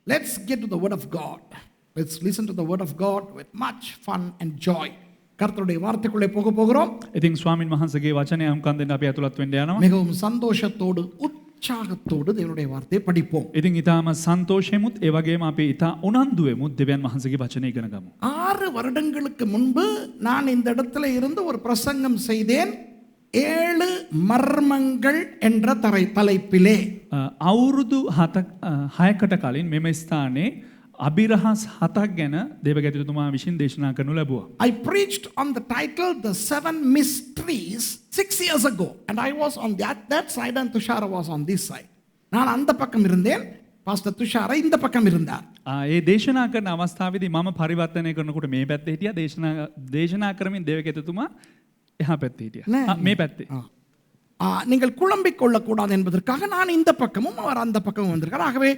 Let's get to the word of God. Let's listen to the word of God with much fun and joy. கர்த்தருடைய வார்த்தைக்குள்ளே போகிறோம். ඉතින් ස්වාමින් වහන්සේගේ වචනය අහුම්කම් දෙන්න අපි ඇතුළත් වෙන්න යනවා. மிகவும் சந்தோஷத்தோடு உற்சாகத்தோடு தேவனுடைய வார்த்தையை படிப்போம். ඉතින් ඊටාම සන්තෝෂෙමුත් ඒ වගේම අපි ඊටා උනන්දුවෙමුත් දෙවියන් වහන්සේගේ වචනය ඉගෙන ගමු. 6 வருடங்களுக்கு முன்பு நான் இந்த இடத்துல இருந்து ஒரு பிரசங்கம் செய்தேன். 7 மர்மங்கள் என்ற தலைப்பிலே. අවුරුදු 6කට කලින් මෙම ස්ථානයේ අභිරහස් 7ක් ගැන දේවගැතිතුමා විසින් දේශනා කරනු ලැබුවා. I preached on the title The 7 Mysteries 6 years ago, and I was on that side and Tushara was on this side. நான் அந்த பக்கம் இருந்தேன், பாஸ்டர் துஷாரா இந்த பக்கம் இருந்தார். ඒ දේශනා කරන අවස්ථාවේදී මම පරිවර්තනය කරනකොට මේ පැත්තේ හිටියා, දේශනා කරමින් දේවගැතිතුමා එහා පැත්තේ හිටියා. මේ පැත්තේ. நீங்கள் குழம்பிக் கொள்ளக்கூடாது என்பதற்காக நான் இந்த பக்கமும் அவர் அந்த பக்கமும் வந்திருக்கார். ஆகவே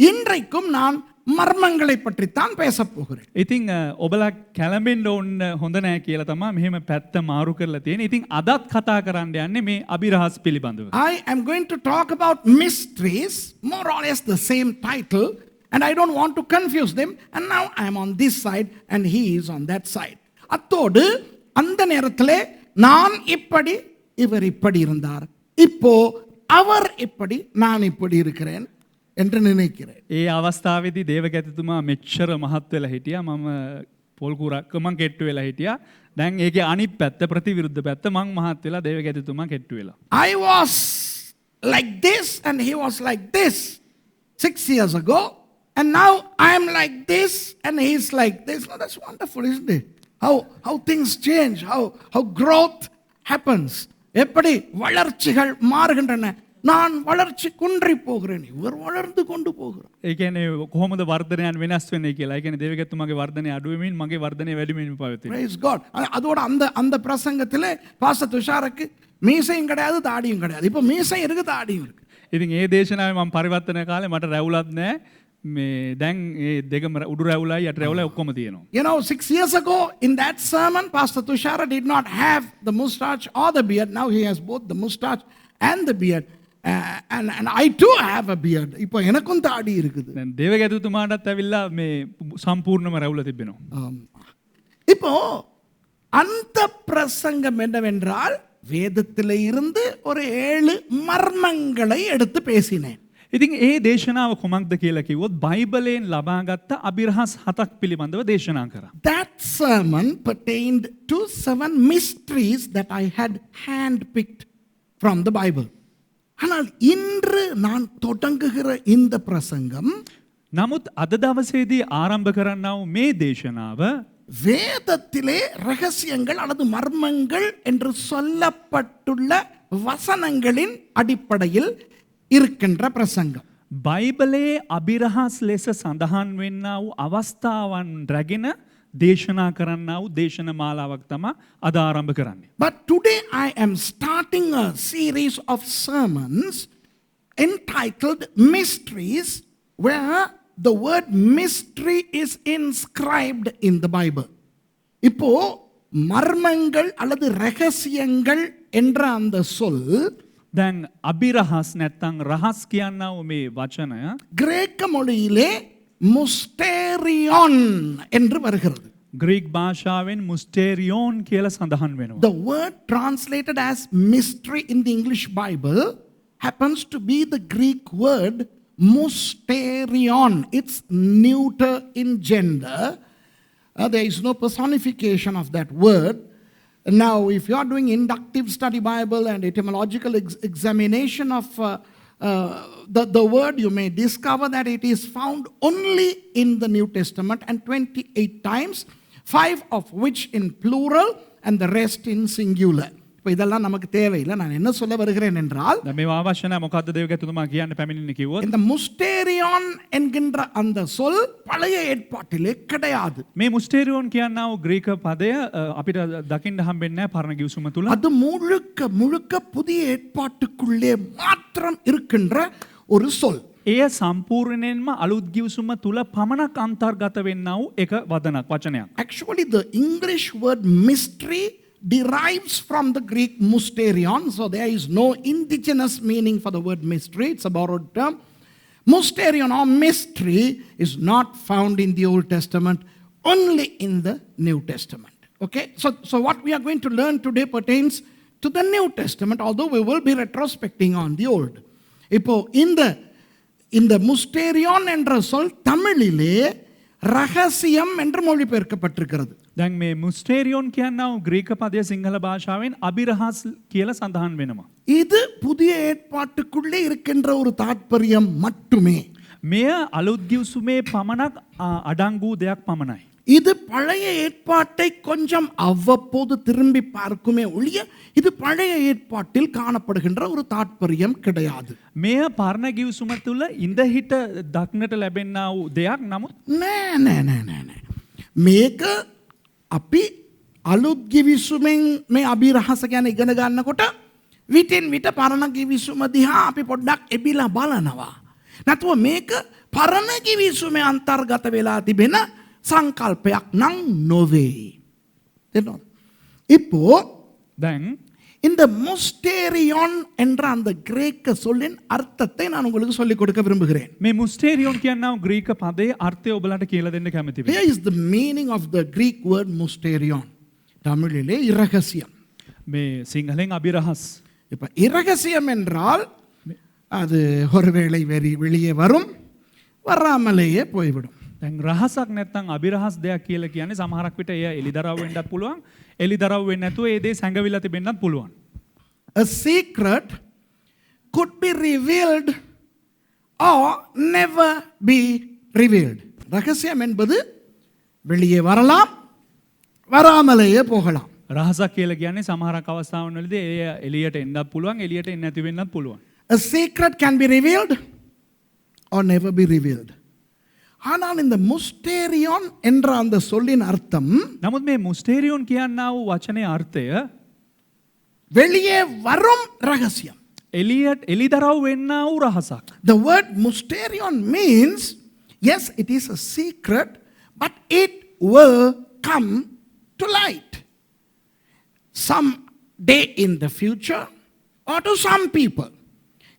இன்றைக்கும் நான் மர்மங்களை பற்றித்தான் பேசப் போகிறேன். ඉතින් ඔබලා කැළඹෙන්න ඕන හොඳ නැහැ කියලා තමයි මෙහෙම පැත්ත මාරු කරලා තියෙන්නේ. ඉතින් අදත් කතා කරන්න යන්නේ මේ අභිරහස් පිළිබඳව. I am going to talk about mysteries, more or less the same title, and I don't want to confuse them. And now I am on this side and he is on that side. அத்தோடு அந்த நேரத்திலே நான் இப்படி இவர் இப்படி இருந்தார், இப்போ அவர் இப்படி நான் இப்படி இருக்கிறேன் என்று நினைக்கிறேன். ඒ අවස්ථාවේදී දේවගැතිතුමා මෙච්චර මහත් වෙලා හිටියා, මම පොල් කුරක්ක මං කෙට්ටු වෙලා හිටියා. දැන් ඒකේ අනිත් පැත්ත ප්‍රතිවිරුද්ධ පැත්ත මං මහත් වෙලා දේවගැතිතුමා කෙට්ටු වෙලා. I was like this and he was like this 6 years ago, and now I am like this and he is like this. No, that's wonderful, isn't it? How things change, how growth happens. எப்படி வளர்ச்சிகள் மாறுகின்றன. நான் வளர்ச்சி குன்றி போகிறேன், இவர் வளர்ந்து கொண்டு போகிறார். ඒ කියන්නේ කොහොමද වර්ධනයන් වෙනස් වෙන්නේ කියලා. ඒ කියන්නේ දේවගැතිතුමාගේ වර්ධනය අඩු වෙමින් මගේ වර්ධනය වැඩි වෙමින් පවතිනවා. Praise God. அதோட அந்த பிரசங்கத்திலே பாஸ்டர் துஷாருக்கு மீசையும் கிடையாது, தாடியும் கிடையாது. இப்போ மீசை இருக்கு, தாடியும் இருக்கு. ඉතින් ඒ දේශනාවේ මම පරිවර්තන කාලේ මට රැවුලක් නැහැ. මේ දැන් ඒ දෙකම උඩු රැවුලයි යට රැවුලයි ඔක්කොම තියෙනවා. You know, 6 years ago in that sermon, Pastor Tushara did not have the mustache or the beard. Now he has both the mustache and the beard. And I too have a beard. இப்போ எனக்கும் தாடி இருக்குது. දැන් දේවගැතිතුමාටත් ඇවිල්ලා මේ සම්පූර්ණම රැවුල තිබෙනවා. இப்போ அந்த பிரசங்கம் என்னவென்றால், வேதத்திலே இருந்து ஒரு 7 மர்மங்களை எடுத்து பேசினேன். ඉතින් ඒ දේශනාව කොමක්ද කියලා කිව්වොත් බයිබලයෙන් ලබාගත්ත අභිරහස් 7ක් පිළිබඳව දේශනා කරා. That sermon pertained to 7 mysteries that I had handpicked from the Bible. ஆனால் இன்று நான் தொடங்குகிற இந்த பிரசங்கம், නමුත් අද දවසේදී ආරම්භ කරන්නා වූ මේ දේශනාව வேதத்திலே ரகசியங்கள் அல்லது மர்மங்கள் என்று சொல்லப்பட்டுள்ள வசனங்களின் அடிப்படையில் இருக்கின்ற பிரசங்கம். බයිබලයේ අභිරහස් ලෙස සඳහන් වෙන්නා වූ අවස්ථාවන් රැගෙන දේශනා කරන්නා වූ දේශන මාලාවක් තමයි අද ආරම්භ කරන්නේ. But today I am starting a series of sermons entitled Mysteries, where the word mystery is inscribed in the Bible. இப்போ மர்மங்கள் அல்லது ரகசியங்கள் என்ற அந்த சொல் දැන් අභිරහස් නැත්තම් රහස් කියන්නා වූ මේ වචනය கிரேக்க மொழியிலே முஸ்டேரியோன் என்று வருகிறது. ග්‍රීක් භාෂාවෙන් මුස්ටේරියෝන් කියලා සඳහන් වෙනවා. The word translated as mystery in the English Bible happens to be the Greek word musterion. It's neuter in gender. There is no personification of that word. Now, if you are doing inductive study Bible and etymological examination of the word, you may discover that it is found only in the New Testament and 28 times, 5 of which in plural and the rest in singular. இப்போ இதெல்லாம் நமக்கு தேவையில்லை. நான் என்ன சொல்ல வருகிறேன் என்றால், මේ අවශ්‍ය නැහැ. මොකද්ද දේවගැතිතුමා කියන්න පැමිණෙන්නේ කිව්වොත් இந்த முஸ்டேரியான் என்கின்ற அந்த சொல் பழைய ஏற்பாட்டிலே கிடையாது. මේ මුස්ටේරියෝන් කියන්නා වූ ග්‍රීක පදය අපිට දකින්න හම්බෙන්නේ නැහැ පරණ ගිවිසුම තුල. அது முழுக்க முழுக்க புதிய ஏற்பாட்டுக்குள்ளே மாத்திரம் இருக்கின்ற ஒரு சொல். එය සම්පූර්ණයෙන්ම අලුත් ගිවිසුම තුල පමණක් අන්තර්ගත වෙන්නා වූ එක වචනයක්. Actually, the English word mystery derives from the Greek mysterion, so there is no indigenous meaning for the word mystery. It's a borrowed term. Mysterion or mystery is not found in the Old Testament, only in the New Testament. Okay, so what we are going to learn today pertains to the New Testament, although we will be retrospecting on the Old. இப்போ இந்த முஸ்டேரியோன் என்ற சொல் தமிழிலே ரகசியம் என்று மொழிபெயர்க்கப்பட்டிருக்கிறது. දැන් මේ මුස්ටේරියෝන් කියන්නව Greek පදය සිංහල භාෂාවෙන් අභිරහස් කියලා සඳහන් වෙනවා. இது புதிய ஏற்பாட்டுக்குள்ளே இருக்கின்ற ஒரு தாற்பயம் மட்டுமே. මෙය අලුත් ගිවිසුමේ පමණක් අඩංගු දෙයක් පමණයි. இது பழைய ஏற்பாட்டை கொஞ்சம் அவ்வப்போது திரும்பி பார்க்குமே ஒழிய இது பழைய ஏற்பாட்டில் காணப்படுகின்ற ஒரு தாற்பயம் கிடையாது. මෙය පරණ ගිවිසුම තුළ ඉඳහිට දක්නට ලැබෙන්නා වූ දෙයක් නමුත් නෑ. මේක අපි අලුත් ගිවිසුමෙන් මේ අභිරහස ගැන ඉගෙන ගන්නකොට විටින් විට පරණ ගිවිසුම දිහා අපි පොඩ්ඩක් එබිලා බලනවා. නැතුව මේක පරණ ගිවිසුමේ අන්තර්ගත වෙලා තිබෙන සංකල්පයක් නම් නොවේ. இப்போ දැන් இந்த முஸ்டேரியோன் என்ற அந்த கிரேக்க சொல்லின் அர்த்தத்தை நான் உங்களுக்கு சொல்லிக் கொடுக்க விரும்புகிறேன். මේ මුස්ටේරියෝන් කියන්නව ග්‍රීක පදයේ අර්ථය ඔබලට කියලා දෙන්න කැමති වෙනවා. Here is the meaning of the Greek word mysterion. தமிழிலே இரகசியம். මේ සිංහලෙන් අභිරහස්. இப்ப இரகசியம் என்றால் அது ஒருவேளை வெளியே வரும், வராமலேயே போய்விடும். දැන් රහසක් නැත්නම් අභිරහස් දෙයක් කියලා කියන්නේ සමහරක් විට එය එලිදරව් වෙන්නත් පුළුවන්. එලිදරව් වෙන්නේ නැතුව ඒ දේ සැඟවිලා තිබෙන්නත් පුළුවන්. A secret could be revealed or never be revealed. ரகசியம் என்பது வெளியே வரலாம், வராமலேயே போகலாம். රහසක් කියලා කියන්නේ සමහරක් අවස්ථාවන් වලදී එය එළියට එන්නත් පුළුවන්, එළියට එන්නේ නැති වෙන්නත් පුළුවන්. A secret can be revealed or never be revealed. ஆனால் இந்த முஸ்டேரியோன் என்ற அந்த சொல்லின் அர்த்தம் නමුත් මේ මුස්ටේරියෝන් කියන්නා වූ වචනේ අර්ථය வெளியே வரும் ரகசியம். එළියට එලිදරව් වෙන්නා වූ රහසක්. The word mysterion means, yes, it is a secret, but it will come to light some day in the future or to some people.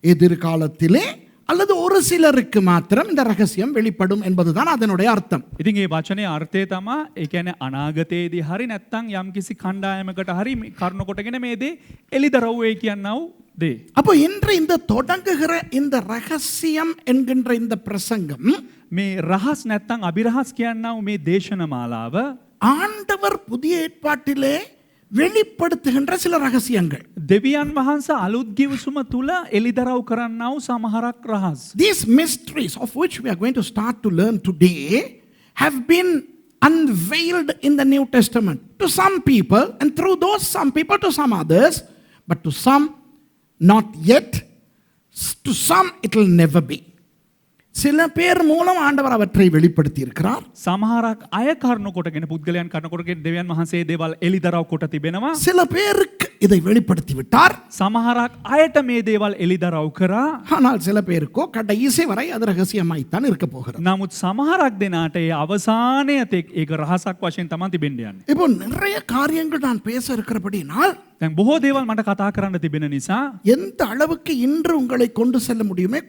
எதிர்காலத்திலே அல்லது ஒரு சிலருக்கு மாத்திரம் இந்த ரகசியம் வெளிப்படும் என்பதுதான் அதனுடைய அர்த்தம். ඉතින් මේ වචනේ අර්ථය තමයි ඒ කියන්නේ අනාගතයේදී හරි නැත්නම් යම්කිසි කණ්ඩායමකට හරි කරුණ කොටගෙන මේ දේ එලිදරව් වෙයි කියනා වූ දේ. அப்போ இன்று இந்த தொடங்குகிற இந்த ரகசியம் என்கின்ற இந்த பிரசங்கம் මේ රහස් නැත්නම් අභිරහස් කියනා වූ මේ දේශන මාලාව ஆண்டவர் புதிய ஏற்பாட்டிலே வெளிப்படுத்துகின்ற சில ரகசியங்கள். දෙවියන් වහන්සේ අලුත් ගිවිසුම තුල එලිදරව් කරන්නා වූ සමහරක් රහස්. These mysteries of which we are going to start to learn today have been unveiled in the New Testament to some people, and through those some people to some others, but to some not yet, to some it will never be. சில பேர் மூலம் ஆண்டவர் அவற்றை வெளிப்படுத்தி இருக்கிறார். සමහරක් අය කරුණ කොටගෙන පුද්ගලයන් කරුණ කොටගෙන දෙවියන් වහන්සේ දේවල් එලිදරව් කොට තිබෙනවා. சில பேருக்கு இதை வெளிப்படுத்தி விட்டார். සමහරක් අයට මේ දේවල් එලිදරව් කරා. ஆனால் சில பேருக்கோ கடைசி வரை அது ரகசியமாய்த்தான் இருக்க போகிறது. නමුත් සමහරක් දෙනාට ඒ අවසානයේ තෙක් ඒක රහසක් වශයෙන් තමයි තිබෙන්න යන්නේ. இப்போ நிறைய காரியங்கள் நான் பேச இருக்கிறபடினால் දැන් බොහෝ දේවල් මට කතා කරන්න තිබෙන නිසා எந்த அளவுக்கு இன்று உங்களை கொண்டு செல்ல முடியுமே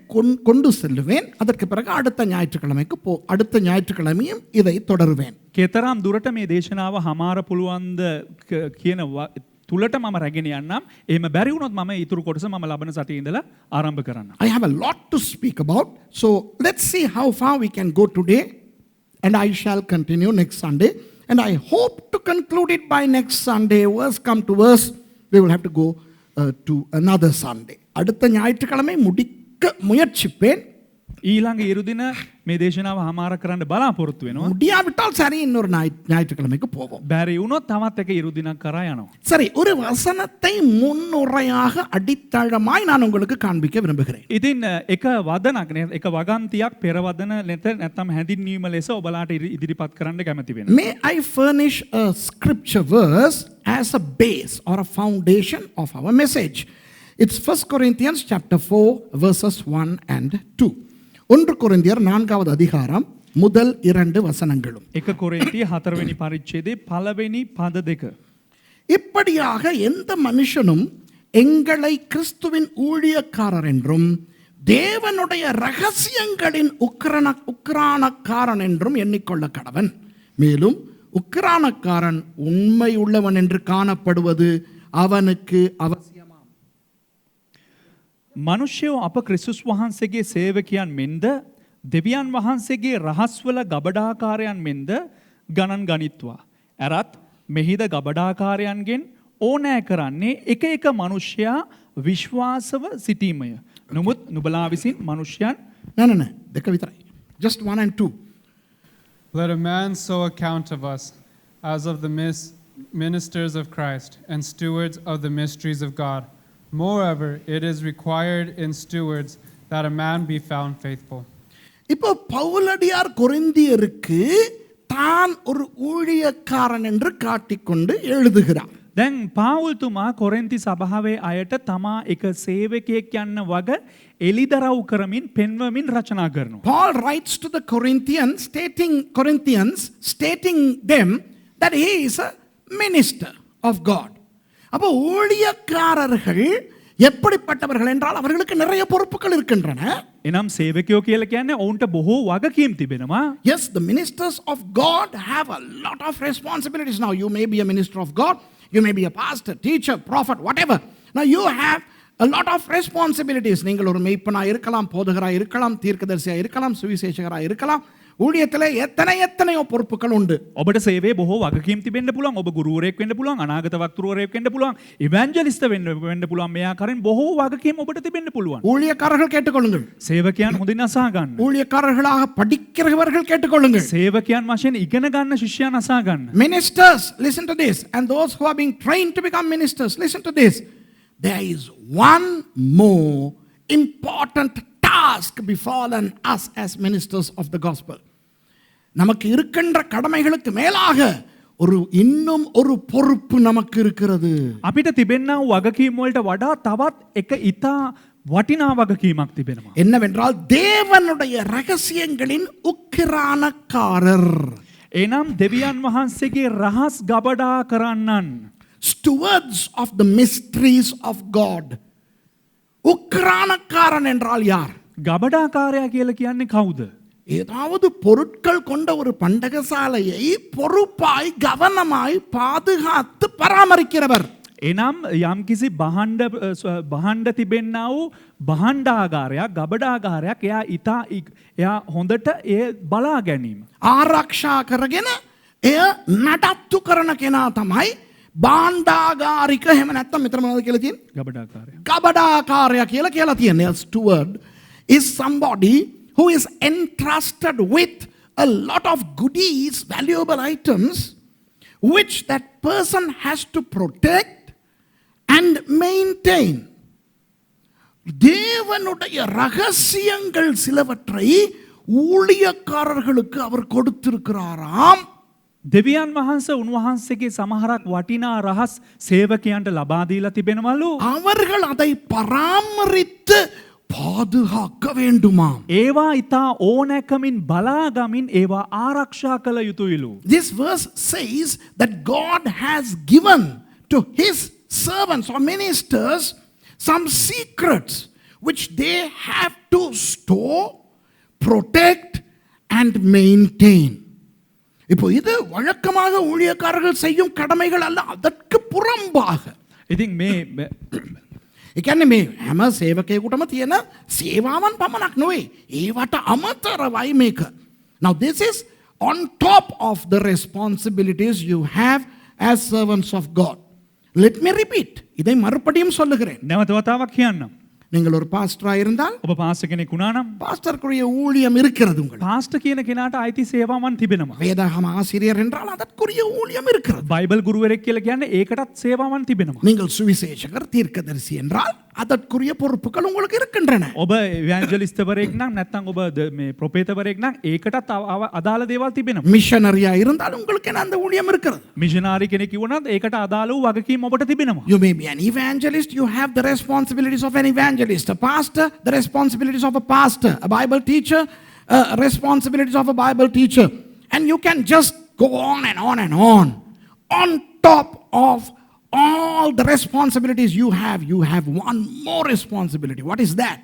கொண்டு செல்லுவேன். அதற்கு பிறகு அடுத்த ஞாயிற்றுக்கிழமையும் இதை தொடருவேன். කතරම් දුරට මේ දේශනාව හමාර පුළුවන්ද කියන තුලට මම රැගෙන යන්නම්. එහෙම බැරි වුණොත් මම ඊතුරු කොටස මම ලබන සතියේ ඉඳලා ආරම්භ කරන්නම්. I have a lot to speak about, so let's see how far we can go today, and I shall continue next Sunday, and I hope to conclude it by next Sunday. Worst come to worst, we will have to go to another Sunday. அடுத்த ஞாயிற்றுக்கிழமை முடிக்க முயற்சிப்பேன். ඊළඟ ඉරුදින මේ දේශනාව හමාර කරන්න බලාපොරොත්තු වෙනවා. முடியாவிட்டால் சரி, இன்னொரு ஞாயிற்றுக்கிழமைக்கு போவோம். බැරි වුණොත් තවත් එක ඉරුදිනක් කරා යනවා. சரி, ஒரு வசனத்தை முன்னுரையாக அடித்தளமாய் நான் உங்களுக்கு காண்பிக்க விரும்புகிறேன். ඉතින් එක වදනක් නේ, එක වගන්තියක් පෙරවදන නැත්නම් හැඳින්වීම ලෙස ඔබලාට ඉදිරිපත් කරන්න කැමති වෙනවා. May I furnish a scripture verse as a base or a foundation of our message? It's 1 Corinthians chapter 4 verses 1 and 2. 1 கொரிந்தியர் 4வது அதிகாரம் முதல் 2 வசனங்களும். 1 කොරින්තිය 4වෙනි පරිච්ඡේදයේ පළවෙනි පද දෙක. இப்படியாக எந்த மனுஷனும் எங்களை கிறிஸ்துவின் ஊழியக்காரர் என்றும் தேவனுடைய ரகசியங்களின் உக்கிரானக்காரன் என்றும் எண்ணிக்கொள்ள கடவன். மேலும் உக்கிரானக்காரன் உண்மை உள்ளவன் என்று காணப்படுவது அவனுக்கு அவசியமாம். මනුෂ්‍යයෝ අප ක්‍රිස්තුස් වහන්සේගේ සේවකයන් මෙන්ද දෙවියන් වහන්සේගේ රහස්වල ගබඩාකාරයන් මෙන්ද ගණන් ගනිත්වා. ඇරත් මෙහිද ගබඩාකාරයන්ගෙන් ඕනෑ කරන්නේ එක එක මනුෂ්‍යයා විශ්වාසව සිටීමය. නොමුත් නුබලා විසින් මනුෂ්‍යයන් නෑ දෙක විතරයි. Just 1 and 2. Let a man so account of us as of the ministers of Christ and stewards of the mysteries of God. Moreover, it is required in stewards that a man be found faithful. இப்போ பவுலடியார் கொரிந்தியருக்கு தான் ஒரு ஊழியக்காரன் என்று காட்டிக்கொண்டு எழுதுகிறார். දැන් පාවුල්තුමා කොරෙන්ති සභාවේ අයට තමා එක සේවකයෙක් යන්න වග එලිදරව් කරමින් පෙන්වමින් රචනා කරනවා. Paul writes to the Corinthians stating them that he is a minister of God. அப்போ ஊழியக்காரர்கள் எப்படிப்பட்டவர்கள் என்றால் அவர்களுக்கு நிறைய பொறுப்புகள் இருக்கின்றன. එනම් සේවකයෝ කියලා කියන්නේ ඔවුන්ට බොහෝ වගකීම් තිබෙනවා. Yes, the ministers of God have a lot of responsibilities. Now you may be a minister of God, you may be a pastor, teacher, prophet, whatever. Now you have a lot of responsibilities. நீங்கள் ஒரு மேய்ப்பனாக இருக்கலாம், போதகராக இருக்கலாம், தீர்க்கதரிசியாக இருக்கலாம், சுவிசேஷகராக இருக்கலாம். ஊழியத்திலே எத்தனையோ பொறுப்புகள் உண்டு. ඔබට සේවයේ බොහෝ වගකීම් තිබෙන්න පුළුවන්. ඔබ ගුරුවරයෙක් වෙන්න පුළුවන්, අනාගත වක්තෘවරයෙක් වෙන්න පුළුවන්, ඉවැන්ජලිස්ට් වෙන්න පුළුවන්. මේ ආකාරයෙන් බොහෝ වගකීම් ඔබට තිබෙන්න පුළුවන්. ஊழியக்காரர்கள் கேட்டுக்கொள்ளுங்கள். සේවකයන් හොඳින් අසා ගන්න. ஊழியக்காரர்களாக படிக்கிறவர்கள் கேட்டுக்கொள்ளுங்கள். සේවකයන් වශයෙන් ඉගෙන ගන්න ශිෂ්‍යයන් අසා ගන්න. Ministers, listen to this. And those who are being trained to become ministers, listen to this. There is one more important task befallen us as ministers of the gospel. நமக்கு இருக்கின்ற கடமைகளுக்கு மேலாக இன்னும் ஒரு பொறுப்பு நமக்கு இருக்கிறது. අපිට තිබෙනා වූ වගකීම් වලට වඩා තවත් එක ඉතා වටිනා වගකීමක් තිබෙනවා. என்னவென்றால் தேவனுடைய ரகசியங்களின் உக்கிரானக்காரர். එනම් දෙවියන් වහන්සේගේ රහස් ගබඩා කරන්නන්. Stewards of the mysteries of God. உக்கிரானக்காரன் என்றால் யார்? ගබඩාකාරයා කියලා කියන්නේ කවුද? ஏதாவது பொருட்கள் கொண்ட ஒரு பண்டகசாலையை பொறுப்பாய் கவனமாய் பாதுகாத்து பராமரிக்கிறவர். එනම් යම්කිසි බහන්ඩ තිබෙන්නා වූ බහන්ඩාගාරයක් ගබඩාගාරයක් එයා හොඳට ඒ බලා ගැනීම. ආරක්ෂා කරගෙන එය නඩත්තු කරන කෙනා තමයි භාණ්ඩාගාරික. එහෙම නැත්නම් මෙතන මොනවද කියලා තියෙන්නේ? ගබඩාකාරයා කියලා තියෙන්නේ. A steward is somebody who is entrusted with a lot of goodies, valuable items, which that person has to protect and maintain. தேவனுடைய ரகசியங்கள் சிலவற்றை ஊழியக்காரர்களுக்கு அவர் கொடுத்திருக்கிறாராம். දෙවියන් වහන්සේ උන්වහන්සේගේ සමහරක් වටිනා රහස් සේවකයන්ට ලබා දීලා තිබෙනවලු. அவர்கள் அதை பராமரித்து பாதுகாக்க வேண்டுமாம். ඒවා ඉතා ඕනෑකමින් බලාගමින් ඒවා ආරක්ෂා කළ යුතුයිලු. This verse says that God has given to his servants or ministers some secrets which they have to store, protect and maintain. இப்போ இது வழக்கமாக ஊழியக்காரர்கள் செய்யும் கடமைகள் அல்ல, அதற்கு புறம்பாக. ඉතින් මේ ඒ කියන්නේ මේ හැම සේවකයෙකුටම තියෙන සේවාවන් පමණක් නෙවෙයි, ඒවට අමතරවයි මේක. Now this is on top of the responsibilities you have as servants of God. Let me repeat. இதை மறுபடியும் சொல்லுகிறேன். නැවත වතාවක් කියන්නම්. நீங்கள் ஒரு பாஸ்டராக இருந்தால் ඔබ පාස්ටර් කෙනෙක් වුණා නම් பாஸ்டருக்குரிய ஊழியம் இருக்கிறது உங்களுக்கு. පාස්ටර් කියන කෙනාට අයිති සේවාවන් තිබෙනවා. வேதாகம ஆசிரியர் என்றால் அதற்குரிய ஊழியம் இருக்கிறது. බයිබල් ගුරුවරයෙක් කියලා කියන්නේ ඒකටත් සේවාවන් තිබෙනවා. நீங்கள் சுவிசேஷகர் தீர்க்கதரிசி என்றால் அதற்குரிய பொறுப்புகள் உங்களுக்கு இருக்கின்றன. ඔබ එවැන්ජලිස්ට්වරයෙක් නම් නැත්නම් ඔබ මේ ප්‍රොපේටවරයෙක් නම් ඒකටත් අදාළ දේවල් තිබෙනවා. மிஷனரியா இருந்தால் உங்களுக்கு அந்த ஊழியம் இருக்கிறது. මිෂනාරි කෙනෙක් වුණත් ඒකට අදාළ වූ වගකීම් ඔබට තිබෙනවා. You may be an evangelist, you have the responsibilities of an evangelist. A pastor, the responsibilities of a pastor. A Bible teacher, responsibilities of a Bible teacher. And you can just go on and on and on. On top of all the responsibilities you have one more responsibility. What is that?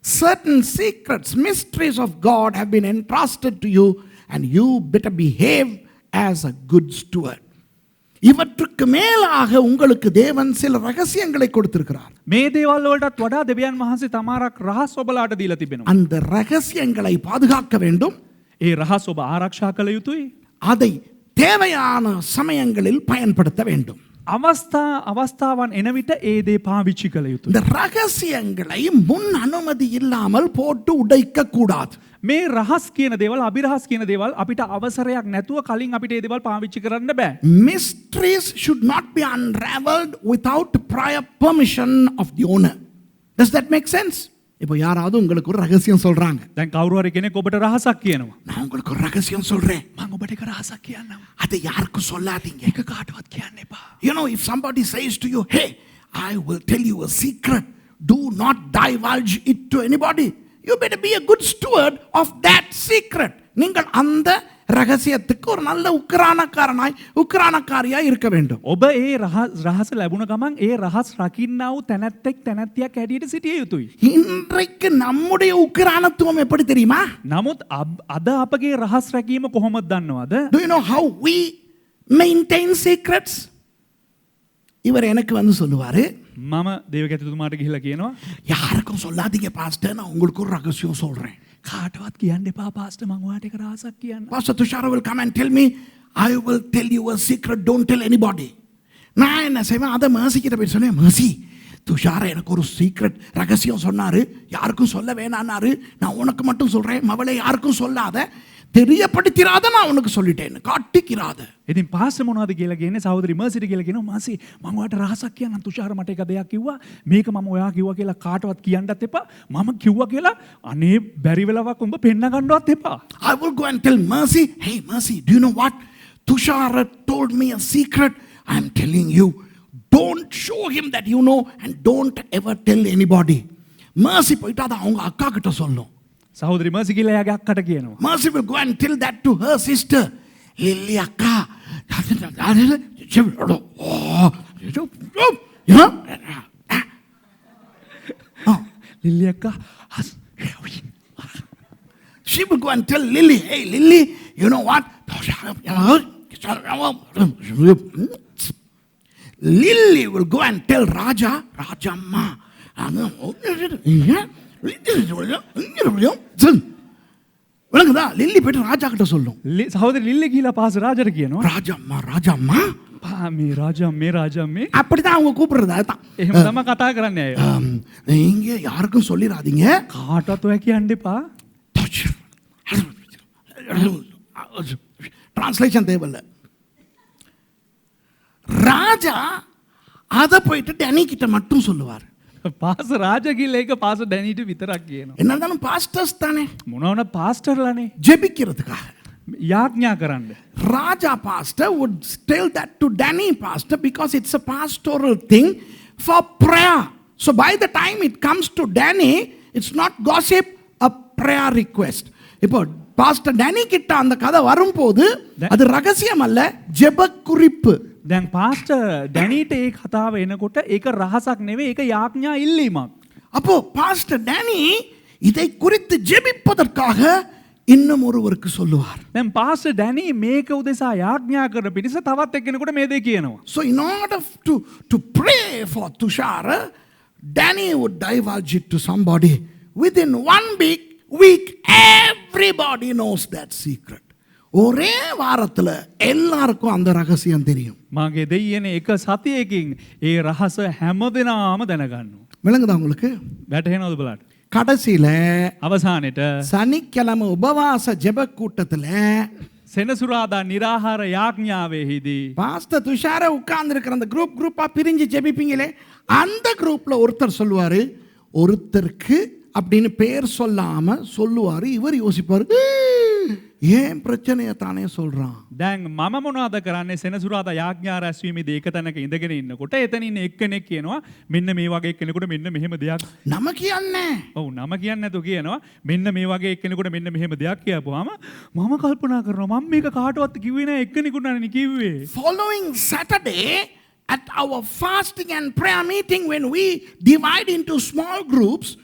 certain secrets, mysteries of God have been entrusted to you, and you better behave as a good steward. இவற்றுக்கு மேலாக உங்களுக்கு தேவன் சில ரகசியங்களை கொடுத்திருக்கிறார். මේ දේවල් වලටත් වඩා දෙවියන් වහන්සේ තමාරක් රහස් ඔබලාට දීලා තිබෙනවා. அந்த ரகசியங்களை பாதுகாக்க வேண்டும். ඒ රහස් ඔබ ආරක්ෂා කළ යුතුයි. அதை தேவையான சமயங்களில் பயன்படுத்த வேண்டும். අවස්ථාවන් එන විට ඒ දේ පාවිච්චි කළ යුතුයි. இந்த ரகசியங்களை முன் அனுமதி இல்லாமல் போட்டு உடைக்க கூடாது. මේ රහස් කියන දේවල් අභිරහස් කියන දේවල් අපිට අවසරයක් නැතුව කලින් අපිට ඒ දේවල් පාවිච්චි කරන්න බෑ. Mysteries should not be unraveled without prior permission of the owner. Does that make sense? இப்போ யாராவது உங்களுக்கு ஒரு ரகசியம் சொல்றாங்க. දැන් කවුරු හරි කෙනෙක් ඔබට රහසක් කියනවා. நான் உங்களுக்கு ஒரு ரகசியம் சொல்றேன். මම ඔබට එක රහසක් කියන්නම්. அதை யாருக்கும் சொல்லாதீங்க. ඒක කාටවත් කියන්න එපා. You know, if somebody says to you, hey, I will tell you a secret, do not divulge it to anybody. You better be a good steward of that secret. நீங்கள் அந்த ரகசியத்துக்கு ஒரு நல்ல உக்கிரானக்காரியாய் இருக்க வேண்டும். ඔබ ඒ රහස ලැබුණ ගමන් ඒ රහස් රකින්නා වූ තැනැත්තෙක් තැනැත්තියක් හැටියට සිටිය යුතුයි. இன்றைக்கு நம்முடைய உக்கிரானத்துவம் எப்படி தெரியுமா? නමුත් අද අපගේ රහස් රැකීම කොහොමද දන්නවද? Do you know how we maintain secrets? இவர் எனக்கு வந்து சொல்லுவாரு, මම දේවකැතිතුමාට ගිහිල්ලා කියනවා யாருக்கும் சொல்லாதீங்க பாஸ்டர், நான் உங்களுக்கு ஒரு ரகசியம் சொல்றேன். කාටවත් කියන්න එපා පාස්ටර් මං ඔයාට එක රහසක් කියන්න. Pastor Tushara will come and tell me, I will tell you a secret, don't tell anybody. நான் என்ன செய்வேன், அதை மேசிக்கிட்ட போய் சொன்னேன், மேசி துஷார எனக்கு ஒரு சீக்ரெட் ரகசியம் சொன்னாரு, யாருக்கும் சொல்ல வேணான்னாரு, நான் உனக்கு மட்டும் சொல்றேன், மவளை யாருக்கும் சொல்லாத, தெரியப்படுத்திராத, நான் உனக்கு சொல்லிட்டேன், காட்டிக்கிறாத. ඉතින් පාස්ටර් මොනවද කියලා කියන්නේ සහෝදරි මර්සිට කියලා කියනවා මාසි මම ඔයාට රහසක් කියන්නම් තුෂාර මට එක දෙයක් කිව්වා මේක මම ඔයා කිව්වා කියලා කාටවත් කියන්නත් එපා මම කිව්වා කියලා අනේ බැරි වෙලාවක් උඹ පෙන්න ගන්නවත් එපා. I will go and tell Mercy, hey Mercy, do you know what? Tushara told me a secret. I am telling you, don't show him that you know and don't ever tell anybody. Mercy போய்ட்டு அதை அவங்க அக்கா கிட்ட சொல்லும். සහෝදරි Mercy කියලා එයාගේ අක්කට කියනවා. Mercy will go and tell that to her sister. Lily akka. ලිල්ලි අක්කා She will go and tell Lily, hey Lily, you know what? Lily will go and tell Raja, Rajamma. விளங்குதா? லில்லி போயிட்டு ராஜா கிட்ட சொல்லும். සහෝදරි ලිල්ලි කියලා pastor රාජට කියනවා ராஜம்மா ராஜம்மா මේ රාජා මේ அப்படிதான் அவங்க கூப்பிடுறது. அதுதான் එහෙම තමයි කතා කරන්නේ අය. நீங்க யாருக்கும் சொல்லிடாதீங்க. කාටවත් ඔයා කියන්න එපා. டிரான்ஸ்லேஷன் தேவையில்ல. ராஜா அதை போயிட்டு டெனி கிட்ட மட்டும் சொல்லுவார். පාස්ටර් රාජ කියලා ඒක පාස්ටර් ඩැනිට විතරක් කියනවා. என்ன இருந்தாலும் பாஸ்டர்ஸ் தானே, මොනවන පාස්ටර්ලානේ ஜெபிக்கிறதுக்காக. යාඥා කරන්න. Raja pastor would tell that to Danny pastor because it's a pastoral thing for prayer. So by the time it comes to Danny, it's not gossip, a prayer request. இப்போ pastor Danny கிட்ட அந்த கதை வரும்போது அது ரகசியம் அல்ல, ஜெப குறிப்பு. දැන් පාස්ටර් ඩැනීට ඒ කතාව එනකොට ඒක රහසක් නෙවෙයි ඒක යාඥා ඉල්ලීමක්. அப்போ பாஸ்டர் டேனி இதை குறித்து ஜெபிப்பதற்காக இன்னும் ஒருவருக்கு சொல்லுவார். දැන් පාස්ටර් ඩැනී මේක උදෙසා යාඥා කරන පිණිස තවත් එක්කෙනෙකුට මේ දේ කියනවා. So in order to pray for Tushara, Danny would divulge it to somebody. Within 1 week everybody knows that secret. ஒரே வாரத்துல எல்லாருக்கும் அந்த ரகசியம் தெரியும். මාගේ දෙයියනේ එක සතියකින් ඒ රහස හැමදෙනාම දැනගන්නවා. விளங்குதா உங்களுக்கு? වැටහෙනවද බලන්න? கடைசியில අවසානෙට சனிக்கிழமை உபவாச ஜெப கூட்டத்துல සෙනසුරාදා නිරාහාර යාඥාවෙහිදී பாஸ்டர் துஷார உட்கார்ந்து இருக்கிற அந்த குரூப்பா பிரிஞ்சு ஜெபிப்பீங்களே, அந்த குரூப்ல ஒருத்தர் சொல்லுவாரு, ஒருத்தருக்கு அப்படின்னு பேர் சொல்லாம சொல்லுவாரு. இவர் யோசிப்பாரு, ஏன் பிரச்சனையை தானே சொல்றான். දැන් මම මොනවද කරන්නේ සෙනසුරාදා යාඥා රැස්වීමේදී එක තැනක ඉඳගෙන ඉන්නකොට එතන ඉන්න එක්කෙනෙක් කියනවා මෙන්න මේ වගේ එක්කෙනෙකුට මෙන්න මෙහෙම දෙයක්. நமக்கு என்ன? ඔව් නම කියන්නේ නැතුව කියනවා මෙන්න මේ වගේ එක්කෙනෙකුට මෙන්න මෙහෙම දෙයක් කියපුවාම මම කල්පනා කරනවා මම මේක කාටවත් කිව්වේ නෑ එක්කෙනෙකුට නේ කිව්වේ. Following Saturday at our fasting and prayer meeting, when we divide into small groups,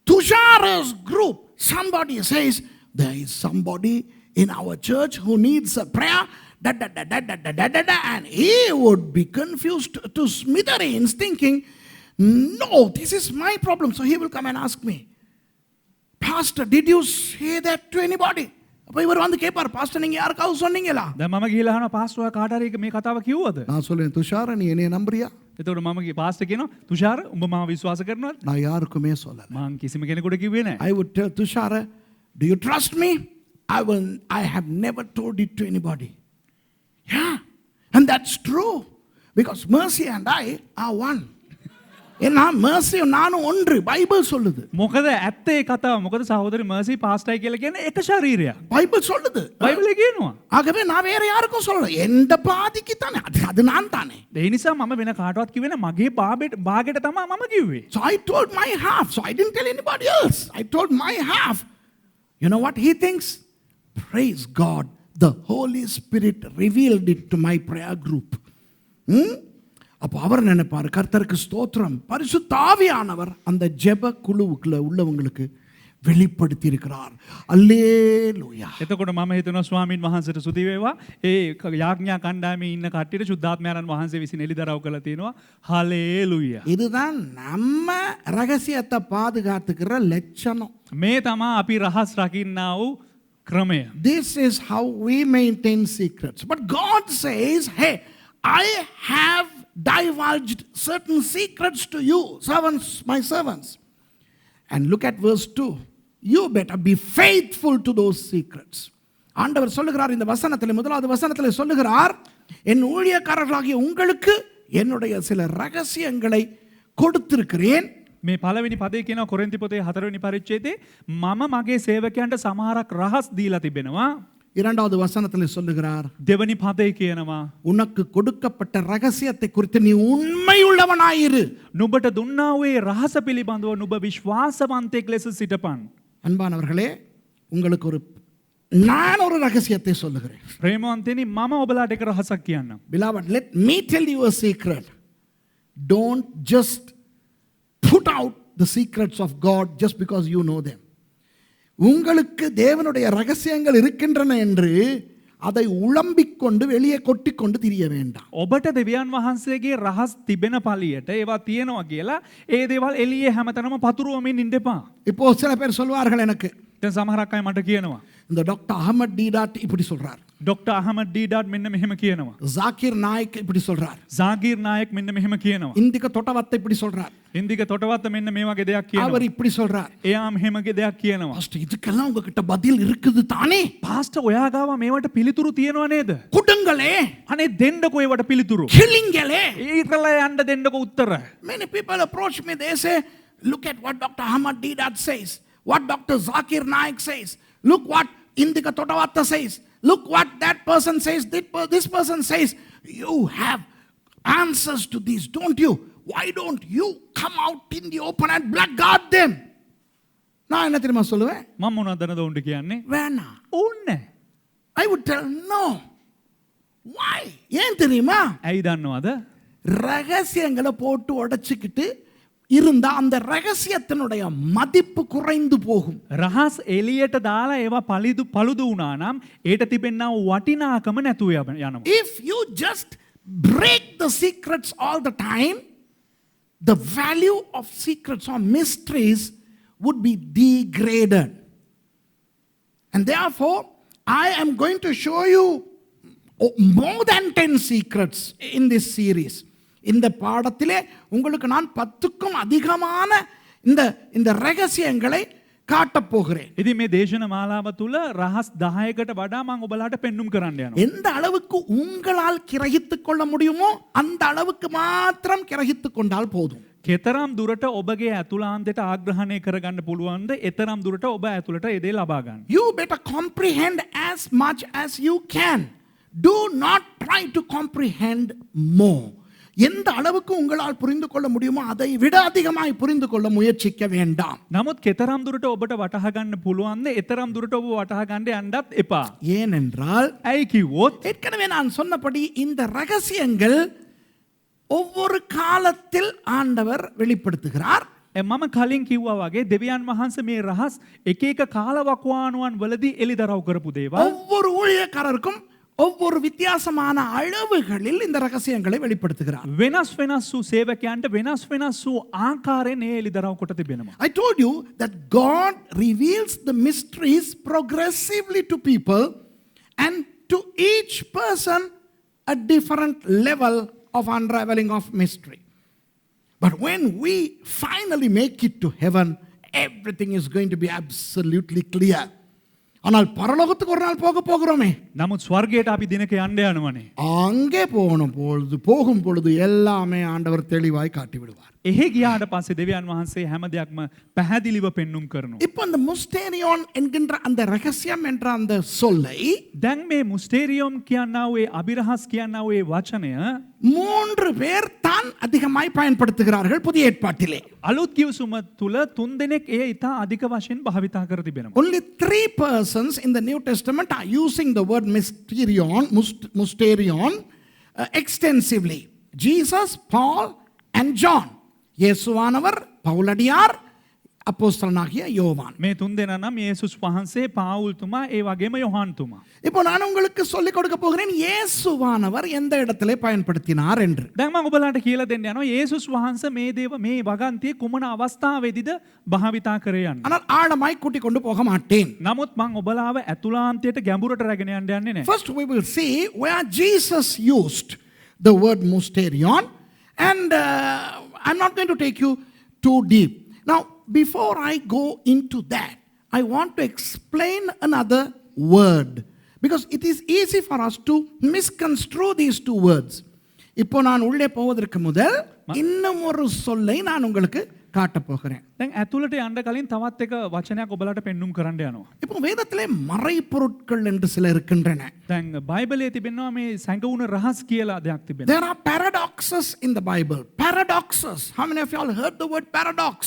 Tushara's group, somebody says, there is somebody in our church who needs a prayer, and he would be confused to smithereens thinking, no, this is my problem. So he will come and ask me, Pastor, did you say that to anybody? அப்ப இவர் வந்து கேட்பார், pastor நீங்க யாருக்காவது சொன்னீங்களா? දැන් මම ගිහලා අහනවා පාස්ටර් කාට හරි මේ කතාව කිව්වද? நான் சொல்றேன், துஷார நீ என்னைய நம்புறியா? එතකොට මම පාස්ටර් කියනවා තුෂාර උඹ මාව විශ්වාස කරනවද? நான் யாருக்குமே சொல்லல. මං කිසිම කෙනෙකුට කිව්වේ නැහැ. I would tell Tushara, do you trust me? I have never told it to anybody. Yeah, and that's true, because Mercy and I are one. ஏன்னா mercy நானும் ஒன்று பைபிள் சொல்லுது. මොකද ඇත්තේ කතාව. මොකද සහෝදරි මර්සි පාස්ටර්යි කියලා කියන්නේ එක ශරීරයක්. பைபிள் சொல்லுது. බයිබලේ කියනවා. ஆகவே நான் வேற யாருக்கும் சொல்லல. எந்த பாதிக்கு தானே அது நான் தானே. ඒ නිසා මම වෙන කාටවත් කිව්වේ නැහැ. මගේ භාගයට තමයි මම කිව්වේ. So I told my half. So I didn't tell anybody else. I told my half. You know what he thinks? Praise God. The Holy Spirit revealed it to my prayer group. அப்போ அவர் நினைப்பார், கர்த்தருக்கு ஸ்தோத்திரம், பரிசுத்த ஆவியானவர் அந்த ஜெப குழுவுக்குள்ள உள்ளவங்களுக்கு வெளிப்படுத்தி இருக்கிறார். அல்லேலூயா. එතකොට මම හිතනවා ස්වාමින් වහන්සේට ස්තුති වේවා. ඒ යාඥා කණ්ඩායමේ ඉන්න කට්ටියට සුද්ධාත්මයන් වහන්සේ විසින් එළිදරව් කළා තියෙනවා. හලේලූයා. இதுதான் நம்ம ரகசியத்தை பாதுகாத்துக்கிற லட்சணம். මේ තමයි අපි රහස් රකින්නා වූ ක්‍රමය. This is how we maintain secrets. But God says, hey, I have divulged certain secrets to you, servants, my servants. And look at verse 2. You better be faithful to those secrets. ஆண்டவர் சொல்லுகிறார் இந்த வசனத்தில், முதலாவது வசனத்தில் சொல்லுகிறார், என் ஊழியக்காரர்களாகிய உங்களுக்கு என்னுடைய சில ரகசியங்களை கொடுத்திருக்கிறேன். මේ පළවෙනි පදේ කියනවා කොරින්ති පොතේ 4 වෙනි පරිච්ඡේදයේ මම මගේ සේවකයන්ට සමහරක් රහස් දීලා තිබෙනවා. இரண்டாவது வசனத்தில் சொல்லுகிறார், දෙවනි පදේ කියනවා உனக்கு கொடுக்கப்பட்ட ரகசியத்தை குறித்து நீ உண்மையுள்ளவனாயிரு. නුඹට දුන්නා වූ රහස පිළිබඳව නුඹ විශ්වාසවන්තයෙක් ලෙස සිටපන්. அன்பானவர்களே, உங்களுக்கு நான் ஒரு ரகசியத்தை சொல்லுகிறேன். ප්‍රේමවන්තයනි මම ඔබලාට එක රහසක් කියන්නම්. Beloved, let me tell you a secret. Don't just put out the secrets of God just because you know them. உங்களுக்கு தேவனுடைய ரகசியங்கள் இருக்கின்றன என்று அதை உளம்பிக் கொண்டு வெளியே கொட்டிக்கொண்டு திரிய வேண்டாம். ඔබට දෙවියන් වහන්සේගේ රහස් තිබෙන පළියට ඒවා තියෙනවා කියලා ඒ දේවල් එළියේ හැමතැනම පතුරවමින් ඉන්න එපා. இப்போ சில பேர் சொல்வார்கள் எனக்கு, දැන් සමහරක් අය මට කියනවා இந்த டாக்டர் அஹமத் டீடாட் இப்படி சொல்றார், ඩොක්ටර් අහමඩ් ඩීඩාට් මෙන්න මෙහෙම කියනවා, ஜாகிர் நாயக் இப்படி சொல்றார், ජාගීර් නායක් මෙන්න මෙහෙම කියනවා, இந்திக தொட்டவத்தை இப்படி சொல்றார், ඉන්දික තොටවත්ත මෙන්න මේ වගේ දෙයක් කියනවා, அவர் இப்படி சொல்றார். එයා මෙහෙමගේ දෙයක් කියනවා. பாஸ்டர், இதுக்கெல்லாம் உங்ககிட்ட பதில் இருக்குது தானே? පාස්ටර් ඔයා ගාව මේවට පිළිතුරු තියෙනවා නේද? கொடுங்களே, අනේ දෙන්නකෝ ඒවට පිළිතුරු. கிளிங்களே. ඊටලා යන්න දෙන්නකෝ උත්තර. Many people approach me, they say, look at what Dr. Ahmad Deedat says, what Dr. Zakir Naik says, look what Indika Totavatta says, look what that person says, this person says. You have answers to these, don't you? Why don't you come out in the open and blackguard them? நான் என்ன தெரியுமா சொல்லுவேன்? මම මොනවදද උන්ට කියන්නේ? வேணாம். ඕන්නේ. I would tell no. Why? ஏன் தெரியுமா? ඇයි දන්නවද? ரகசியங்களை போட்டு உடைச்சிக்கிட்டு இருந்தா அந்த ரகசியத்தினுடைய மதிப்பு குறைந்து போகும். රහස් එළියට දාලා ඒවා පළුදු වුණා නම් ඒට තිබෙනා වටිනාකම නැතුව යනවා. If you just break the secrets all the time, the value of secrets or mysteries would be degraded. And therefore, I am going to show you more than 10 secrets in this series. இந்த பாடத்திலே உங்களுக்கு நான் 10க்கும் அதிகமான இந்த ரகசியங்களை காட்டப் போகிறேன். ඉතින් මේ දේශන මාලාව තුල රහස් 10කට වඩා මම ඔබලාට පෙන්눔 කරන්න යනවා. எந்த அளவுக்கு உங்களால் கிரகித்துக் கொள்ள முடியுமோ அந்த அளவுக்கு மாத்திரம் கிரகித்துக் கொண்டால் போதும். කෙතරම් දුරට ඔබගේ ඇතුළාන්තයට ආග්‍රහණය කරගන්න පුළුවන්ද එතරම් දුරට ඔබ ඇතුළට ඒ දේ ලබා ගන්න. You better comprehend as much as you can. Do not try to comprehend more. எந்த அளவுக்கு உங்களால் புரிந்து கொள்ள முடியுமோ அதை விட அதிகமாய் புரிந்து கொள்ள முயற்சிக்க வேண்டாம். නමුත් කෙතරම් දුරට ඔබට වටහා ගන්න පුළුවන්ද එතරම් දුරට ඔබ වටහා ගන්න යන්නත් එපා. ஏனென்றால் ඇයි කිව්වොත් ஏற்கனவே நான் சொன்னபடி இந்த ரகசியங்கள் ஒவ்வொரு காலத்தில் ஆண்டவர் வெளிப்படுத்துகிறார். මම කලින් කිව්වා වගේ දෙවියන් වහන්සේ මේ රහස් එක එක කාලවකවානුවන් වලදී එළිදරව් කරපු දේවල් ஒவ்வொரு ஊழியக்காரருக்கும் ஒவ்வொரு வித்தியாசமான அளவுகளில் இந்த ரகசியங்களை வெளிப்படுத்துகிறார். වෙනස් වෙනස් වූ සේවකයන්ට වෙනස් වෙනස් වූ ආකාරයෙන් ඒ එළිදරව් කොට තිබෙනවා. I told you that God reveals the mysteries progressively to people and to each person a different level of unraveling of mystery. But when we finally make it to heaven, everything is going to be absolutely clear. ஆனால் பரலோகத்துக்கு ஒரு நாள் போகிறோமே, නමුත් ස්වර්ගයට අපි දිනක යන්න යනවනේ. அங்கே போகும் பொழுது எல்லாமே ஆண்டவர் தெளிவாய் காட்டி விடுவார். එහෙ ගියාට පස්සේ දෙවියන් වහන්සේ හැම දෙයක්ම පැහැදිලිව පෙන්눔 කරනවා. இப்போ அந்த முஸ்டேரியோன் என்கின்ற அந்த ரகசியம் என்ற அந்த சொல்லை දැන් මේ මුස්ටේරියම් කියනා වූ ඒ අභිරහස් කියනා වූ ඒ වචනය 3 பேர் தான் அதிகமாய் பயன்படுத்துகிறார்கள் புதிய ஏற்பாட்டிலே. අලුත් කිව්සුම තුල 3 දෙනෙක් ඒ ඉතා අධික වශයෙන් භාවිතා කර තිබෙනවා. Only 3 persons in the New Testament are using the word mysterion extensively. Jesus, Paul and John. இயேசுவானவர், பவுலடியார், அப்போஸ்தலனாகிய யோவான். මේ 3 දෙනා නම් යේසුස් වහන්සේ, පාවුල්තුමා, ඒ වගේම යොහන්තුමා. இப்போ நான் உங்களுக்கு சொல்லிக் கொடுக்க போகிறேன் இயேசுவானவர் எந்த இடத்திலே பயன்படுத்தினார் என்று. දැන් මම ඔබලාට කියලා දෙන්න යනවා යේසුස් වහන්සේ මේ වගන්තියේ කුමන අවස්ථාවේදීද භාවිතා කරේ යන්නේ. ஆனால் ஆழமாய் கூட்டிக் கொண்டு போக மாட்டேன். නමුත් මම ඔබලාව ඇතුළාන්තයට ගැඹුරට රැගෙන යන්න යන්නේ නැහැ. First we will see where Jesus used the word mysterion, and I'm not going to take you too deep. Now, before I go into that, I want to explain another word because it is easy for us to misconstrue these 2 words. இப்போ நான் உள்ளே போவதற்கு முதல் இன்னும் ஒரு சொல்லை நான் உங்களுக்கு காட்டப் போகிறேன். දැන් ඇතුළට යන්න කලින් තවත් එක වචනයක් ඔබලාට පෙන්눔 කරන්න යනවා. இப்போ வேதத்திலே மறைபொருட்கள் என்று சில இருக்கின்றன. දැන් බයිබලයේ තිබෙනවා මේ සැඟවුණ රහස් කියලා දෙයක් තිබෙනවා. There are paradoxes in the Bible. Paradoxes. How many of you all heard the word paradox?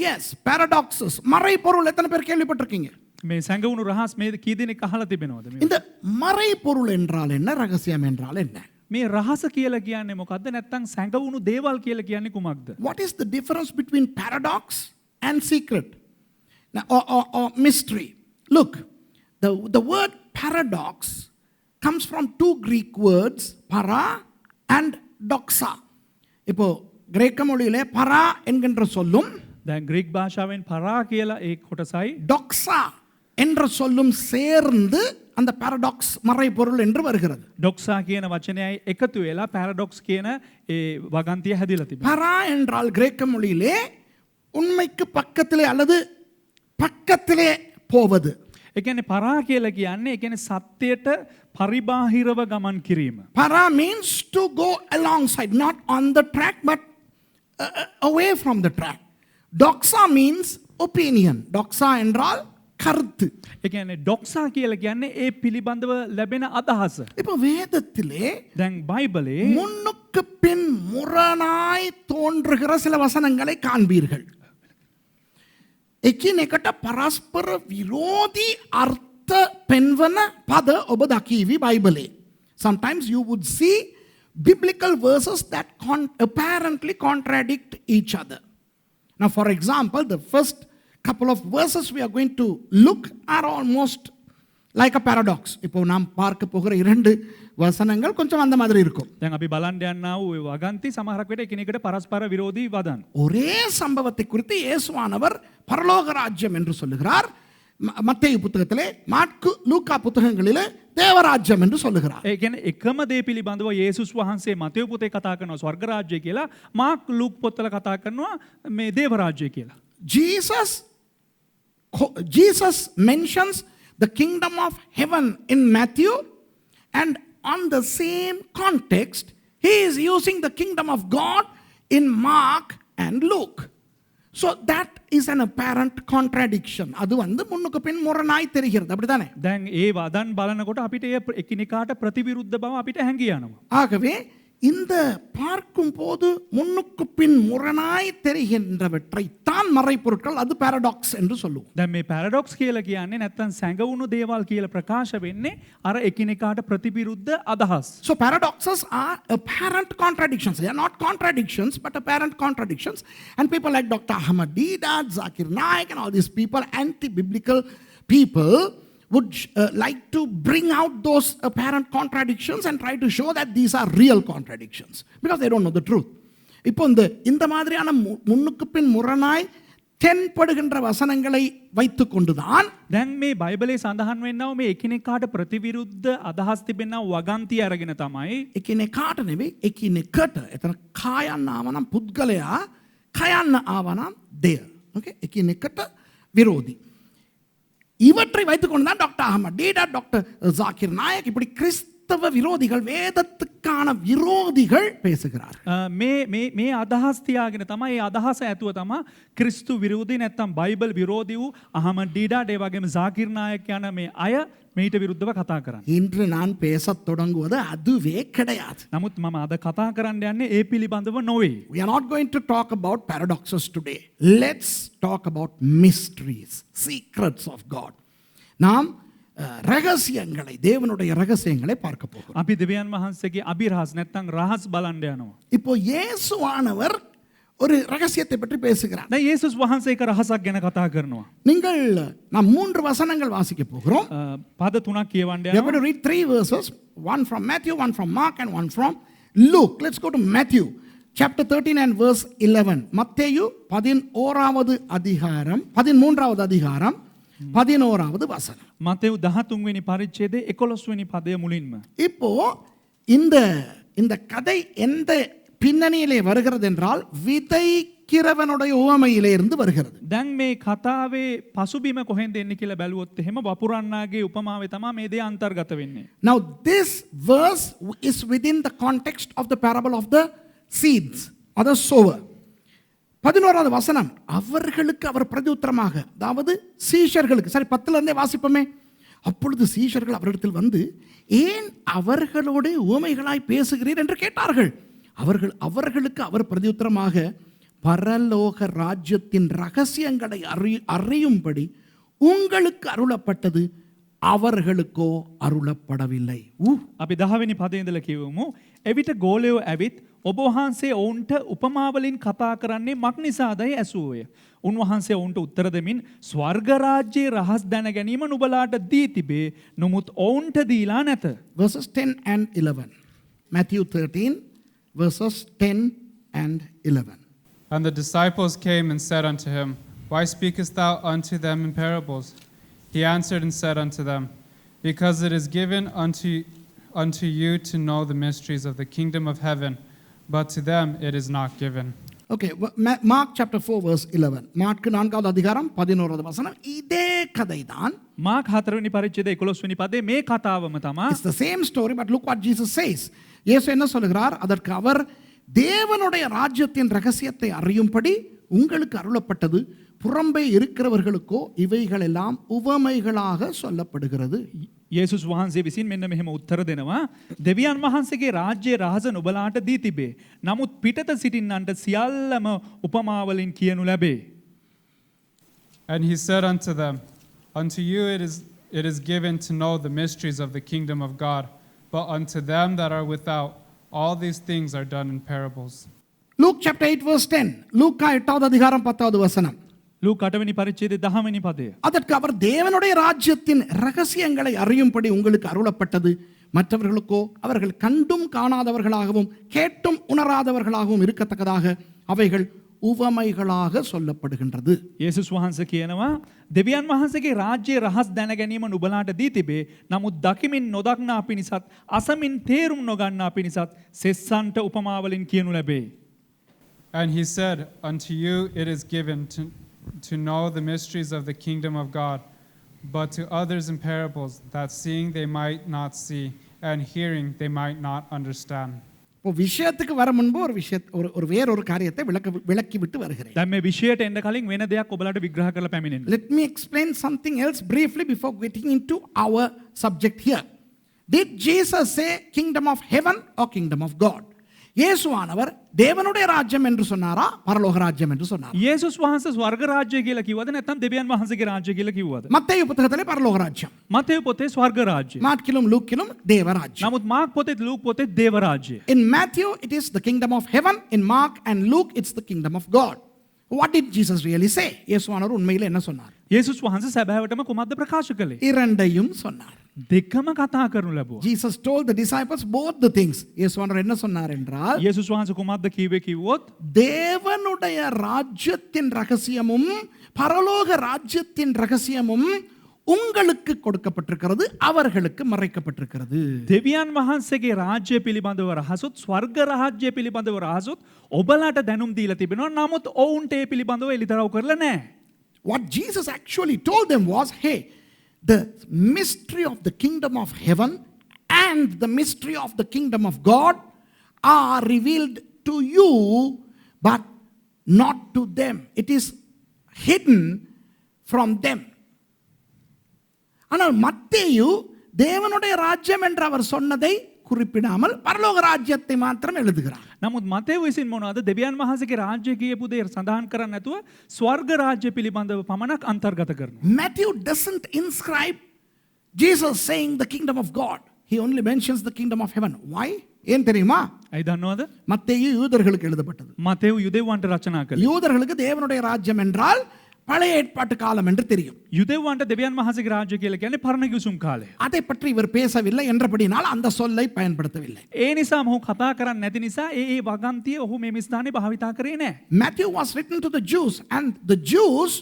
Yes, paradoxes. மறைபொருள் எத்தனை பேர் கேள்விப்பட்டிருக்கீங்க? මේ සැඟවුණු රහස් මේ කී දෙනෙක් අහලා තිබෙනවද මේ? இந்த மறைபொருள் என்றால் என்ன, ரகசியம் என்றால் என்ன? මේ රහස කියලා කියන්නේ මොකද්ද? නැත්නම් සැඟවුණු දේවල් කියලා කියන්නේ කුමක්ද? What is the difference between paradox and secret? Now, or mystery? Look, the word paradox comes from 2 Greek words, para and doxa. இப்போ கிரேக்க மொழியிலே para என்கின்ற சொல்லும் දැන් ග්‍රීක භාෂාවෙන් පරා කියලා ඒ කොටසයි doxa என்ற சொல்லும் சேர்ந்து அந்த பாரடாக்ஸ் மறைபொருள் என்று வருகிறது. ඩොක්සා කියන වචනයයි එකතු වෙලා පැරඩොක්ස් කියන ඒ වගන්තිය හැදිලා තිබෙනවා. பரா என்றால் கிரேக்க மொழியிலே உண்மைக்கு பக்கத்திலே அல்லது பக்கத்திலே போவது. ඒ කියන්නේ පරා කියලා කියන්නේ ඒ කියන්නේ සත්‍යයට පරිබාහිරව ගමන් කිරීම. Para means to go alongside, not on the track but away from the track. Doxa means opinion. Doxa என்றால் கருத்து. ඒ කියන්නේ ඩොක්සා කියලා කියන්නේ ඒ පිළිබඳව ලැබෙන අදහස. இப்போ வேதத்திலே දැන් බයිබලේ முன்னுக்கு பின் முரணாய் தோன்றுகிற சில வசனங்களை காண்பீர்கள். එකිනෙකට පරස්පර විරෝධී අර්ථ පෙන්වන පද ඔබ දකීවි බයිබලේ. Sometimes you would see biblical verses that apparently contradict each other. Now, for example, the first couple of verses we are going to look are almost like a paradox. இப்போ நாம் பார்க்க போகிற 2 வசனங்கள் கொஞ்சம் அந்த மாதிரி இருக்கும். දැන් අපි බලන්න යනවා වූ වගන්ති සමහරක් වෙලට එකිනෙකට පරස්පර විරෝධී වදන්. ஒரே சம்பவத்தை குறித்து இயேசுவானவர் பரலோக ராஜ்யம் என்று சொல்லுகிறார். மத்தேயு புத்தகத்திலே, மாற்கு லூக்கா புத்தகங்களிலே தேவராஜ்யம் என்று சொல்லுகிறார். ඒ කියන්නේ එකම දේ පිළිබඳව යේසුස් වහන්සේ මතෙව් පොතේ කතා කරනවා ස්වර්ග රාජ්‍යය කියලා, මාක් ලූක් පොත්වල කතා කරනවා මේ දේව රාජ්‍යය කියලා. Jesus mentions the kingdom of heaven in Matthew, and on the same context he is using the kingdom of God in Mark and Luke. So that is an apparent contradiction. அது வந்து முன்னுக்கு பின் முரணாய் தெரிகிறது, அப்படிதானே? දැන් ඒ වදන් බලනකොට අපිට ඒ එකිනෙකාට ප්‍රතිවිරුද්ධ බව අපිට හැඟී යනවා. ஆகவே இந்த பார்க்கும்போது முன்னுக்கு பின் முரணாய் தெரிகின்றவற்றை தான் மறைப்பொருட்கள், அது பாரடாக்ஸ் என்று சொல்லுவோம். දැන් මේ පැරඩොක්ස් කියලා කියන්නේ නැත්තම් සැඟවුණු දේවල් කියලා ප්‍රකාශ වෙන්නේ අර එකිනෙකාට ප්‍රතිවිරුද්ධ අදහස්. So paradoxes are apparent contradictions. They are not contradictions, but apparent contradictions. And people like Dr. Ahmad Deedat, Zakir Naik, and all these people, anti-biblical people, would like to bring out those apparent contradictions and try to show that these are real contradictions because they don't know the truth. இப்போ இந்த மாதிரியான முன்னுக்கு பின் முரணாய் தென்படுகின்ற வசனங்களை வைத்துக் கொண்டுதான் දැන් මේ බයිබලයේ සඳහන් වෙන්නව මේ එකිනෙකාට ප්‍රතිවිරුද්ධ අදහස් තිබෙනා වගන්ති අරගෙන තමයි එකිනෙකාට නෙවෙයි එකිනෙකට. එතන කායන්න ආවනම් පුද්ගලයා, කයන්න ආවනම් දෙය. ஓகே, එකිනෙකට විරෝධී. இவற்றை வைத்துக்கொண்டு தான் doctor Ahmed Deedat, doctor Zakir Naik இப்படி கிறிஸ்தவ விரோதிகள், வேதத்துக்கான விரோதிகள் பேசுகிறார்கள். මේ අදහස් තියාගෙන තමයි මේ අදහස ඇතුව තමයි ක්‍රිස්තු විරෝධී නැත්තම් බයිබල් විරෝධී වූ අහමඩ් ඩීඩාට් ඒ වගේම ජාකිර් නායක් යන මේ අය මේට විරුද්ධව කතා කරන්නේ. இன்று நான் பேசத் தொடங்குவது அதுவே கிடையாது. නමුත් මම අද කතා කරන්න යන්නේ ඒ පිළිබඳව නොවේ. We are not going to talk about paradoxes today. Let's talk about mysteries, secrets of God. நாம் ரகசியங்களை, தேவனுடைய ரகசியங்களை பார்க்க போகிறோம். අපි දෙවියන් වහන්සේගේ අභිරහස් නැත්තම් රහස් බලන්න යනවා. இப்போ இயேசுவானவர் ஒரு ரகசியத்தை பற்றி பேசுகிறார். දැන් යේසුස් වහන්සේ එක රහසක් ගැන කතා කරනවා. நீங்கள் நாம் 3 வசனங்கள் வாசிக்க போகிறோம். පද 3ක් කියවන්න We are going යනවා. to read 3 verses, one from Matthew, one from Mark, and one from Luke. Let's go to Matthew, chapter 13 and verse 11. மத்தேயு 11வது அதிகாரம், 13வது அதிகாரம், 11வது வசனம். මතෙව් 13 වෙනි පරිච්ඡේදයේ 11 වෙනි පදය මුලින්ම. இப்போ இந்த கதை எந்த பின்னணியிலே வருகிறது என்றால் விதைக்கிறவனுடைய உவமையிலே இருந்து வருகிறது. දැන් මේ කතාවේ පසුබිම කොහෙන්ද එන්නේ කියලා බැලුවොත් එහෙම වපුරන්නාගේ උපමාවේ තමයි මේ දේ අන්තර්ගත වෙන්නේ. Now this verse is within the context of the parable of the seeds or the sower. 11வது வசனம், அவர்களுக்கு அவர் பிரதியுத்தரமாக, அதாவது சீஷர்களுக்கு, சரி 10ல இருந்தே வாசிப்போமே. அப்பொழுது சீஷர்கள் அவரிடத்தில் வந்து, ஏன் அவர்களோட உவமைகளாய் பேசுகிறீர் என்று கேட்டார்கள். அவர்களுக்கு அவர் பிரதியுத்தரமாக, பரலோக ராஜ்யத்தின் ரகசியங்களை அறியும்படி உங்களுக்கு அருளப்பட்டது, அவர்களுக்கோ අරුලප්පඩවිල්ලයි. අපි 10 වෙනි පදේ ඉඳලා කියවමු. එවිට ගෝලයෝ ඇවිත් ඔබ වහන්සේ ඔවුන්ට උපමාවලින් කතා කරන්නේ මක් නිසාදයි ඇසුවෝය. උන්වහන්සේ ඔවුන්ට උත්තර දෙමින් ස්වර්ග රාජ්‍යයේ රහස් දැන ගැනීම නුඹලාට දී තිබේ. නමුත් ඔවුන්ට දීලා නැත. Verses 10 and 11. Matthew 13 verses 10 and 11. And the disciples came and said unto him, Why speakest thou unto them in parables? He answered and said unto them, Because it is given unto you to know the mysteries of the kingdom of heaven, but to them it is not given. Okay, Mark chapter 4 verse 11. Mark 4வது அதிகாரம் 11வது வசனம். இதே கதைதான். Mark 4 වෙනි පරිච්ඡේදයේ 11 වෙනි පදේ මේ කතාවම තමයි. It's the same story, but look what Jesus says. இயேசு என்ன சொல்கிறார்? அதற்கு அவர், தேவனுடைய ராஜ்யத்தின் ரகசியத்தை அறியும்படி உங்களுக்கு அருளப்பட்டது, புறம்பே இருக்கிறவர்களுக்கோ இவைகள் எல்லாம் உவமைகளாக சொல்லப்படுகிறது. යේසුස් වහන්සේ විසින් මෙන්න මෙහෙම උත්තර දෙනවා. දෙවියන් වහන්සේගේ රාජ්‍යයේ රහස නුඹලාට දී තිබේ. නමුත් පිටත සිටින්නන්ට සියල්ලම උපමාවලින් කියනු ලැබේ. And he said unto them, Unto you it is given to know the mysteries of the kingdom of God, but unto them that are without, all these things are done in parables. Luke chapter 8 verse 10. லூக்கா 8வது அதிகாரம் 10வது வசனம். ලූක 8 වෙනි පරිච්ඡේදයේ 10 වෙනි පදය. அதற்கு அவர், தேவனுடைய ராஜ்யத்தின் ரகசியங்களை அறியும்படி உங்களுக்கு அருளப்பட்டது, மற்றவர்களுக்கோ அவர்கள் கண்டும் காணாதவர்களாகவும் கேட்டும் உணராதவர்களாகவும் இருக்கத்தக்கதாக அவைகள் උවමයිகளாக சொல்லப்படுகின்றது. යේසුස් වහන්සේ කියනවා දෙවියන් වහන්සේගේ රාජ්‍යයේ රහස් දැන ගැනීම නුඹලාට දී තිබේ. නමුත් දකිමින් නොදක්නා පිණිසත් අසමින් තේරුම් නොගන්නා පිණිසත් සෙස්සන්ට උපමාවලින් කියනු ලැබේ. And he said, Unto you it is given to know the mysteries of the kingdom of God, but to others in parables, that seeing they might not see, and hearing they might not understand. விஷயத்துக்கு வர முன்பு ஒரு வேறொரு காரியத்தை விளக்கி விட்டு வருகிறேன். දැන් මේ විෂයට එන්න කලින් වෙන දෙයක් ඔබලාට විග්‍රහ කරලා පැමිණෙන්න. Let me explain something else briefly before getting into our subject here. Did Jesus say kingdom of heaven or kingdom of God? இயேசுவானவர் தேவனுடைய ராஜ்யம் என்று சொன்னாரா பரலோக ராஜ்யம் என்று சொன்னாரா? යේසුස් වහන්සේ ස්වර්ග රාජ්‍යය කියලා කිව්වද නැත්නම් දෙවියන් වහන්සේගේ රාජ්‍යය කියලා කිව්වද? மத்தேயு புத்தகத்திலே பரலோக ராஜ்யம், මතෙව් පොතේ ස්වර්ග රාජ්‍යය. மார்க்கிலும் லூக்கிலும் தேவ ராஜ்யம். නමුත් මාක් පොතේ ලූක් පොතේ දේව රාජ්‍යය. In Matthew it is the kingdom of heaven, in Mark and Luke it's the kingdom of God. What did Jesus really say? இயேசுவானவர் உண்மையில் என்ன சொன்னார்? යේසුස් වහන්සේ සැබෑවටම කුමක්ද ප්‍රකාශ කළේ? இரண்டையும் சொன்னார். දෙකම කතා කරනු ලැබුවා. Jesus told the disciples both the things. இயேசுவானவர் என்ன சொன்னார் என்றால், යේසුස් වහන්සේ කුමක්ද කිව්වේ කිව්වොත් தேவனுடைய ராஜ்யத்தின் ரகசியமும் பரலோக ராஜ்யத்தின் ரகசியமும் உங்களுக்கு கொடுக்கப்பட்டிருக்கிறது, அவர்களுக்கு மறைக்கப்பட்டிருக்கிறது. දෙවියන් වහන්සේගේ රාජ්‍ය පිළිබඳව රහසොත් ස්වර්ග රාජ්‍ය පිළිබඳව රහසොත් ඔබලාට දැනුම් දීලා තිබෙනවා. නමුත් ඔවුන්ට ඒ පිළිබඳව එළිදරව් කරලා නැහැ. What Jesus actually told them was, hey, the mystery of the kingdom of heaven and the mystery of the kingdom of God are revealed to you, but not to them. It is hidden from them. ஆனால் மத்தேயு தேவனுடைய ராஜ்யம் என்று அவர் சொன்னதை குறிப்பிடாமல் பரலோக ராஜ்யத்தை மாத்திரம் எழுதுகிறார். නමුත් මතෙව් විසින් මොනවද දෙවියන් වහන්සේගේ රාජ්‍ය කියපු දේ සඳහන් කරන්නේ නැතුව ස්වර්ග රාජ්‍ය පිළිබඳව පමණක් අන්තර්ගත කරනවා. Matthew doesn't inscribe Jesus saying the kingdom of God. He only mentions the kingdom of heaven. Why? ஏன் தெரியுமா? ඇයි දන්නවද? மத்தேயு யூதர்களுக்கு எழுதப்பட்டது. මතෙව් යුදෙව්වන්ට රචනා කළේ. யூதர்களுக்கு தேவனுடைய ராஜ்யம் என்றால் பழைய ஏற்பாட்டு காலம் என்று தெரியும். යුදෙව්වන්ට දෙවියන් වහන්සේගේ රාජ්‍ය කියලා කියන්නේ පරණ කිසුම් කාලය. அதை பற்றி இவர் பேசவில்லை என்றபடினால் அந்த சொல்லை பயன்படுத்தவில்லை. ඒ නිසා මොහු කතා කරන්නේ නැති නිසා ඒ වගන්තිය ඔහු මේ ස්ථානේ භාවිතා කරේ නැහැ. Matthew was written to the Jews, and the Jews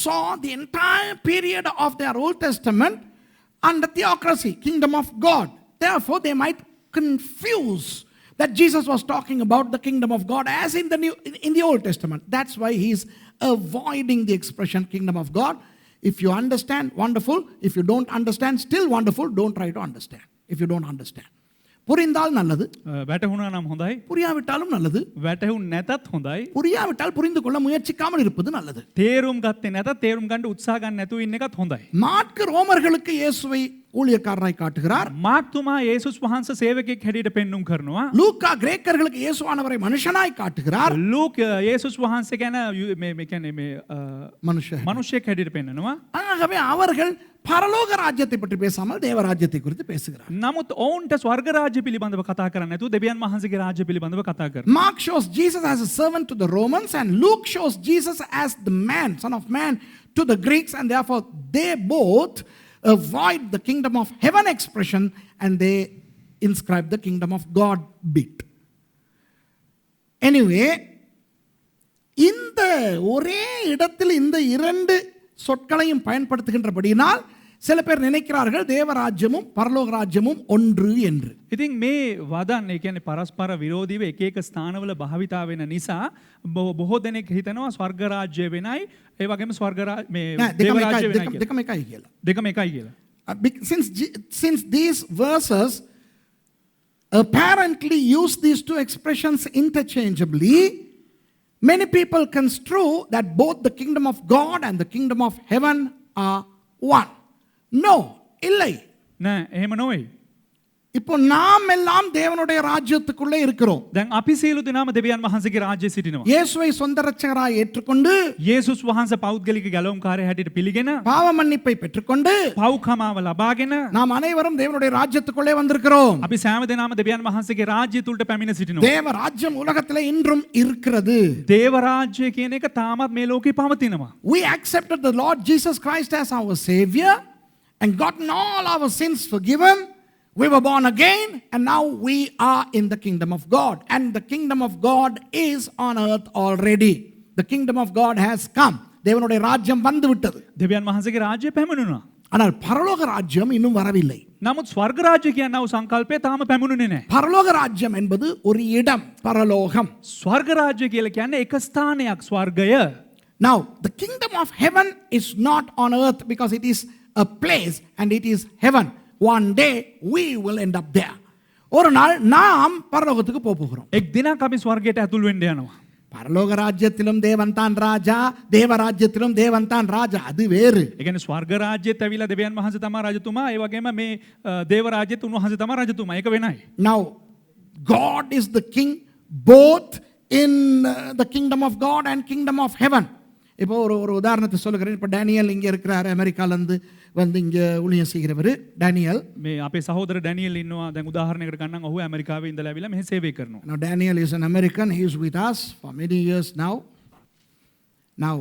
saw the entire period of their Old Testament under theocracy, kingdom of God. Therefore they might confuse that Jesus was talking about the kingdom of God as in the Old Testament. That's why he is avoiding the expression kingdom of God. If you understand, wonderful. If you don't understand, still wonderful. Don't try to understand if you don't understand. புரிந்தால் நல்லது, වැටහුණා නම් හොඳයි. புரியாவிட்டாலும் நல்லது. වැටහුන් නැතත් හොඳයි. புரியாவிட்டால் புரிந்து கொள்ள முயற்சிக்காமல் இருப்பது நல்லது. තේරුම් ගත්තේ නැතත් තේරුම් ගන්න උත්සාහ ගන්න නැතුව ඉන්න එකත් හොඳයි. மாற்கு ரோமர்களுக்கு இயேசுவை ஊழியக்காரராய் காட்டுகிறார். මාක්තුමා යේසුස් වහන්සේ සේවකෙක් හැටියට පෙන්눔 කරනවා. லூக்கா கிரேக்கர்களுக்கு இயேசுவானவரை மனுஷனாய் காட்டுகிறார். ලූක් යේසුස් වහන්සේ ගැන මේ කියන්නේ මේ மனுஷன். මිනිසෙක් හැටියට පෙන්නනවා. ஆகவே அவர்கள் பரலோக ராஜ்யத்தை பற்றி பேசாமல் தேவ ராஜ்யத்தை குறித்து பேசுகிறார். නමුත් ඔවුන්ට ස්වර්ග රාජ්‍ය පිළිබඳව කතා කරන්නේ නැතුව දෙවියන් වහන්සේගේ රාජ්‍ය පිළිබඳව කතා කරනවා. Mark shows Jesus as a servant to the Romans, and Luke shows Jesus as the man, son of man, to the Greeks, and therefore they both avoid the kingdom of heaven expression and they inscribe the kingdom of God bit. Anyway, இந்த ஒரே இடத்தில் இந்த இரண்டு சொற்களையும் பயன்படுத்துகின்றபடியினால் சில பேர் நினைக்கிறார்கள் தேவராஜ்யமும் பரலோக ராஜ்யமும் ஒன்று என்று. ඉතින් මේ වදන් ඒ කියන්නේ පරස්පර විරෝධීව එක එක ස්ථානවල භාවිතා වෙන නිසා බොහෝ දෙනෙක් හිතනවා ස්වර්ග රාජ්‍ය වෙනයි ඒ වගේම ස්වර්ග මේ දේව රාජ්‍ය වෙනයි කියලා. දෙකම එකයි කියලා. දෙකම එකයි කියලා. Since these verses apparently use these two expressions interchangeably, many people construe that both the kingdom of God and the kingdom of heaven are one. No, இல்லை. නෑ එහෙම නෙවෙයි. இப்போ நாம் எல்லாம் தேவனுடைய ராஜ்யத்துக்குள்ளே இருக்கிறோம். දැන් අපි සියලු දෙනාම දෙවියන් වහන්සේගේ රාජ්‍යයේ සිටිනවා. இயேசுவை சொந்த இரட்சகராய் ஏற்றுக்கொண்டு යේසුස් වහන්සේ පෞද්ගලික ගැලවුම්කාරය හැටියට පිළිගෙන பாவ மன்னிப்பை பெற்றுக்கொண்டு පව්කමාව ලබාගෙන நாம் அனைவரும் தேவனுடைய ராஜ்யத்துக்குள்ளே வந்திருக்கிறோம். අපි සෑම දෙනාම දෙවියන් වහන්සේගේ රාජ්‍ය තුලට පැමිණ සිටිනවා. தேவ ராஜ்யம் உலகத்திலே இன்றும் இருக்கிறது. දේව රාජ්‍ය කියන එක තාමත් මේ ලෝකේ පවතිනවා. We accepted the Lord Jesus Christ as our Savior and gotten all our sins forgiven. We were born again and now we are in the kingdom of God. And the kingdom of God is on earth already. The kingdom of God has come. தேவனுடைய ராஜ்யம் வந்து விட்டது. දෙවියන් වහන්සේගේ රාජ්‍ය පැමිණුණා. ஆனால் பரலோக ராஜ்யம் இன்னும் வரவில்லை. නමුත් ස්වර්ග රාජ්‍ය කියනව සංකල්පය තාම පැමුණුනේ නැහැ. பரலோக ராஜ்யம் என்பது ஒரு இடம், பரலோகம். ස්වර්ග රාජ්‍ය කියලා කියන්නේ එක ස්ථානයක් ස්වර්ගය. Now, the kingdom of heaven is not on earth because it is a place and it is heaven. One day we will end up there. ஒரு நாள் நாம் பரலோகத்துக்கு போகிறோம். එක් දිනක් අපි ස්වර්ගයට ඇතුල් වෙන්න යනවා. பரலோக ராஜ்யத்திலும் தேவன் தான் ராஜா, தேவ ராஜ்யத்திலும் தேவன் தான் ராஜா. அது வேறு. ඒ කියන්නේ ස්වර්ග රාජ්‍යයට ඇවිල්ලා දෙවියන් වහන්සේ තමයි රජතුමා. ඒ වගේම මේ දේව රාජ්‍යයට උන්වහන්සේ තමයි රජතුමා. ඒක වෙනයි. Now, God is the king both in the kingdom of God and kingdom of heaven. இப்போ ஒரு உதாரணத்தை சொல்லுகிறேன். இப்போ டேனியல் இங்கே இருக்கிறார், அமெரிக்காலேருந்து வந்து இங்கே ஊழியம் செய்கிறவர் டேனியல். මේ අපේ සහෝදර ඩැනියල් ඉන්නවා. දැන් උදාහරණයකට ගන්නම් ඔහු ඇමරිකාවේ ඉඳලා ඇවිල්ලා මෙහි සේවය කරනවා. Now Daniel is an American. He is with us for many years now. Now,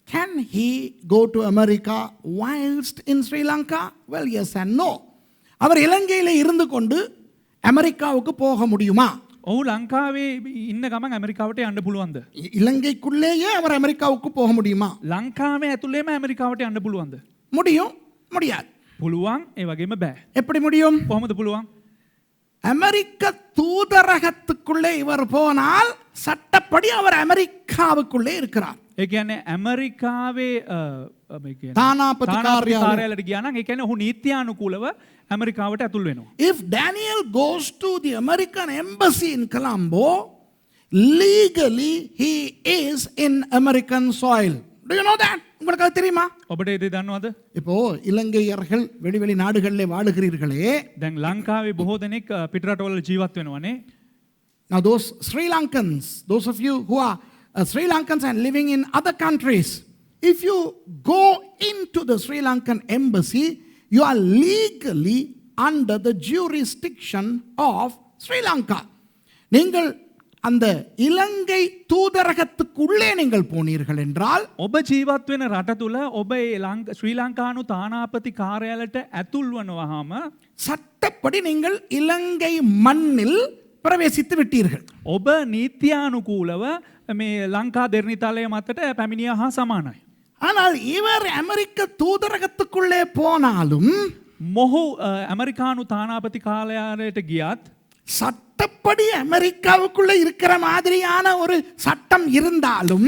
can he go to America whilst in Sri Lanka? Well, yes and no. அவர் இலங்கையில் இருந்து கொண்டு அமெரிக்காவுக்கு போக முடியுமா? ඔහු ලංකාවේ ඉන්න ගමන් ඇමරිකාවට යන්න පුළුවන්ද? இலங்கைக்குள்ளேயே அவர் அமெரிக்காவுக்கு போக முடியுமா? ලංකාවේ ඇතුළේම ඇමරිකාවට යන්න පුළුවන්ද? முடியும், முடியாது. පුළුවන්, ඒ වගේම බෑ. எப்படி முடியும்? කොහොමද පුළුවන්? அமெரிக்க தூதரகத்துக்குள்ளே இவர் போனால் சட்டப்படி அவர் அமெரிக்காவுக்குள்ளே இருக்கிறார். ඒ කියන්නේ ඇමරිකාවේ தானாபதி කාර්යාලයට ගියා නම් ඒ කියන්නේ ඔහු නීත්‍යානුකූලව ඇමරිකාවට ඇතුල් වෙනවා. If Daniel goes to the American embassy in Colombo, legally he is in American soil. Do you know that? உங்களுக்கு அது தெரியுமா? ඔබට ඒ දේ දන්නවද? இப்போ இலங்கையர்கள் வெளி நாடுகளிலே வாழுகிறீர்களே. දැන් ලංකාවේ බොහෝ දෙනෙක් පිටරටවල ජීවත් වෙනවනේ. Now those Sri Lankans, those of you who are Sri Lankans and living in other countries, if you go into the Sri Lankan embassy, you are legally under the jurisdiction of Sri Lanka. நீங்கள் அந்த இலங்கை தூதரகத்துக்குள்ளே நீங்கள் போனீர்கள் என்றால் ඔබ ජීවත් වෙන රට තුල ඔබ ඒ ශ්‍රී ලංකානු තානාපති කාර්යාලයට ඇතුල් වනවාම சட்டப்படி நீங்கள் இலங்கை மண்ணில் பிரவேசித்து விட்டீர்கள். ඔබ නීත්‍යානුකූලව මේ ලංකා දෙරණිතාලය මතට පැමිණියා හා සමානයි. ஆனால் இவர் அமெரிக்க தூதரகத்துக்குள்ளே போனாலும் මොහු ඇමරිකානු තානාපති කාර්යාලයට ගියත් சட்டப்படி அமெரிக்காவுக்குள்ள இருக்கிற மாதிரியான ஒரு சட்டம் இருந்தாலும்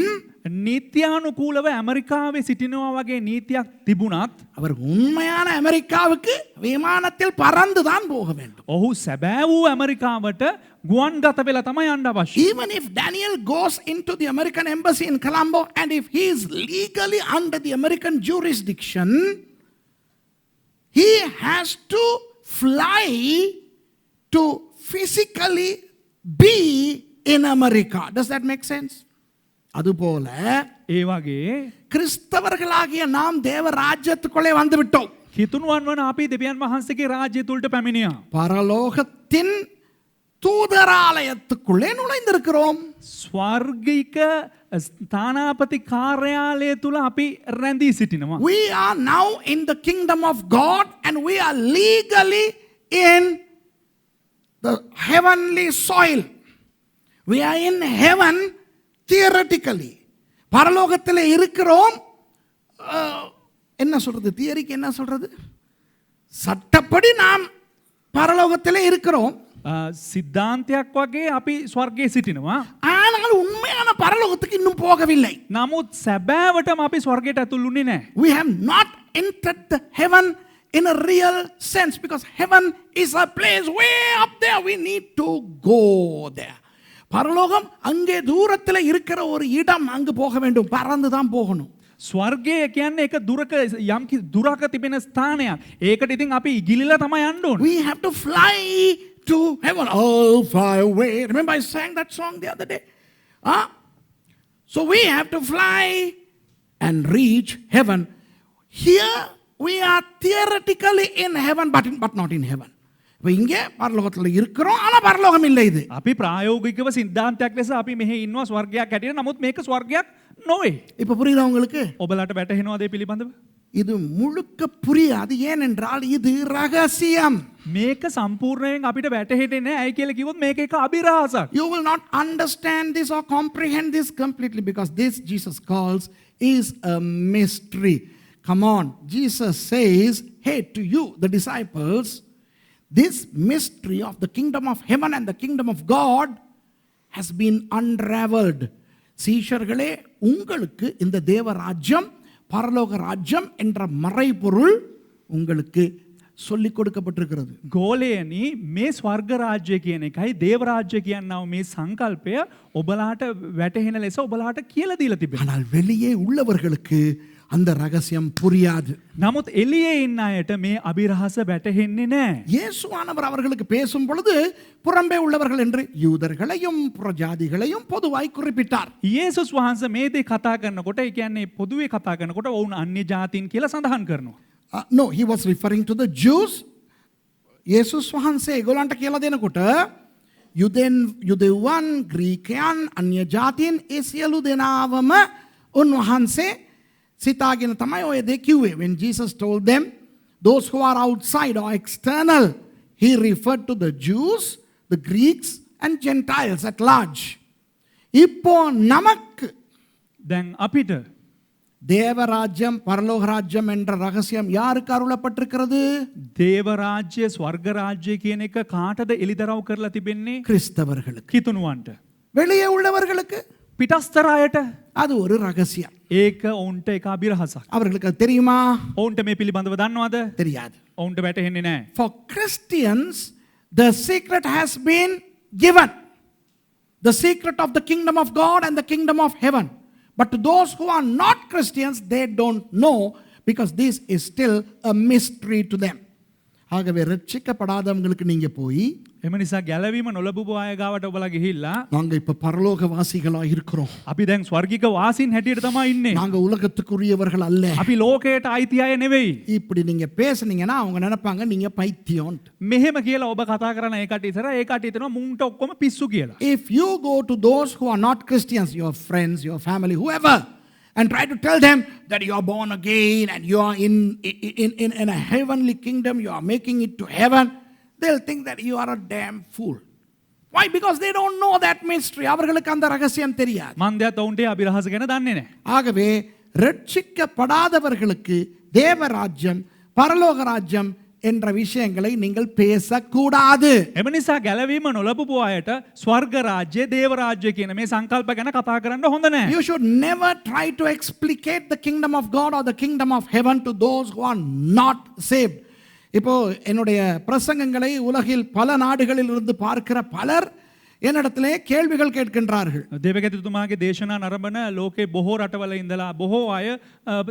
නීත්‍යානුකූලව ඇමරිකාවේ සිටිනවා වගේ නීතියක් තිබුණත් அவர் உண்மையான அமெரிக்காவுக்கு விமானத்தில் பறந்து தான் போக வேண்டும். ඔහු සැබෑ වූ ඇමරිකාවට ගුවන්ගත වෙලා තමයි යන්න අවශ්‍ය. Even if Daniel goes into the American embassy in Colombo and if he is legally under the American jurisdiction, he has to fly to physically be in America. Does that make sense? அதுபோல ඒ වගේ கிறிஸ்தவர்களாகிய நாம் தேவ ராஜ்யத்துக்குள்ளே வந்து விட்டோம். හිතුණුවන් වන අපි දෙවියන් වහන්සේගේ රාජ්‍ය තුලට පැමිණියා. பரலோகத்தின் தூதராலயத்துக்குள்ளே நுழைந்திருக்கிறோம். ස්වර්ගික තානාපති කාර්යාලය තුල අපි රැඳී සිටිනවා. We are now in the kingdom of God and we are legally in the heavenly soil. We are in heaven theoretically. பரலோகத்தில் இருக்கிறோம். என்ன சொல்றது? தியரிக்கு என்ன சொல்றது? சட்டப்படி நாம் பரலோகத்தில் இருக்கிறோம். සිද්ධාන්තයක් වගේ අපි ස්වර්ගයේ සිටිනවා. ஆனால் உண்மையான பரலோகத்துக்கு இன்னும் போகவில்லை. නමුත් සැබෑවටම අපි ස්වර්ගයට ඇතුල් වුණේ නැහැ. We have not entered the heaven in a real sense because heaven is a place way up there. We need to go there. பரலோகம் அங்கே தூரத்தில் இருக்கிற ஒரு இடம், அங்கு போக வேண்டும், பறந்து தான் போகணும். ස්වර්ගය කියන්නේ එක දුරක යම් දුරක තිබෙන ස්ථානයක්. ඒකට ඉතින් අපි ඉගිලිලා තමයි යන්න ඕනේ. We have to fly to heaven. Oh, fly away. Remember I sang that song the other day? So we have to fly and reach heaven. Here we are theoretically in heaven but not in heaven. இப்போ இங்கே பரலோகத்தில் இருக்கிறோம், ஆனால் பரலோகம் இல்லை. இது අපි ප්‍රායෝගිකව සිද්ධාන්තයක් ලෙස අපි මෙහි ඉන්නවා ස්වර්ගයක් හැටියට. නමුත් මේක ස්වර්ගයක් නොවේ. இப்போ புரியுதா உங்களுக்கு? ඔබලාට වැටහෙනවද මේ පිළිබඳව? இது முழுக்க புரியாது. ஏனென்றால் இது ரகசியம். මේක සම්පූර්ණයෙන් අපිට වැටහෙන්නේ නැහැ. ඇයි කියලා කිව්වොත් මේක එක අභිරහසක්. You will not understand this or comprehend this completely because this Jesus calls is a mystery. Come on. Jesus says, hey, to you, the disciples, this mystery of the kingdom of heaven and the kingdom of God has been unraveled. சீஷர்களே, உங்களுக்கு இந்த தேவ ராஜ்யம் பரலோக ராஜ்யம் என்ற மறைபொருள் உங்களுக்கு சொல்லிக் கொடுக்கப்பட்டிருக்கிறது. ගෝලයනි, මේ ස්වර්ග රාජ්‍ය කියන එකයි දේව රාජ්‍ය කියනව මේ සංකල්පය ඔබලාට වැටහෙන ලෙස ඔබලාට කියලා දීලා තිබෙනවා. ஆனால் வெளியே உள்ளவர்களுக்கு அந்த ரகசியம் புரியாது. නමුත් එළියේ ඉන්න අයට මේ අභිරහස වැටහෙන්නේ නෑ. இயேசுவானவர் அவர்களுக்கு பேசும் பொழுது புறம்பே உள்ளவர்கள் என்று யூதர்களையும் புறஜாதிகளையும் பொதுவாய் குறிப்பிட்டார். යේසුස් වහන්සේ මේ දේ කතා කරනකොට ඒ කියන්නේ පොදුවේ කතා කරනකොට ඔවුන් අන්‍ය ජාතීන් කියලා සඳහන් කරනවා. No, he was referring to the Jews. යේසුස් වහන්සේ ඒගොල්ලන්ට කියලා දෙනකොට යුදෙව්වන් ග්‍රීකයන් අන්‍ය ජාතීන් ඒ සියලු දෙනාවම උන්වහන්සේ සිතාගෙන තමයි ඔය දේ කිව්වේ. When Jesus told them, those who are outside or external, he referred to the Jews, the Greeks and Gentiles at large. இப்போ நமக்கு දැන් අපිට தேவராஜ்யம் பரலோக ராஜ்யம் என்ற ரகசியம் யாருக்கு அருளப்பட்டிருக்கிறது? දේව රාජ්‍ය ස්වර්ග රාජ්‍ය කියන එක කාටද එලිදරව් කරලා තිබෙන්නේ? கிறிஸ்தவர்களுக்கு. කිතුණුවන්ට. வெளியே உள்ளவர்களுக்கு පිටස්තර අයට அது ஒரு ரகசியம். ඒක ඔවුන්ට එක අභිරහසක්. அவர்களுக்கு அது தெரியுமா? ඔවුන්ට මේ පිළිබඳව දන්නවද? தெரியாது. ඔවුන්ට වැටහෙන්නේ නැහැ. For Christians, the secret has been given. The secret of the kingdom of God and the kingdom of heaven. But to those who are not Christians, they don't know because this is still a mystery to them. ஆகவே ரட்சிக்கப்படாதவங்களுக்கு நீங்க போய் එම නිසා ගැලවීම නොලබපු අය ගාවට ඔබලා ගිහිල්ලා நாங்க இப்ப பரலோகவாசிகளா இருக்கிறோம். අපි දැන් ස්වර්ගික වාසීන් හැටියට තමයි ඉන්නේ. நாங்க உலகத்துக்குரியவர்கள் அல்ல. අපි ලෝකයට අයිති අය නෙවෙයි. இப்படி நீங்க பேசுனீங்கன்னா அவங்க நினைப்பாங்க நீங்க பைத்தியம். මෙහෙම කියලා ඔබ කතා කරන ඒකට ඉතර ඒකට හිතනවා මුන්ට ඔක්කොම පිස්සු කියලා. If you go to those who are not Christians, your friends, your family, whoever, and try to tell them that you are born again and you are in a heavenly kingdom, you are making it to heaven, they'll think that you are a damn fool. Why? Because they don't know that mystery. அவர்களுக்கு அந்த ரகசியம் தெரியாது. මන්දයත් ඔවුන්ට ඒ අභිරහස ගැන දන්නේ නැහැ. ஆகவே ரட்சிக்கப்படாதவர்களுக்கு தேவராஜ்யம் பரலோக ராஜ்யம் என்ற விஷயங்களை நீங்கள் பேசக்கூடாது. එම නිසා ගැලවීම නොලබපු අයට ස්වර්ග රාජ්‍ය දේව රාජ්‍ය කියන මේ සංකල්ප ගැන කතා කරන්න හොඳ නැහැ. You should never try to explicate the kingdom of God or the kingdom of heaven to those who are not saved. இப்போ என்னுடைய பிரசங்கங்களை உலகில் பல நாடுகளில் இருந்து பார்க்கிற பலர் என்னிடத்திலே கேள்விகள் கேட்கின்றார்கள். දේවගැතිතුමාගේ දේශනා නරඹන ලෝකේ බොහෝ රටවල ඉඳලා බොහෝ අය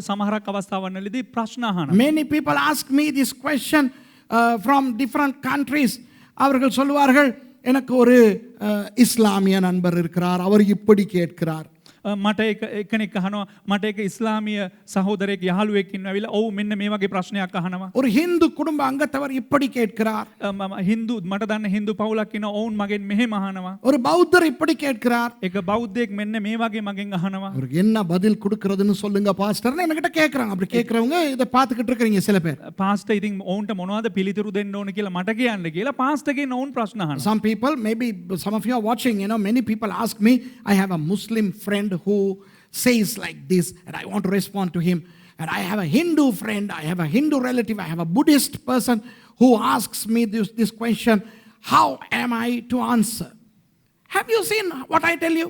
සමහරක් අවස්ථාවන්වලදී ප්‍රශ්න අහනවා. Many people ask me this question from different countries. அவர்கள் சொல்வார்கள் எனக்கு ஒரு இஸ்லாமிய நண்பர் இருக்கிறார், அவர் இப்படி கேட்கிறார். මට එකනෙක් අහනවා මට එක ඉස්ලාමීය සහෝදරයෙක් යහළුවෙක් ඉන්නවා ඇවිල්ලා ඔව් මෙන්න මේ වගේ ප්‍රශ්නයක් අහනවා. ஒரு ஹிந்து குடும்ப அங்கத்தவர் இப்படி கேட்கிறார். හින්දු මට දන්න හින්දු පවුලක් ඉන්නවා ඔවුන් මගෙන් මෙහෙම අහනවා. ஒரு பௌத்தர் இப்படி கேட்கிறார். එක බෞද්ධයෙක් මෙන්න මේ වගේ මගෙන් අහනවා. அவருக்கு என்ன பதில் கொடுக்கிறதுன்னு சொல்லுங்க பாஸ்டர்னு என்கிட்ட கேட்கறாங்க. அப்படி கேட்கறவங்க இதை பார்த்துக்கிட்டு இருக்கீங்க சில பேர். පාස්ටර් ඉතින් ඔවුන්ට මොනවද පිළිතුරු දෙන්න ඕන කියලා මට කියන්න කියලා පාස්ටර්ගෙන් ඔවුන් ප්‍රශ්න අහනවා. Some people, maybe some of you are watching, many people ask me, I have a Muslim friend who says like this and I want to respond to him, and I have a Hindu friend, I have a Hindu relative, I have a Buddhist person who asks me this question, how am I to answer? Have you seen what I tell you?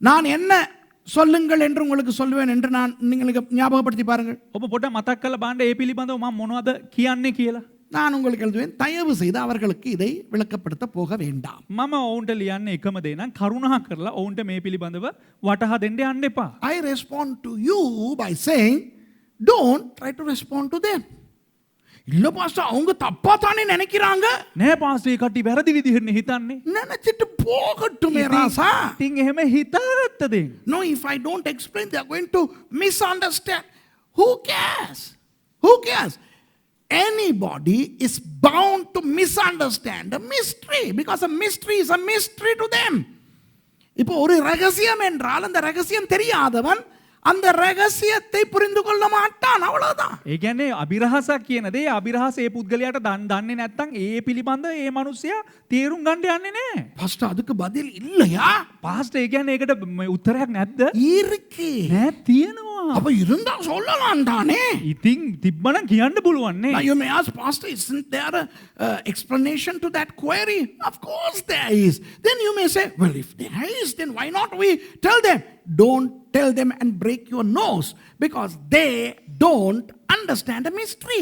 நான் என்ன சொல்லுங்கள் என்று உங்களுக்கு சொல்லுவேன் என்று நான் உங்களுக்கு ஞாபகப்படுத்தி பாருங்கள். ඔබ පොඩ්ඩක් මතක් කරලා බලන්න ඒ පිළිබඳව මම මොනවද කියන්නේ කියලා. நான் உங்களுக்கு எழுதுவேன், தயவு செய்து அவர்களுக்கு இதை விளக்கப்படுத்த போக வேண்டாம். මම ඔවුන්ට ලියන්න එකම දේ නම් කරුණා කරලා ඔවුන්ට මේ පිළිබඳව වටහා දෙන්න යන්න එපා. I respond to you by saying, don't try to respond to them. இல்ல பாஸ்டர் அவங்க தப்பா தானே நினைக்கிறாங்க. නෑ පාස්ටර් කට්ටිය වැරදි විදිහට හිතන්නේ. நினைச்சிட்டு போகட்டுமே ராசா. ඉතින් එහෙම හිතාගත්ත දේ. No, if I don't explain, they are going to misunderstand. Who cares? Who cares? Anybody is bound to misunderstand a mystery because a mystery is a mystery to them. இப்போ ஒரு ரகசியம் என்றால் அந்த ரகசியம் தெரியாதவன் அந்த ரகசியத்தை புரிந்து கொள்ள மாட்டான், அவ்வளவுதான். ඒ කියන්නේ අභිරහසක් කියන දේ අභිරහස ඒ පුද්ගලයාට දන්නේ නැත්නම් ඒ පිළිබඳ ඒ මිනිසයා තේරුම් ගන්න යන්නේ නැහැ. பாஸ்டர் அதுக்கு பதில் இல்லையா? පාස්ටර් ඒ කියන්නේ ඒකට උත්තරයක් නැද්ද? இருக்கு. නෑ තියෙනවා. அப்ப இருந்தா சொல்லலாம் தானே. ඉතින් තිබ්බනම් කියන්න පුළුවන් නේ. Now you may ask, Pastor, isn't there a explanation to that query? Of course there is. Then you may say, well, if there is, then why not we tell them? Don't tell them and break your nose because they don't understand the mystery.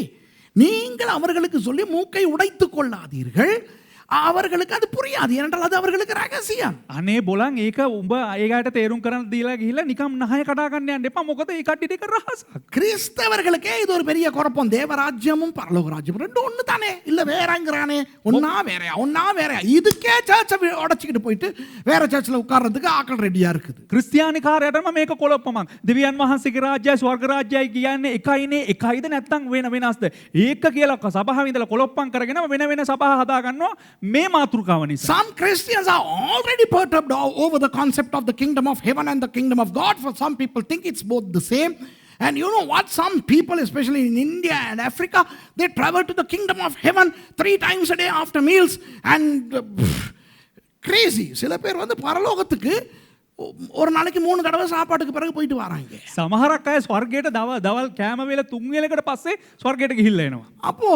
நீங்கள் அவர்களுக்கு சொல்லி மூக்கை உடைத்துக் கொள்ளாதீர்கள். அவர்களுக்கு அது புரியாது ஏனென்றால் அது அவர்களுக்கு ரகசியம். අනේ බොලන් ඒක උඹ ඒකට තේරුම් කරන්න දීලා ගිහිල්ලා නිකම් නහය කඩා ගන්න යන්න එපා. මොකද ඒ කට්ටියට ඒක රහසක්. கிறிஸ்தவர்களுக்கே இது ஒரு பெரிய குழப்பம். தேவராஜ்யமும் பரலோக ராஜ்யமும் ரெண்டும் ஒன்று தானே, இல்லை வேறங்கிறானே, ஒன்னா வேறையா. இதுக்கே சர்ச்சை உடச்சிக்கிட்டு போயிட்டு வேற சர்ச்சில் உட்கார்றதுக்கு ஆக்கள் ரெடியா இருக்குது. ක්‍රිස්තියානි කාර්යයටම මේක කොලොප්පමක්. දෙවියන් වහන්සේගේ රාජ්‍යය ස්වර්ග රාජ්‍යයයි කියන්නේ එකයිනේ. එකයිද නැත්නම් වෙනස්ද? ඒක කියලා සභාව ඉඳලා කොලොප්පම් කරගෙන වෙන සභා හදා ගන්නවා මේ මාතෘකාව නිසා. Some Christians are already perturbed over the concept of the kingdom of heaven and the kingdom of God. For some people think it's both the same. And you know what? Some people, especially in India and Africa, they travel to the kingdom of heaven 3 times a day after meals. And crazy. சில பேர் வந்து பரலோகத்துக்கு ஒரு நாளைக்கு 3 தடவை சாப்பாட்டுக்கு பிறகு போயிட்டு வராங்க. සමහරක් අය ස්වර්ගයට දවල් කෑම වේල 3 වේලකට පස්සේ ස්වර්ගයට ගිහිල්ලා එනවා. அப்போ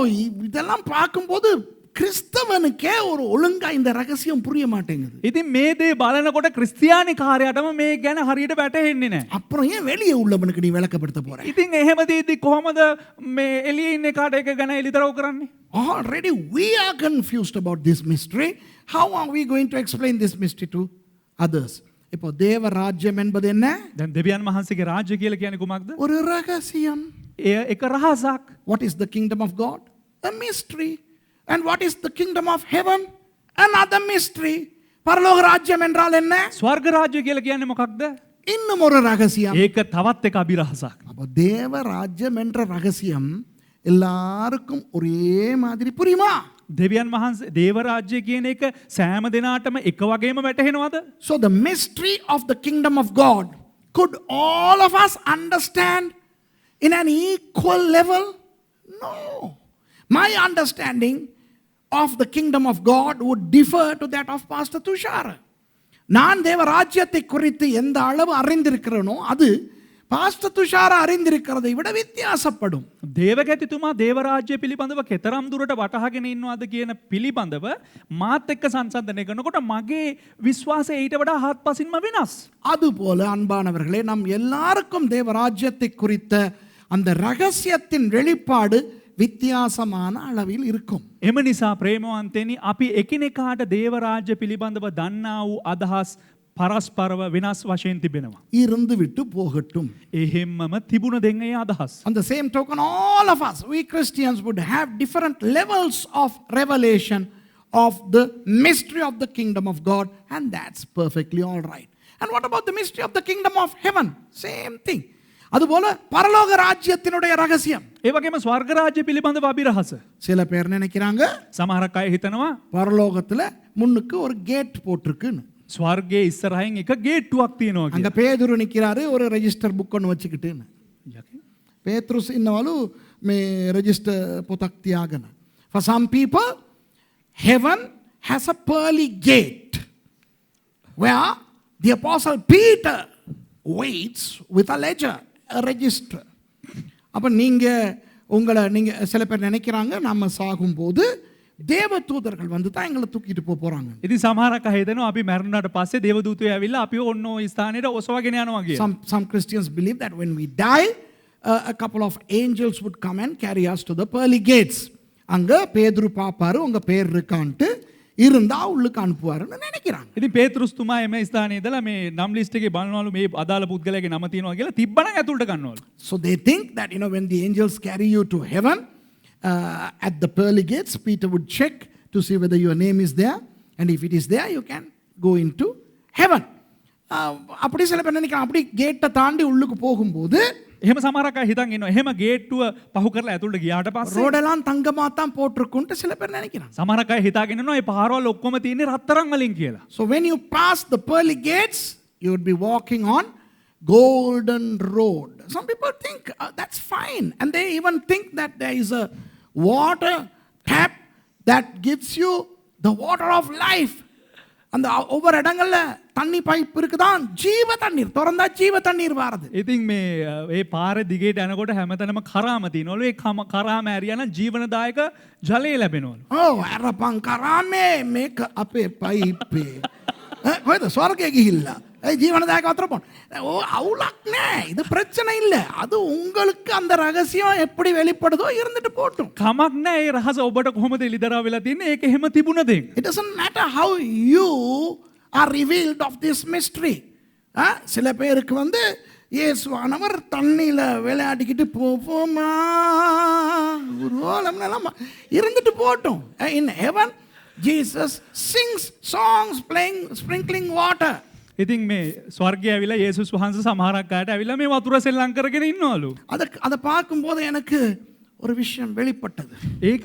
இதெல்லாம் பார்க்கும்போது கிறிஸ்தவனுக்கே ஒரு ஒழுங்கா இந்த ரகசியம் புரிய மாட்டேங்குது. ඉතින් මේ දේ බලනකොට ක්‍රිස්තියානි කාර්යයටම මේ ගැන හරියට වැටහෙන්නේ නැහැ. அப்புறம் ஏன் வெளியே உள்ளவனுக்கு நீ விளக்கப்படுத்த போற? ඉතින් එහෙම දෙයදී කොහොමද මේ එළියේ ඉන්න කාට එක ගැන එලිතරව් කරන්නේ? Already we are confused about this mystery. How are we going to explain this mystery to others? இப்போ தேவ ராஜ்யம் என்பது என்ன? දැන් දෙවියන් වහන්සේගේ රාජ්‍ය කියලා කියන්නේ කුමක්ද? ஒரு ரகசியம். එය එක රහසක්. What is the kingdom of God? A mystery. And what is the kingdom of heaven? Another mystery. பரலோக ராஜ்யம் என்றால் என்ன? ස්වර්ග රාජ්‍ය කියලා කියන්නේ මොකක්ද? இன்னும் ஒரு ரகசியம். ඒක තවත් එක අභිරහසක්. அப்போ தேவ ராஜ்யம் என்ற ரகசியம் எல்லாருக்கும் ஒரே மாதிரி புரியுமா? දෙවියන් වහන්සේ දේව රාජ්‍ය කියන එක සෑම දෙනාටම එක වගේම වැටහෙනවද? So the mystery of the kingdom of God, could all of us understand in an equal level? No. My understanding of the kingdom of God would differ to that of Pastor Tushar. நான் தேவ ராஜ்யத்தை குறித்து எந்த அளவு அறிந்திருக்கிறேனோ அது pastor Thushara අරින්දිරිකරද විட විත්‍යාසප්පடும். දේවගැතිතුමා දේව රාජ්‍ය පිළිබඳව කෙතරම් දුරට වටහාගෙන ඉන්නවද කියන පිළිබඳව මාත් එක්ක සංසන්දනය කරනකොට මගේ විශ්වාසය ඊට වඩා හත්පසින්ම වෙනස්. அதுபோல அன்பானவர்களே நம் எல்லாருக்கும் தேவ ராஜ்யத்தை குறித்த அந்த ரகசியத்தின் வெளிப்பாடு வித்தியாசமான அளவில் இருக்கும். එම නිසා ප්‍රේමවන්තයනි අපි එකිනෙකාට දේව රාජ්‍ය පිළිබඳව දන්නා වූ අදහස් පරස්පරව වෙනස් වශයෙන් තිබෙනවා. இருந்து விட்டு போகட்டும். එහෙම්මම තිබුණ දෙන්නේ අදහස්. On the same token, all of us, we Christians, would have different levels of revelation of the mystery of the kingdom of God, and that's perfectly all right. And what about the mystery of the kingdom of heaven? Same thing. அதுபோல பரலோக ராஜ்யத்தினுடைய ரகசியம். ඒ වගේම ස්වර්ග රාජ්‍ය පිළිබඳව අභිරහස. சில பேர் நினைக்கிறாங்க සමහරක් අය හිතනවා பரலோகத்துல முன்னுக்கு ஒரு கேட் போட்டிருக்குன்னு. ස්වර්ගයේ ඉස්සරහින් එක ගේට්ටුවක් තියෙනවා அங்க කියලා. பேதுரு நிக்கிறாரு ஒரு ரெஜிஸ்டர் புக் ஒன்று வச்சுக்கிட்டுன்னு. பேத்ருஸ் இன்னவாலு மே ரெஜிஸ்டர் பொතක් තියාගෙන. For some people, heaven has a pearly gate where the apostle Peter waits with a ledger, a register. அப்ப நீங்க சில பேர் நினைக்கிறாங்க நம்ம சாகும்போது தேவ தூதர்கள் வந்து தான் எங்களை தூக்கிட்டு போறாங்க. ඉතින් සමහරක් අය හිතනවා අපි මැරුණාට පස්සේ දේව දූතයෝ ඇවිල්ලා අපිව ඔන්න ඔය ස්ථානෙට ඔසවගෙන යනවා කියලා. Some Christians believe that when we die, a couple of angels would come and carry us to the pearly gates. அங்க பேதுரு பாப்பாரு உங்க பேர் இருக்கான்ட்டு இருந்தா உள்ளுக்கு அனுப்புவாருன்னு நினைக்கிறாங்க. ඉතින් පේතෘස්තුමා එම ස්ථානයේ ඉඳලා මේ නම් ලිස්ට් එකේ බලනවලු මේ අදාළ පුද්ගලයාගේ නම තියෙනවා කියලා තිබ්බනම් ඇතුළට ගන්නවලු. So they think that when the angels carry you to heaven, at the pearly gates, Peter would check to see whether your name is there, and if it is there, you can go into heaven. அப்படி சில பேர் நினைக்கிறாங்க அப்படி கேட்டை தாண்டி உள்ளுக்கு போகும்போது එහෙම සමහරක් අය හිතන් ඉන්නවා එහෙම ගේට්ටුව පහු කරලා ඇතුළට ගියාට පස්සේ ரோடெல்லாம் தங்கமா தான் போட்டிருக்குன்ட்டு சில பேர் நினைக்கிறாங்க. සමහරක් අය හිතාගෙන ඉන්නවා මේ පාරවල් ඔක්කොම තියෙන්නේ රත්තරන් වලින් කියලා. So when you pass the pearly gates, you would be walking on golden road. Some people think that's fine, and they even think that there is a water tap that gives you the water of life. அந்த ஒவ்வொரு இடங்கள்ல தண்ணி pipe இருக்குதான் ஜீவ தண்ணீர் திறந்தா ஜீவ தண்ணீர் வாரது. ඉතින් මේ ඒ පාර දිගට යනකොට හැමතැනම කරාම තියෙනවලු. ඒ කරාම ඇරියා නම් ජීවනදායක ජලය ලැබෙනවලු. අරපන් කරාමේ මේක අපේ පයිපේ. කොහෙද ස්වර්ගයේ ගිහිල්ලා ජීවනදායක වතුර බොන්න. අවුලක් නෑ. இது பிரச்சனை இல்ல. அது உங்களுக்கு அந்த ரகசியம் எப்படி வெளிப்படுதோ இருந்துட்டு போட்டும். කමක් නෑ ඒ රහස ඔබට කොහොමද එළිදරව් වෙලා තින්නේ ඒක එහෙම තිබුණ දෙයක්. It doesn't matter how you are revealed of this mystery. சில பேருக்கு வந்து இயேசுவானவர் தண்ணியில விளையாடிக்கிட்டு போமா இருந்துட்டு போட்டும். In heaven Jesus sings songs playing sprinkling water. ඉතින් මේ ස්වර්ගය ඇවිල්ලා යේසුස් වහන්සේ සමහරක් අයට ඇවිල්ලා මේ වතුර සෙල්ලම් කරගෙන ඉන්නවලු. அதை பார்க்கும்போது எனக்கு ஒரு விஷயம் வெளிப்பட்டது. ඒක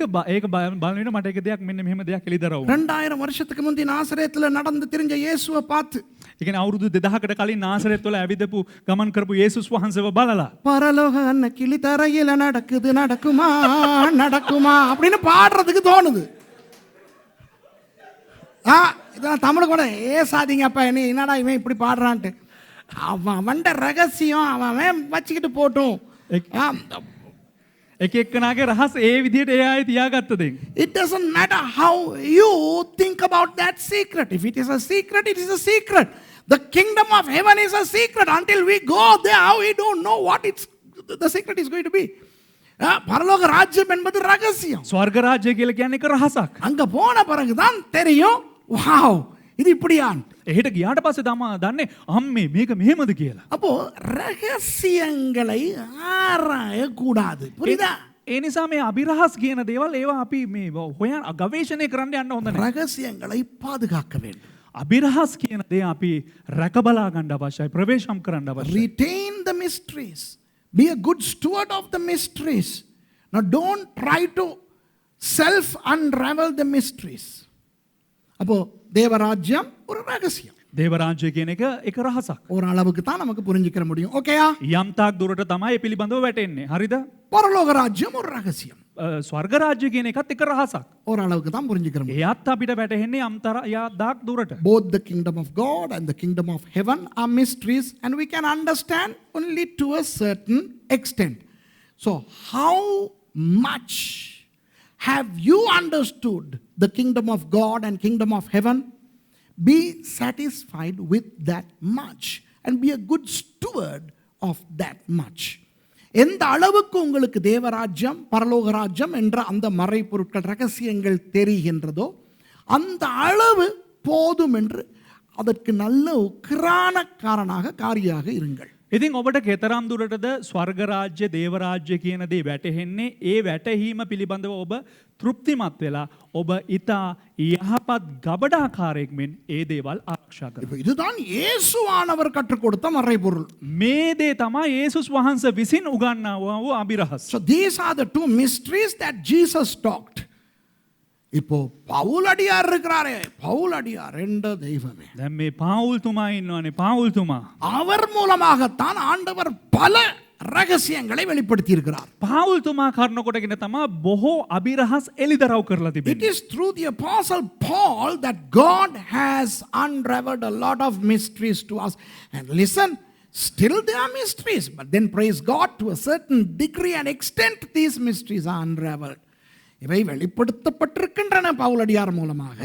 බලන විට මට එක දෙයක් මෙන්න මෙහෙම දෙයක් එළිදරව් වුණා. 2000 வருஷத்துக்கு முந்தி நாசரேத்துல நடந்து திரிஞ்ச இயேசுவை பார்த்து ඒ කියන්නේ අවුරුදු 2000කට කලින් නාසරෙත් වල ඇවිදපු ගමන් කරපු යේසුස් වහන්සේව බලලා பரலோக அன்ன கிளி தரையில நடக்குது நடக்குமா நடக்குமா அப்படின்னு பாடுறதுக்கு தோணுது. இதான் தமிழ் கூட ஏசாதீங்க அப்பா நீ என்னடா இவன் இப்படி பாடுறான்ட்டு. அவன் ரகசியம் அவன் வச்சுக்கிட்டு போட்டும். එක එක්කනාගේ රහස් ඒ විදිහට ඒ ආයේ තියාගත්ත දෙයක්. It doesn't matter how you think about that secret. If it is a secret, it is a secret. The kingdom of heaven is a secret. Until we go there, we don't know what the secret is going to be. பரலோக ராஜ்யம் என்பது ரகசியம். ස්වර්ග රාජ්‍ය කියලා කියන්නේ එක රහසක්. அங்க போன பிறகுதான் தெரியும். வாவ் இது இப்படியான். එහෙට ගියාට පස්සේ තමයි දන්නේ අම්මේ මේක මෙහෙමද කියලා. அப்போ ரகசியங்களை ஆராய கூடாது. புரியுதா? ඒ නිසා මේ අභිරහස් කියන දේවල් ඒවා අපි මේ හොයන ගවේෂණය කරන්න යන්න හොඳ නැහැ. ரகசியங்களை பாதுகாக்க வேண்டும். අභිරහස් කියන දේ අපි රැකබලා ගන්න අවශ්‍යයි. ප්‍රවේශම් කරන්න අවශ්‍යයි. Retain the mysteries. Be a good steward of the mysteries. Now don't try to self unravel the mysteries. அப்போ தேவராஜ்யம் ஒரு ரகசியம். දේව රාජ්‍ය කියන එක රහසක්. ஒரு அளவுக்கு தான் நமக்கு புரிஞ்சுக்கிற முடியும். ஓகேயா? යම් තාක් දුරට තමයි ඒ පිළිබඳව වැටෙන්නේ. හරිද? பரலோக ராஜ்யம் ஒரு ரகசியம். ස්වර්ග රාජ්‍ය කියන එකත් එක රහසක්. ஒரு அளவுக்கு தான் புரிஞ்சுக்கிற முடியும். එයත් අපිට වැටහෙන්නේ දාක් දුරට. Both the kingdom of God and the kingdom of heaven are mysteries and we can understand only to a certain extent. So how much have you understood the kingdom of God and kingdom of heaven? Be satisfied with that much and be a good steward of that much. எந்த அளவுக்கு உங்களுக்கு தேவராஜ்யம் பரலோக ராஜ்யம் என்ற அந்த மறைபொருட்கள் ரகசியங்கள் தெரிகின்றதோ அந்த அளவு போதும் என்று அதற்கு நல்ல உக்கிரானக்காரனாக காரியாக இருங்கள். ඉතින් ඔබට කෙතරම් දුරටද ස්වර්ග රාජ්‍ය දේව රාජ්‍ය කියන දේ වැටහෙන්නේ ඒ වැටහීම පිළිබඳව ඔබ තෘප්තිමත් වෙලා ඔබ ඊතා යහපත් ගබඩාකාරයෙක් මෙන් ඒ දේවල් ආරක්ෂා කරනවා. இதுதான் இயேசுவானவர் கற்றுக் கொடுத்த மறைபொருள். මේ දේ තමයි යේසුස් වහන්සේ විසින් උගන්වා වූ අභිරහස්. So these are the two mysteries that Jesus talked. இப்போ பவுலடியார் இருக்கிறாரே பவுலடியார் என்ற தெய்வமே. දැන් මේ පාවුල්තුමා ඉන්නවනේ පාවුල්තුමා. அவர் மூலமாகத்தான் ஆண்டவர் பல ரகசியங்களை வெளிப்படுத்தி இருக்கிறார். පාවුල්තුමා කරන කොටගෙන තමයි බොහෝ අභිරහස් එළිදරව් කරලා It තිබෙන්නේ. is through the apostle Paul that God has unraveled a lot of mysteries to us. And listen, still there are mysteries, but then praise God, to a certain degree and extent these mysteries are unraveled. இவை வெளிப்படுத்தப்பட்டிருக்கின்றன பவுலடியார் மூலமாக.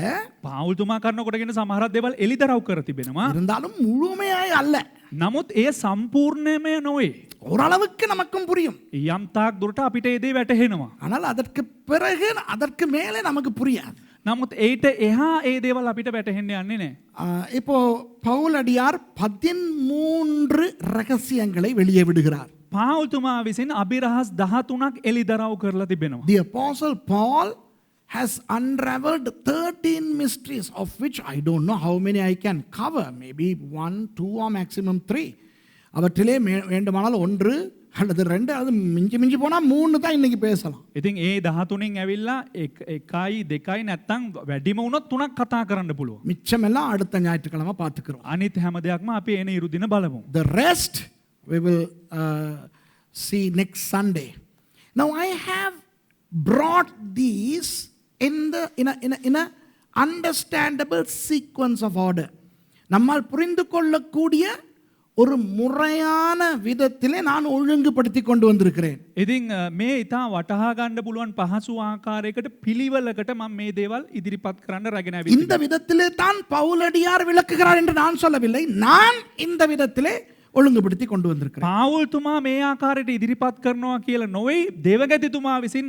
පාවුල්තුමා කරන කොටගෙන සමහරක් දේවල් එළිදරව් කර තිබෙනවා. இருந்தாலும் முழுமையாய் அல்ல. නමුත් ඒ සම්පූර්ණයම නොවේ. ஓரளவுக்கு நமக்கும் புரியும். යම් තාක් දුරට අපිට ඒ දේ වැටහෙනවා. ஆனால் அதற்கு பிறகு அதற்கு மேலே நமக்கு புரியாது. නමුත් ඒට එහා ඒ දේවල් අපිට වැටහෙන්න යන්නේ නැහැ. இப்போ பவுலடியார் 13 ரகசியங்களை வெளியே விடுகிறார். පාවුල්තුමා විසින් අභිරහස් 13ක් එළිදරව් කරලා තිබෙනවා. The apostle Paul has unraveled 13 mysteries, of which I don't know how many I can cover. Maybe 1, 2 or maximum 3. அவற்றிலே வேண்டுமானால் 1 அல்லது 2 அது மிஞ்சி போனா 3 தான் இன்னைக்கு பேசலாம். ඉතින් ඒ 13න් ඇවිල්ලා 1යි 2යි නැත්තම් වැඩිම වුණොත් 3ක් කතා කරන්න පුළුවන්. மிச்சமெல்லாம் அடுத்த ஞாயிற்றுக்கிழமை பார்த்துக்கிறோம். අනිත් හැම දෙයක්ම අපි එන ඉරු දින බලමු. The rest we will see next Sunday. Now I have brought these in a understandable sequence of order. நம்மால் புரிந்து கொள்ளக்கூடிய ஒரு முறையான விதத்திலே நான் ஒழுங்குபடுத்தி கொண்டு வந்திருக்கிறேன். ඉතින් මේ ඉතා වටහා ගන්න පුළුවන් පහසු ආකාරයකට පිළිවෙලකට මම මේ දේවල් ඉදිරිපත් කරන්න රැගෙන ඇවිත් இந்த விதத்திலே தான் பவுலடியார் விளக்குகிறார் என்று நான் சொல்லவில்லை. நான் இந்த விதத்திலே ஒழுங்குபடுத்தி கொண்டு வந்திருக்கிறேன். පාවුල්තුමා මේ ආකාරයට ඉදිරිපත් කරනවා කියලා නොවේ දේවගතිතුමා විසින්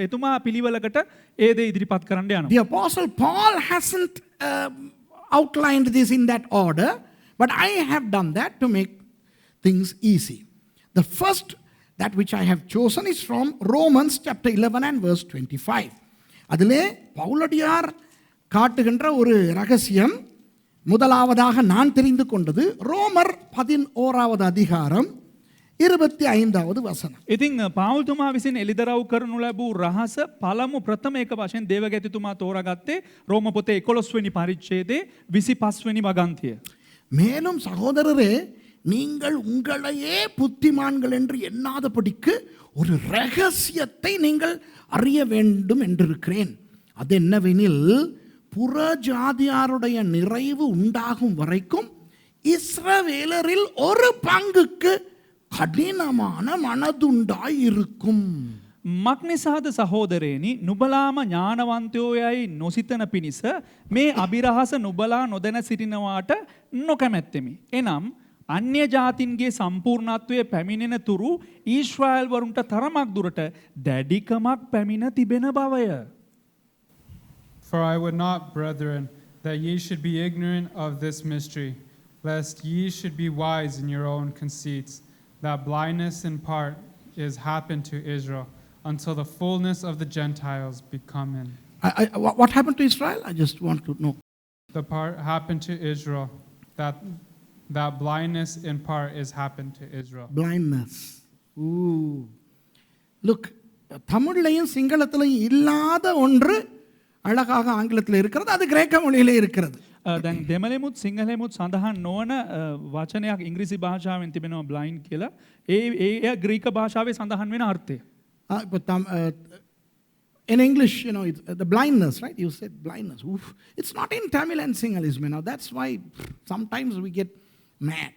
එතුමා පිළිවෙලකට ඒ දේ ඉදිරිපත් කරන්න යනවා. The apostle Paul hasn't outlined this in that order, but I have done that to make things easy. The first, that which I have chosen, is from Romans chapter 11 and verse 25. அதிலே பவுலடியார் காட்டுகின்ற ஒரு ரகசியம் முதலாவதாக நான் தெரிந்து கொண்டது ரோமர் 11வது அதிகாரம் 25வது வசனம். ඉතින් පාවුල්තුමා විසින් එළිදරව් කරනු ලැබූ රහස පළමු ප්‍රථම එක වශයෙන් දේවගතිතුමා තෝරාගත්තේ රෝම පොතේ 11 වෙනි පරිච්ඡේදයේ 25 වෙනි වගන්තිය. மேலும் சகோதரரே, நீங்கள் உங்களையே புத்திமான்கள் என்று எண்ணாதபடிக்கு ஒரு ரகசியத்தை நீங்கள் அறிய வேண்டும் என்றிருக்கிறேன். அது என்னவெனில், புற ஜாதியாருடைய நிறைவு உண்டாகும் வரைக்கும் இஸ்ரவேலரில் ஒரு பங்குக்கு கடினமான மனதுண்டாய் இருக்கும். මක්නිසාද සහෝදරේනි, නුබලාම ඥානවන්තයෝ යයි නොසිතන පිණිස මේ අභිරහස නුබලා නොදැන සිටිනවාට නොකැමැත්තෙමි. එනම් අන්‍ය ජාතින්ගේ සම්පූර්ණත්වය පැමිණෙන තුරු ඊශ්‍රායල් වරුන්ට තරමක් දුරට දැඩිකමක් පැමිණ තිබෙන බවය. For I would not, brethren, that ye should be ignorant of this mystery, lest ye should be wise in your own conceits, that blindness in part is happened to Israel, until the fullness of the Gentiles be come in. What happened to Israel? I just want to know. The part happened to Israel, that blindness in part is happened to Israel. Blindness. Ooh. Look, தமிழ்லையும் சிங்களத்திலையும் இல்லாத ஒன்று அழகாக ஆங்கிலத்தில் இருக்கிறது, அது கிரேக்க மொழியிலே இருக்கிறது. දැන් දෙමළෙමුත් සිංහලෙමුත් සඳහන් නොවන වචනයක් ඉංග්‍රීසි භාෂාවෙන් තිබෙනවා බ්ලයින්ඩ් කියලා. ඒ ග්‍රීක භාෂාවේ සඳහන් වෙන අර්ථය. In English, you know, it's, the blindness, right? You said blindness. Oof. It's not in Tamil and Sinhalese. Now that's why sometimes we get mad.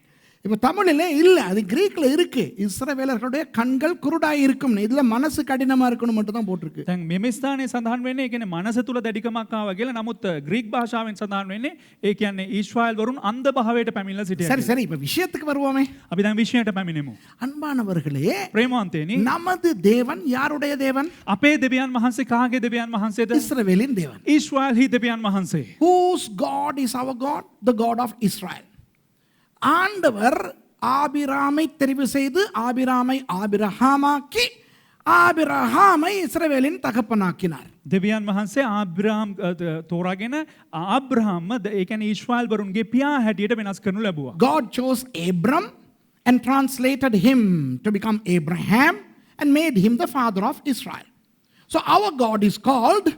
இப்போ தமிழிலே இல்லை, அது கிரீக்கில் இருக்கு. இஸ்ரவேலர்களுடைய கண்கள் குருடாய் இருக்கும், இதில் மனசு கடினமாக இருக்கணும் மட்டும் தான் போட்டிருக்கு. දැන් මෙම ස්ථානයේ සඳහන් වෙන්නේ ඒ කියන්නේ මනස තුල දැඩිකමක් ආවා කියලා. නමුත් ග්‍රීක් භාෂාවෙන් සඳහන් වෙන්නේ ඒ කියන්නේ ඊශ්‍රායල් වරුන් අන්ධ භාවයට පැමිණලා සිටියා. சரி சரி, இப்போ விஷயத்துக்கு வருவோமே. අපි දැන් විෂයයට පැමිණෙමු. அன்பானவர்களே, ප්‍රේමවන්තයනි, நமது தேவன் யாருடைய தேவன்? අපේ දෙවියන් වහන්සේ කාගේ දෙවියන් වහන්සේද? இஸ்ரவேலின் தேவன். ඊශ්‍රායල්හි දෙවියන් වහන්සේ. Whose God is our God? The God of Israel. ஆண்டவர் ஆபிராமை தெரிவு செய்து ஆபிராமை ஆபிரஹாமாக்கி ஆபிரஹாமை இஸ்ரவேலின் தகப்பனாக்கினார். දෙවියන් වහන්සේ ආබ්‍රහම් තෝරාගෙන ආබ්‍රහම්ම ඒ කියන්නේ ඊශ්‍රායල් වරුන්ගේ පියා හැටියට වෙනස් කරනු ලැබුවා. God chose Abram and translated him to become Abraham and made him the father of Israel. So our God is called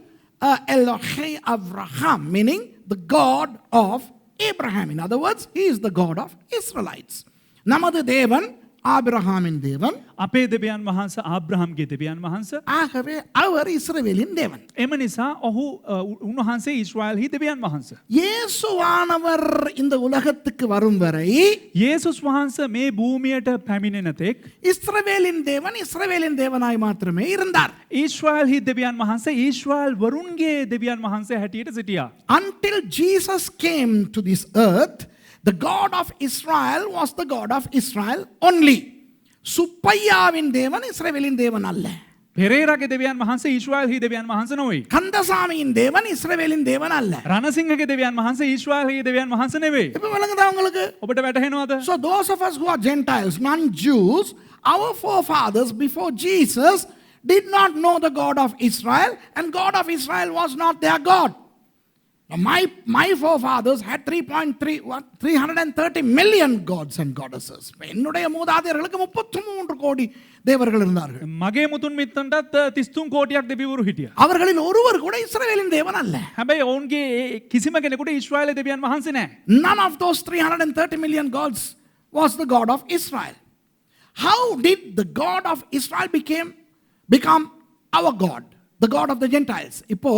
Elohei Avraham, meaning the God of Abraham. In other words, he is the God of Israelites. நமது தேவன் ஆபிரகாமின் தேவன், අපේ දෙවියන් වහන්සේ ආබ්‍රහම්ගේ දෙවියන් වහන්සේ. ஆகவே அவர் இஸ்ரவேலின் தேவன். එම නිසා ඔහු උන්වහන්සේ ඊශ්‍රායල්හි දෙවියන් වහන්සේ. இயேசுவானவர் இந்த உலகத்துக்கு வரும் வரை යේසුස් වහන්සේ මේ භූමියට පැමිණෙන තෙක් இஸ்ரவேலின் தேவன் இஸ்ரவேலின் தேவனாய் மாத்திரமே இருந்தார். ඊශ්‍රායල්හි දෙවියන් වහන්සේ ඊශ්‍රායල් වරුන්ගේ දෙවියන් වහන්සේ හැටියට සිටියා. Until Jesus came to this earth, the God of Israel was the God of Israel only. சுப்பையாவின் தேவன் இஸ்ரவேலின் தேவன் அல்ல. පෙරේරාගේ දෙවියන් වහන්සේ ඊශ්‍රායල්හි දෙවියන් වහන්සේ නොවේ. கந்தசாமியின் தேவன் இஸ்ரவேலின் தேவன் அல்ல. රණසිංහගේ දෙවියන් වහන්සේ ඊශ්‍රායල්හි දෙවියන් වහන්සේ නෙවෙයි. இப்ப விளங்குதா உங்களுக்கு? ඔබට වැටහෙනවද? So those of us who are Gentiles, non-Jews, our forefathers before Jesus did not know the God of Israel, and God of Israel was not their God. My forefathers had 330 million gods and goddesses. என்னுடைய மூதாதையர்களுக்கு 33 கோடி தேவர்கள் இருந்தார்கள். මගේ මුතුන් මිත්තන්ටත් 33 කෝටියක් දෙවිවරු හිටියා. அவர்களில் ஒருவர் கூட இஸ்ரவேலின் தேவன் அல்ல. හැබැයි ඔවුන්ගේ කිසිම කෙනෙකුට ඊශ්‍රායලයේ දෙවියන් වහන්සේ නැහැ. None of those 330 million gods was the God of Israel. How did the God of Israel become our God, the God of the Gentiles? இப்போ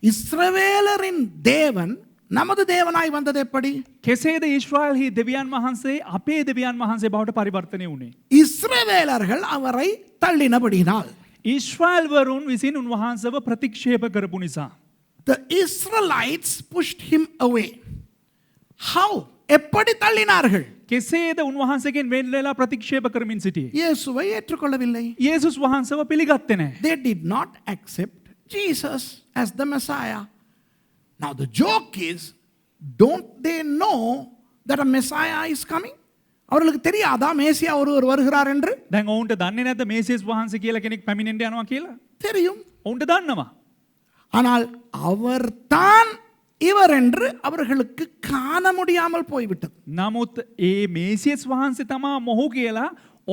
இஸ்ரவேலரின் தேவன் நமது தேவனாய் வந்தது எப்படி? කෙසේද ඊශ්‍රායල්හි දෙවියන් වහන්සේ අපේ දෙවියන් වහන්සේ බවට පරිවර්තනය වුණේ? இஸ்ரவேலர்கள் அவரை தள்ளினபடினால். ඊශ්‍රායල්වරුන් විසින් උන්වහන්සේව ප්‍රතික්ෂේප කරපු නිසා. The Israelites pushed him away. How? எப்படி தள்ளினார்கள்? කෙසේද උන්වහන්සේගෙන් වෙන් වෙලා ප්‍රතික්ෂේප කරමින් සිටියේ? இயேசுவை ஏற்றுக்கொள்ளவில்லை. යේසුස් වහන්සේව පිළිගත්තේ නැහැ. They did not accept Jesus as the Messiah. Now the joke is, don't they know that a Messiah is coming? அவர்களுக்கு தெரியாதா மேசியா ஒருவர் வருகிறார் என்று? දැන් ඔවුන්ට දන්නේ නැද්ද මේසියස් වහන්සේ කියලා කෙනෙක් පැමිණෙන්න යනවා කියලා? தெரியும். ඔවුන්ට දන්නවා. ஆனால் அவர்தான் இவர் என்று அவர்களுக்கு காண முடியாமல் போய்விட்டது. නමුත් ඒ මේසියස් වහන්සේ තමා මොහු කියලා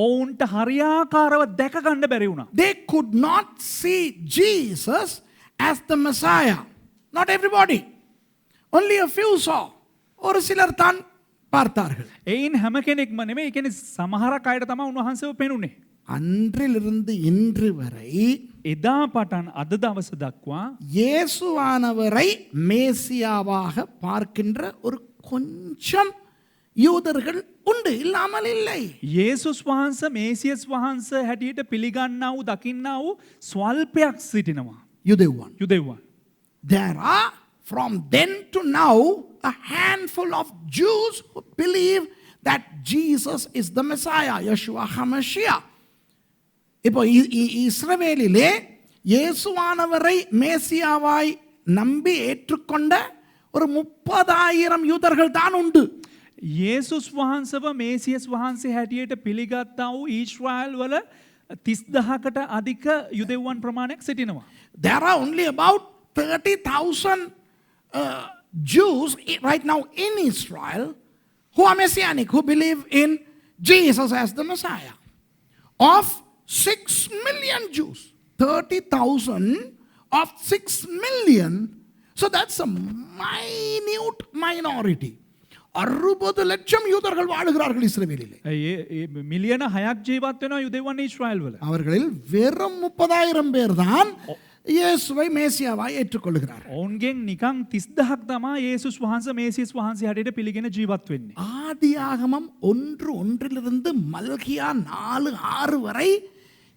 ඔවුන්ට හරියාකාරව දැක ගන්න බැරි වුණා. They could not see Jesus as the Messiah. Not everybody. Only a few saw. ஒரு சிலர் தான் பார்த்தார்கள். එයින් හැම කෙනෙක්ම නෙමෙයි. ඒ කියන්නේ සමහරක් අයට තමයි උන්වහන්සේව පෙනුනේ. அன்றிலிருந்து இன்று வரை එදා පටන් අද දවස දක්වා இயேசுவானவரை மேசியாவாக பார்க்கின்ற ஒரு கொஞ்சம் யூதர்கள் உண்டு, இல்லாமல் இல்லை. යේසුස් වහන්සේ මේසියස් වහන්සේ හැටියට පිළිගන්නා වූ දකින්නා වූ ස්වල්පයක් සිටිනවා. யுதேவான். යුදෙව්වන්. There are from then to now a handful of Jews who believe that Jesus is the Messiah, Yeshua HaMashiach. இப்போ இஸ்ரவேலிலே இயேசுவானவரை மேசியாவாய் நம்பி ஏற்றுக்கொண்ட ஒரு 30,000 யூதர்கள் தான் உண்டு. යේසුස් වහන්සේව මේසියස් වහන්සේ හැටියට පිළිගත්තා වූ ඊශ්‍රායල් වල 30,000කට අධික යුදෙව්වන් ප්‍රමාණයක් සිටිනවා. There are only about 30,000 Jews right now in Israel who are messianic, who believe in Jesus as the Messiah. Of 6 million Jews, 30,000 of 6 million, so that's a minute minority. 60 லட்சம் யூதர்கள் வாழுகிறார்கள் இஸ்ரவேலிலே. මිලියන 6ක් ජීවත් වෙනවා යුදෙව්වන් ඊශ්‍රායල් වල. அவர்களில் வெறும் 30,000 பேர் தான் இயேசுவை மேசியாவாய் ஏற்றுக்கொள்கிறார்கள். ඔවුන්ගෙන් නිකන් 30,000ක් තමයි යේසුස් වහන්සේ මේසියස් වහන්සේ හැටියට පිළිගෙන ජීවත් වෙන්නේ. ஆதியாகமம் 1:1 மல்கியா 4:6 வரை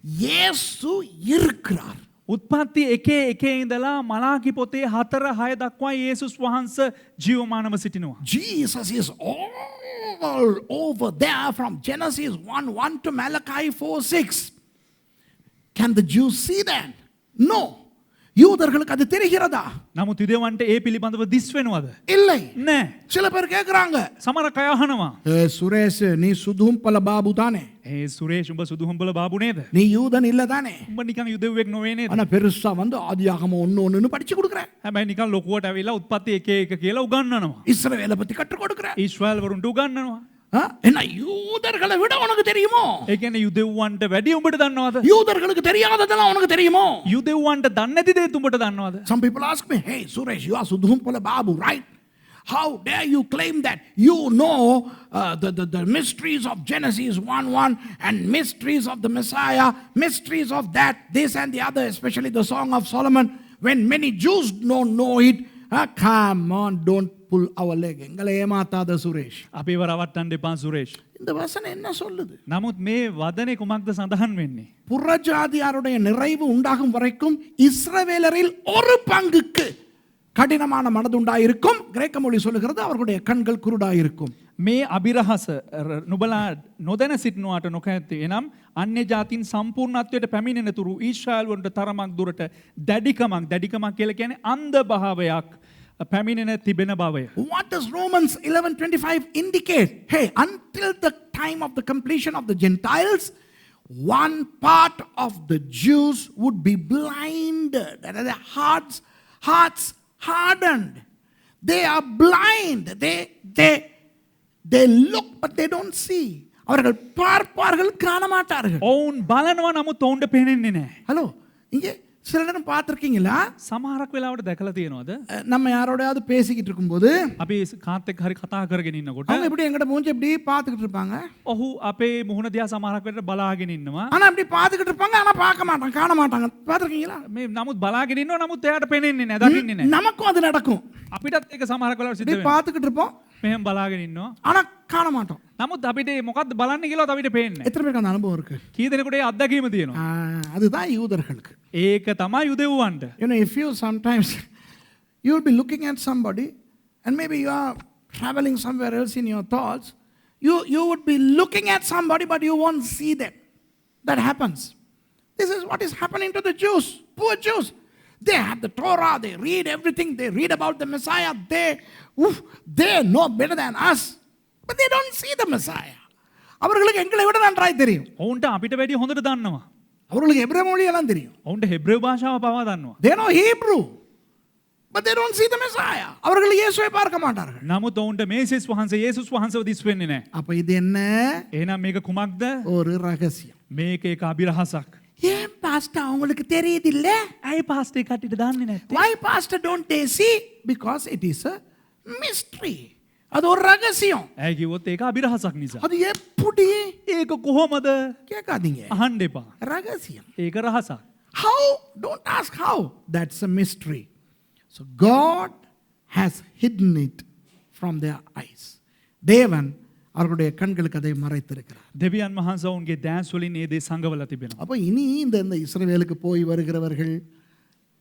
இயேசு இருக்கிறார். උත්පත්ති 1:1 ඉඳලා මලාකි පොතේ 4:6 දක්වා යේසුස් වහන්සේ ජීවමානව සිටිනවා. Jesus is all over there from Genesis 1:1 to Malachi 4:6. Can the Jews see that? No. யூதர்களுக்கு அது தெரிகிறதா? නමුත් යුදෙව්වන්ට ඒ පිළිබඳව දිස් වෙනවද? இல்லை. නෑ. சில பேர் கேக்குறாங்க, සමහර අය අහනවා. சுரேஷ் நீ சுதும்பல பாபு தானே? සුරේෂ් උඹ සුදුහුඹල බාබු නේද? நீ யூதன் இல்ல தானே? උඹ නිකන් යුදෙව්වෙක් නොවේ නේද? ஆனா பெருசா வந்து ஆதியாகமம் 1:1 படிச்சு கொடுக்குற. හැබැයි නිකන් ලොකුවට ඇවිල්ලා උත්පත්ති 1:1 කියලා උගන්වනවා. இஸ்ரவேலை பத்தி கற்றுக் கொடுக்குற. ඊශ්‍රායල් වරුන්ට උගන්වනවා. என்ன யூதர்களை விட உனக்கு தெரியுமோ? ඒ කියන්නේ යුදෙව්වන්ට වැඩි උඹට දන්නවද? யூதர்களுக்கு தெரியாததெல்லாம் உனக்கு தெரியுமோ? යුදෙව්වන්ට දන්නේ නැති දේත් උඹට දන්නවද? Some people ask me, hey Suresh, you are Sudhumpala Babu, right? How dare you claim that you know the mysteries of Genesis 1:1 and mysteries of the Messiah, mysteries of that, this and the other, especially the Song of Solomon, when many Jews don't know it. Come on, don't pull our leg. எங்களை ஏமாத்தாத சுரேஷ். අපේව රවට්ටන්න එපා සුරේෂ්. இந்த வசனம் என்ன சொல்லுது? නමුත් මේ වදනේ කුමක්ද සඳහන් වෙන්නේ? புறஜாதியாருடைய நிறைவு உண்டாகும் வரைக்கும் இஸ்ரவேலரில் ஒரு பங்குக்கு கடினமான மனதுண்டாயிருக்கும். கிரேக்க மொழி சொல்லுகிறது அவர்களுடைய கண்கள் குருடாயிருக்கும். මේ අභිරහස නුබලා නොදැන සිටිනවාට නොකැත්තේ. එනම් අන්‍ය ජාතීන් සම්පූර්ණත්වයට පැමිණෙන තුරු ඊශ්‍රායල් වලට තරමක් දුරට දැඩිකමක් කියලා කියන්නේ අන්ධ භාවයක් පැමිණෙන තිබෙන බවය. What does Romans 11:25 indicate? Hey, until the time of the completion of the Gentiles, one part of the Jews would be blinded, and their hearts hardened. They are blind. They look but they don't see. அவர்கள் பார்ப்பார்கள் காண மாட்டார்கள். ඔවුන් බලනවා නමුත් ඔවුන්ට පේන්නේ නැහැ. ஹலோ, இங்கே சில நேரம் பார்த்துருக்கீங்களா සමහරක් වෙලාවට දැකලා තියෙනවද? நம்ம யாரோடையாவது பேசிக்கிட்டு இருக்கும்போது අපි කාත් එක්ක හරි කතා කරගෙන ඉන්නකොට அவங்க இப்படி எங்கிட்ட மூஞ்சி இப்படி பார்த்துக்கிட்டு இருப்பாங்க. ඔහු අපේ මුහුණ දිහා සමහරක් වෙලාවට බලාගෙන ඉන්නවා. ஆனா அப்படி பார்த்துக்கிட்டு இருப்பாங்க, ஆனா பார்க்க மாட்டாங்க, காண மாட்டாங்க. பார்த்துருக்கீங்களா? මේ නමුත් බලාගෙන ඉන්නවා නමුත් එයාට පේන්නේ නැහැ, දකින්නේ නැහැ. நமக்கும் அது நடக்கும். අපිටත් ඒක සමහරක් වෙලාවට සිද්ධ இப்படி වෙනවා. பார்த்துக்கிட்டு இருப்போம், මෙහෙම බලාගෙන ඉන්නවා. ஆனா காண மாட்டோம். නමුත් අපිට මොකක්ද බලන්න කියලාවත් අපිට පේන්නේ නැහැ. எத்தனை பேருக்கு அந்த அனுபவம் இருக்கு? කී දෙනෙකුට ඒ අත්දැකීම තියෙනවා? அதுதான் யூதர்களுக்கு. ඒක තමයි යුදෙව්වන්ට. You know, if you sometimes you will be looking at somebody and maybe you are traveling somewhere else in your thoughts, you would be looking at somebody but you won't see them. That happens. This is what is happening to the Jews, poor Jews. They have the Torah, they read everything, they read about the Messiah, they know better than us, but they don't see the Messiah. அவர்களுக்கு எங்களை விட நன்றாய் தெரியும். ඔවුන්ට අපිට වැඩිය හොඳට දන්නවා. அவர்களுக்கு எபிரேய மொழி எல்லாம் தெரியும். ඔවුන්ට හෙබ්‍රේව භාෂාව පවා දන්නවා. They know Hebrew, but they don't see the Messiah. அவர்கள் இயேசுவை பார்க்க மாட்டார்கள். නමුත් ඔවුන්ට මේසෙස් වහන්සේ යේසුස් වහන්සේව දිස් වෙන්නේ නැහැ. அப்ப இது என்ன? එහෙනම් මේක කුමක්ද? ஒரு ரகசியம். මේක එක අභිරහසක්. ஏன் பாஸ்டர் அவங்களுக்கு தெரியுது இல்ல? ඇයි පාස්ටර් කට්ටියට දන්නේ නැත්තේ? Why pastor don't they see? Because it is a mystery. அது ஒரு ரகசியம். ඇයි කිව්වොත් ඒක අභිරහසක් නිසා. அது எப்படி? ඒක කොහොමද? கேட்காதீங்க. අහන්න එපා. ரகசியம். ඒක රහසක්. How? Don't ask how. That's a mystery. So God has hidden it from their eyes. தேவன் அவர்களுடைய கண்களுக்கு அதை மறைத்திருக்கிறார். දෙවියන් වහන්සේ ඔවුන්ගේ දෑස් වලින් ඒ දේ සංගවලා තිබෙනවා. அப்ப இனி இந்த இஸ்ரவேலுக்கு போய் வருகிறவர்கள்,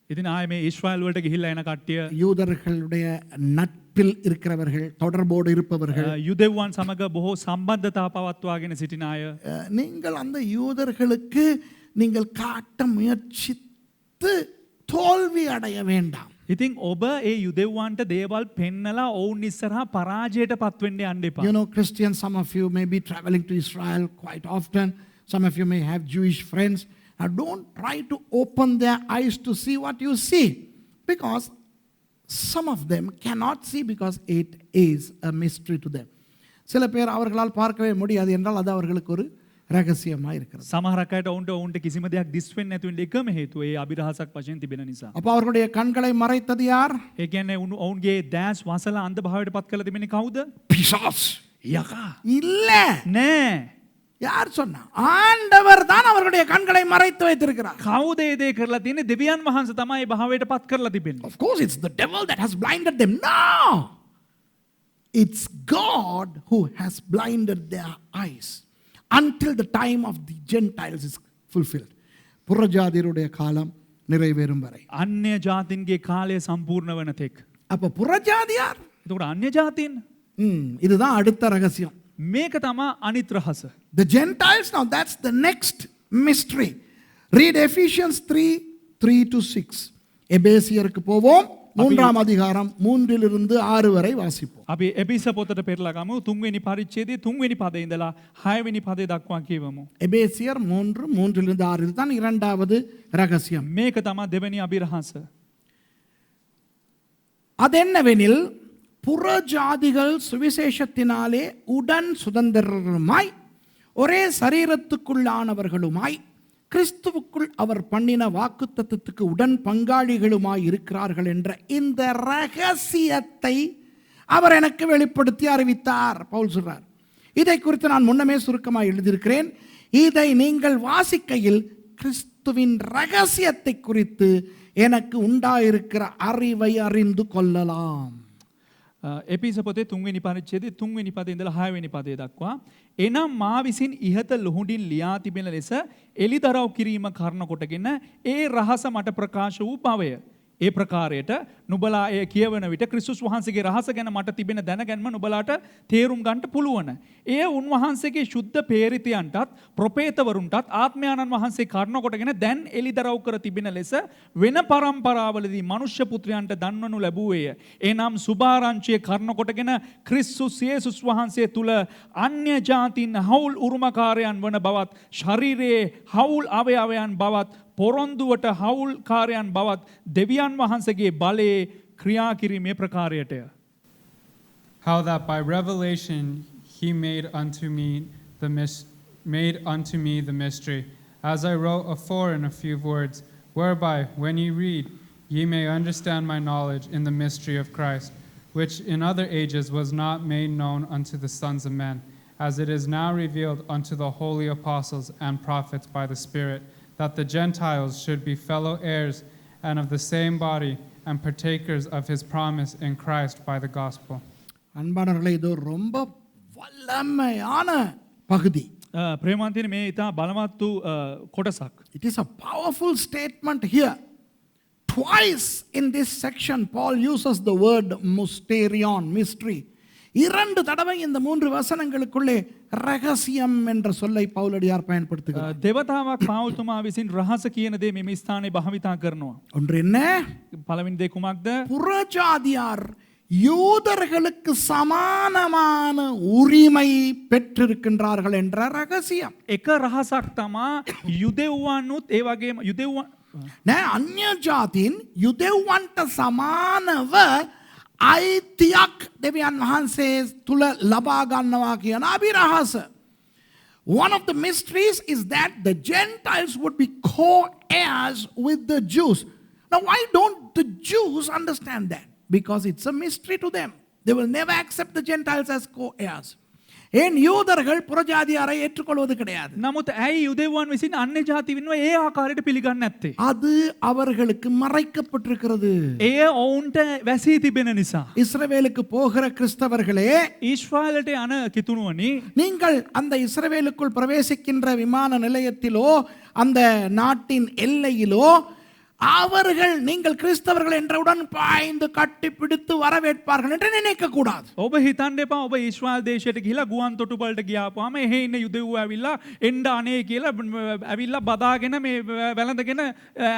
ඉතින් ආයේ මේ ඊශ්‍රායල් වලට ගිහිල්ලා එන කට්ටිය, யூதர்களுடைய நட்பில் இருக்கிறவர்கள், தொடர்போடு இருப்பவர்கள், යුදෙව්වන් සමග බොහෝ සම්බන්ධතා පවත්වාගෙන සිටින අය, நீங்கள் அந்த யூதர்களுக்கு நீங்கள் காட்ட முயற்சித்து தோல்வி அடைய வேண்டாம். ඉතින් ඔබ ඒ යුදෙව්වන්ට දේවල් පෙන්නලා ඔවුන් ඉස්සරහා පරාජයට පත්වෙන්න යන්න එපා. You know, Christians, some of you may be traveling to Israel quite often. Some of you may have Jewish friends. Now, don't try to open their eyes to see what you see, because some of them cannot see because it is a mystery to them. சில பேர் அவர்களால் பார்க்கவே முடியாது என்றால் அது அவர்களுக்கு ஒரு ரகசியமாக இருக்கிறது. සමහරක් අයට ඔවුන්ට කිසිම දෙයක් දිස් වෙන්නේ නැති වෙන්න එකම හේතුව ඒ අභිරහසක් වශයෙන් තිබෙන නිසා. அப்போ அவர்களுடைய கண்களை மறைத்தது யார்? ඒ කියන්නේ ඔවුන්ගේ දැස් වසලා අන්ධ භාවයට පත් කරලා තිබෙන්නේ කවුද? பிசாஸ். යකා. இல்ல. නෑ. யார் சொன்னா? ஆண்டவர் தான் அவர்களுடைய கண்களை மறைத்து வைத்திருக்கிறார். කවුද ඒ දේ කරලා තියෙන්නේ? දෙවියන් වහන්සේ තමයි භාවයට පත් කරලා තිබෙන්නේ. Of course, it's the devil that has blinded them. No! It's God who has blinded their eyes until the time of the Gentiles is fulfilled. புறஜாதியருடைய காலம் நிறைவேறும் வரை. අන්‍ය ජාතින්ගේ කාලය සම්පූර්ණ වන තෙක්. அப்ப புறஜாதியார், එතකොට අන්‍ය ජාතීන් இதுதான் அடுத்த ரகசியம். මේක තමයි අනිත් රහස. The Gentiles, now that's the next mystery. Read Ephesians 3:3-6. எபேசியருக்கு போவோம். 3ஆம் அதிகாரம் 3 6 வரை வாசிப்போம். අපි එපිස පොතට පෙරලා ගමු. 3 වෙනි පරිච්ඡේදයේ 3 වෙනි පදේ ඉඳලා 6 වෙනි පදේ දක්වා කියවමු. எபேசியர் 3:6 இதுதான் இரண்டாவது ரகசியம். මේක තමයි දෙවෙනි අභිරහස. அதென்னவெனில் புறஜாதிகள் சுவிசேஷத்தினாலே உடன் சுதந்திரருமாய் ஒரே சரீரத்துக்குள்ளானவர்களுமாய் கிறிஸ்துவுக்குள் அவர் பண்ணின வாக்குத்தத்தத்துக்கு உடன் பங்காளிகளுமாய் இருக்கிறார்கள் என்ற இந்த ரகசியத்தை அவர் எனக்கு வெளிப்படுத்தி அறிவித்தார். பவுல் சொல்றார். இதை குறித்து நான் முன்னமே சுருக்கமாக எழுதியிருக்கிறேன். இதை நீங்கள் வாசிக்கையில் கிறிஸ்துவின் ரகசியத்தை குறித்து எனக்கு உண்டாயிருக்கிற அறிவை அறிந்து கொள்ளலாம். එපිස පොතේ 3 වෙනි පරිච්ඡේදයේ 3 වෙනි පදේ ඉඳලා 6 වෙනි පදේ දක්වා එනම් මා විසින් ඉහත ලොහුඬින් ලියා තිබෙන ලෙස එලිදරව් කිරීම කරන කොටගෙන ඒ රහස මට ප්‍රකාශ වූ බවය. ඒ ප්‍රකාරයට නුඹලා එය කියවන විට ක්‍රිස්තුස් වහන්සේගේ රහස ගැන මට තිබෙන දැනගැන්ම නුඹලාට තේරුම් ගන්නට පුළුවන්. එය උන්වහන්සේගේ ශුද්ධ පේරිතයන්ටත් ප්‍රොපේතවරුන්ටත් ආත්මයාණන් වහන්සේ කරුණ කොටගෙන දැන් එලිදරව් කර තිබෙන ලෙස වෙන පරම්පරාවලදී මනුෂ්‍ය පුත්‍රයන්ට දන්වනු ලැබුවේය. එනම් සුභාරංචියේ කරුණ කොටගෙන ක්‍රිස්තුස් යේසුස් වහන්සේ තුල අන්‍ය ජාතීන් හවුල් උරුමකාරයන් වන බවත් ශරීරයේ හවුල් අවයවයන් බවත් පොරොන්දුවට හවුල් කාරයන් බවත් දෙවියන් වහන්සේගේ බලයේ ක්‍රියා කිරීමේ ප්‍රකාරයටය. How that by revelation he made unto me the mystery, as I wrote afore in a few words, whereby, when ye read, ye may understand my knowledge in the mystery of Christ, which in other ages was not made known unto the sons of men, as it is now revealed unto the holy apostles and prophets by the Spirit, that the Gentiles should be fellow heirs and of the same body and partakers of his promise in Christ by the gospel. அன்பானவர்களே, இது ரொம்ப வல்லமையான பகுதி. ප්‍රේමන්තින මේ ඉතා බලවත් වූ කොටසක්. It is a powerful statement here. Twice in this section, Paul uses the word mysterion, mystery. 2 தடவை இந்த 3 வசனங்களுக்குள்ளே ரகசியம் என்ற சொல்லை பவுலடியார் பயன்படுத்துகிறார். දෙවතාවක් පාවුල්තුමා විසින් රහස කියන දේ මේ ස්ථානයේ භාවිතා කරනවා. ஒன்று என்ன? පළවෙනි දේ කුමක්ද? புறஜாதியார் யூதர்களுக்கு சமானமான உரிமை பெற்றிருக்கின்றார்கள் என்ற ரகசியம். එක රහසක් තමා යුදෙව්වන්නුත් ඒ වගේම යුදෙව්වන් නෑ, අන්‍ය ජාතීන් යුදෙව්වන්ට සමානව අයිතියක් දෙවියන් වහන්සේ තුල ලබා ගන්නවා කියන අභිරහස. One of the mysteries is that the Gentiles would be co-heirs with the Jews. Now, why don't the Jews understand that? Because it's a mystery to them. They will never accept the Gentiles as co-heirs. ஏன் யூதர்கள் புறஜாதியாரை ஏற்றுக்கொள்வது கிடையாது? නමුත් ඇයි යුදෙව්වන් විසින් අන්‍ය ජාති වෙනවා ඒ ආකාරයට පිළිගන්නේ නැත්තේ? அது அவர்களுக்கு மறைக்கப்பட்டிருக்கிறது. එය ඔවුන්ට වැසී තිබෙන නිසා. இஸ்ரவேலுக்கு போகிற கிறிஸ்தவர்களே, ඊශ්‍රායලට යන කිතුණුවනි, நீங்கள் அந்த இஸ்ரவேலுக்குள் பிரவேசிக்கின்ற விமான நிலையத்திலோ அந்த நாட்டின் எல்லையிலோ அவர்கள் நீங்கள் கிறிஸ்தவர்கள் என்றவுடன் பாய்ந்து கட்டி பிடித்து வரவேற்பார்கள் என்று நினைக்க கூடாது. ඔබ හිතන්න එපා ඔබ ඊශ්‍රායල් දේශයට ගිහිලා ගුවන් තොටුපළට ගියාපුවාම එහෙ ඉන්න යුදෙව්වෝ ඇවිල්ලා එන්න අනේ කියලා ඇවිල්ලා බදාගෙන මේ වැළඳගෙන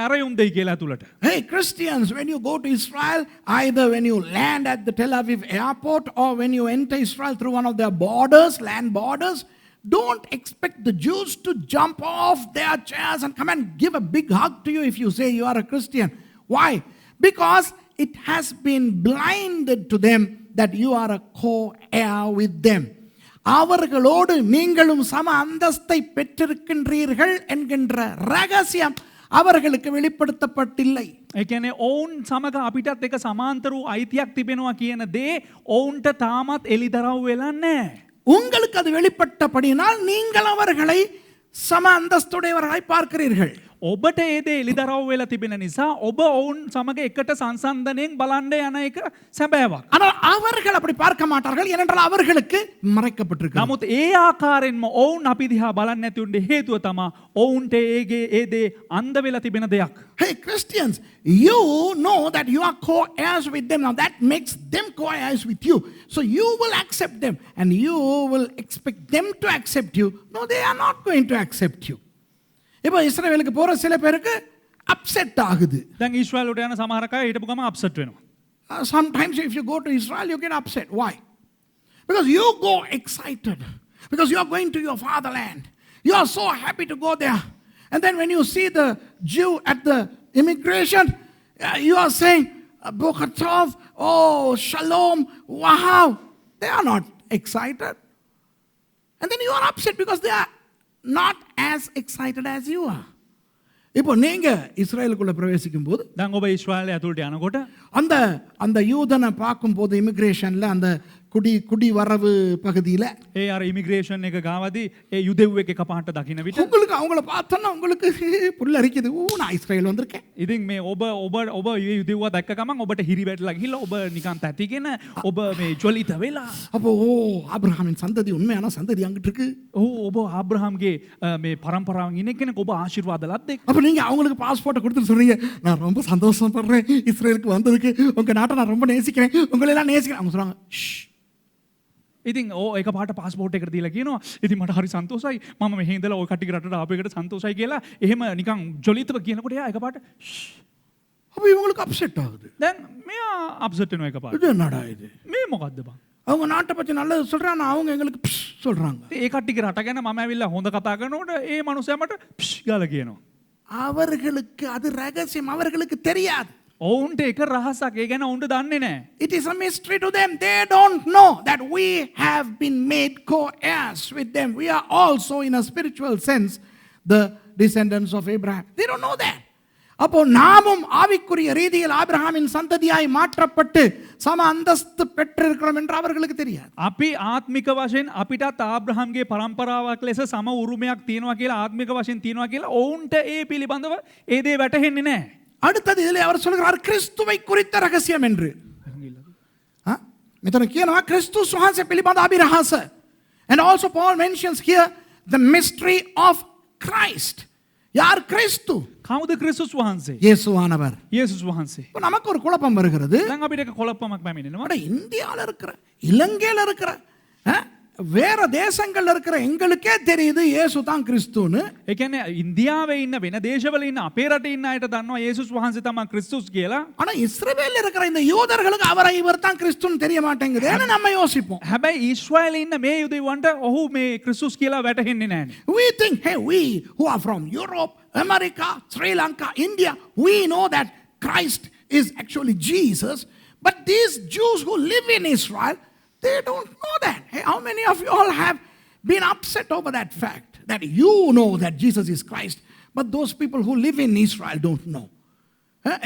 ඇරයුම් දෙයි කියලා ඇතුළට. Hey Christians, when you go to Israel, either when you land at the Tel Aviv airport or when you enter Israel through one of their borders, land borders, don't expect the Jews to jump off their chairs and come and give a big hug to you if you say you are a Christian. Why? Because it has been blinded to them that you are a co-heir with them. அவர்களோடு நீங்களும் சம அந்தஸ்தை பெற்றிருக்கின்றீர்கள் என்கின்ற ரகசியம் அவர்களுக்கு வெளிப்படுத்தப்பட்டில்லை. ඒ කියන්නේ ඔවුන් සමග අපිටත් එක සමාන්තර වූ අයිතියක් තිබෙනවා කියන දේ ඔවුන්ට තාමත් එළිදරව් වෙලා නැහැ. உங்களுக்கு அது வெளிப்பட்டபடியினால் நீங்கள் அவர்களை சம அந்தஸ்துடையவர்களாய் பார்க்கிறீர்கள். ඔබට ඒ දේ එළිදරව් වෙලා තිබෙන නිසා ඔබ ඔවුන් සමග එකට සංසන්දනයෙන් බලන්න යන එක සැබෑවක්. ஆனால் அவர்கள் அப்படி பார்க்க மாட்டார்கள், ஏனென்றால் அவர்களுக்கு மறைக்கப்பட்டிருக்கிறது. නමුත් ඒ ආකාරයෙන්ම ඔවුන් අපි දිහා බලන්නේ නැති උන්නේ හේතුව තමයි ඔවුන්ට ඒ දේ අන්ධ වෙලා තිබෙන දෙයක්. Hey Christians, you know that you are co-heirs with them. Now that makes them co-heirs with you. So you will accept them and you will expect them to accept you. No, they are not going to accept you. இப்போ இஸ்ரவேலுக்கு போற சில பேருக்கு upset ஆகுது. දැන් ඊශ්‍රායලට යන සමහර අය හිටපු ගම අප්සෙට් වෙනවා. Sometimes if you go to Israel you get upset. Why? Because you go excited. Because you are going to your fatherland. You are so happy to go there. And then when you see the Jew at the immigration, you are saying, Boker Tov, oh, Shalom, wow. They are not excited. And then you are upset because they are not as excited as you are. இப்போ நீங்க இஸ்ரேலுக்குள்ள பிரவேசிக்கும் போது දැන් ඔබ ඊශ්‍රායලය ඇතුළට යනකොට அந்த அந்த யூதனை பார்க்கும்போது இமிகிரேஷன்ல அந்த குடி வரவு பகுதியில் ඒ අර ඉමිග්‍රේෂන් එක ගාවදී ඒ යුදෙව්වෙක් එක පාට දකින්න විට உங்களுக்கு அவங்கள பார்த்தோன்னா உங்களுக்கு புல் அரிக்குது. நான் இஸ்ரேல் வந்திருக்கேன். ඉතින් මේ ඔබ යුදෙව්වා දැක්ක ගමන් ඔබට හිරි වැටලා ගිහිල්ලා ඔබ නිකන් තැතිගෙන ඔබ මේ ජොලිත වෙලා அப்போ ஆபிரகாமின் சந்ததி உண்மையான சந்ததி அங்கிட்டு இருக்கு. ඔබ ආබ්‍රහම්ගේ මේ පරම්පරාවෙන් ඉන්න කෙනෙක් ඔබ ආශිර්වාද ලද්දෙක්. அப்போ நீங்க அவங்களுக்கு பாஸ்போர்ட்டை கொடுத்துட்டு சொல்றீங்க, நான் ரொம்ப சந்தோஷப்படுறேன் இஸ்ரேலுக்கு வந்ததுக்கு, உங்க நாட்டை நான் ரொம்ப நேசிக்கிறேன், உங்களை எல்லாம் நேசிக்கிறேன். அவங்க சொல்றாங்க ඉතින් ඒක පාට පාස්පෝර්ට් එකට දීලා කියනවා ඉතින් මට හරි සන්තෝෂයි මම මෙහෙ ඉඳලා ඔය කට්ටිය රටට ආපු එකට සන්තෝෂයි කියලා එහෙම නිකන් ජොලිතව කියනකොට එයා එක පාට அப்போ இவங்களுக்கு அப்செட் ஆகுது. දැන් මෙයා අප්සෙට් වෙනවා එක පාට. இது என்னடா இது? මේ මොකද්ද බං? அவங்க நாட்டை பத்தி நல்லது சொல்றாங்க, அவங்க எங்களுக்கு சொல்றாங்க. ඒ කට්ටියගේ රට ගැන මම ඇවිල්ලා හොඳ කතා කරනකොට ඒ මනුස්සයා මට ගාලා කියනවා. அவர்களுக்கு அது ரகசியம், அவர்களுக்கு தெரியாது. ඔවුන්ට එක රහසක් ඒ ගැන ඔවුන්ට දන්නේ නැහැ. It is a mystery to them. They don't know that we have been made co-heirs with them. We are also in a spiritual sense the descendants of Abraham. They don't know that. அப்போ நாமும் ஆவிக்குரிய ரீதியில் ஆபிரகாமின் சந்ததியாய் மாற்றப்பட்டு சம அந்தஸ்து பெற்றிருக்கிறோம் என்று அவர்களுக்கு தெரியாது. අපි ආත්මික වශයෙන් අපිටත් ආබ්‍රහම්ගේ පරම්පරාවක් ලෙස සම උරුමයක් තියෙනවා කියලා ආත්මික වශයෙන් තියෙනවා කියලා ඔවුන්ට ඒ පිළිබඳව ඒ දේ වැටහෙන්නේ නැහැ. அடுத்தது இதில் அவர் சொல்கிறார் கிறிஸ்துவை குறித்த ரகசியம் என்று. මෙතන කියනවා ක්‍රිස්තුස් වහන්සේ පිළිබඳ අභිරහස. And also Paul mentions here the mystery of Christ. யார் கிறிஸ்து? කවුද ක්‍රිස්තුස් වහන්සේ? இயேசுவானவர். යේසුස් වහන්සේ. இப்போ நமக்கு ஒரு குழப்பம் வருகிறது. දැන් අපිට එක කොලප්පමක් පැමිණෙනවා. அட இந்தியாவில் இருக்கிற இலங்கையில் இருக்கிற வேற தேசங்கள்ல இருக்கிற எங்களுக்கே தெரியுது இயேசு தான் கிறிஸ்துன்னு. ඒ කියන්නේ ඉන්දියාවේ ඉන්න වෙන දේශවල ඉන්න අපේ රටේ ඉන්න අයට දන්නවා යේසුස් වහන්සේ තමයි ක්‍රිස්තුස් කියලා. ஆனா இஸ்ரவேல்ல இருக்கிற இந்த யூதர்களுக்கு அவரை இவர் தான் கிறிஸ்துன்னு தெரிய மாட்டேங்குதுன்னு நம்ம யோசிப்போம். හැබැයි ඊශ්‍රායලේ ඉන්න මේ යුදෙවන්ට ඔහු මේ ක්‍රිස්තුස් කියලා වැටහෙන්නේ නැහැ. We think, hey, we who are from Europe, America, Sri Lanka, India, we know that Christ is actually Jesus. But these Jews who live in Israel, they don't know that. Hey, how many of you all have been upset over that fact that you know that Jesus is Christ, but those people who live in Israel don't know?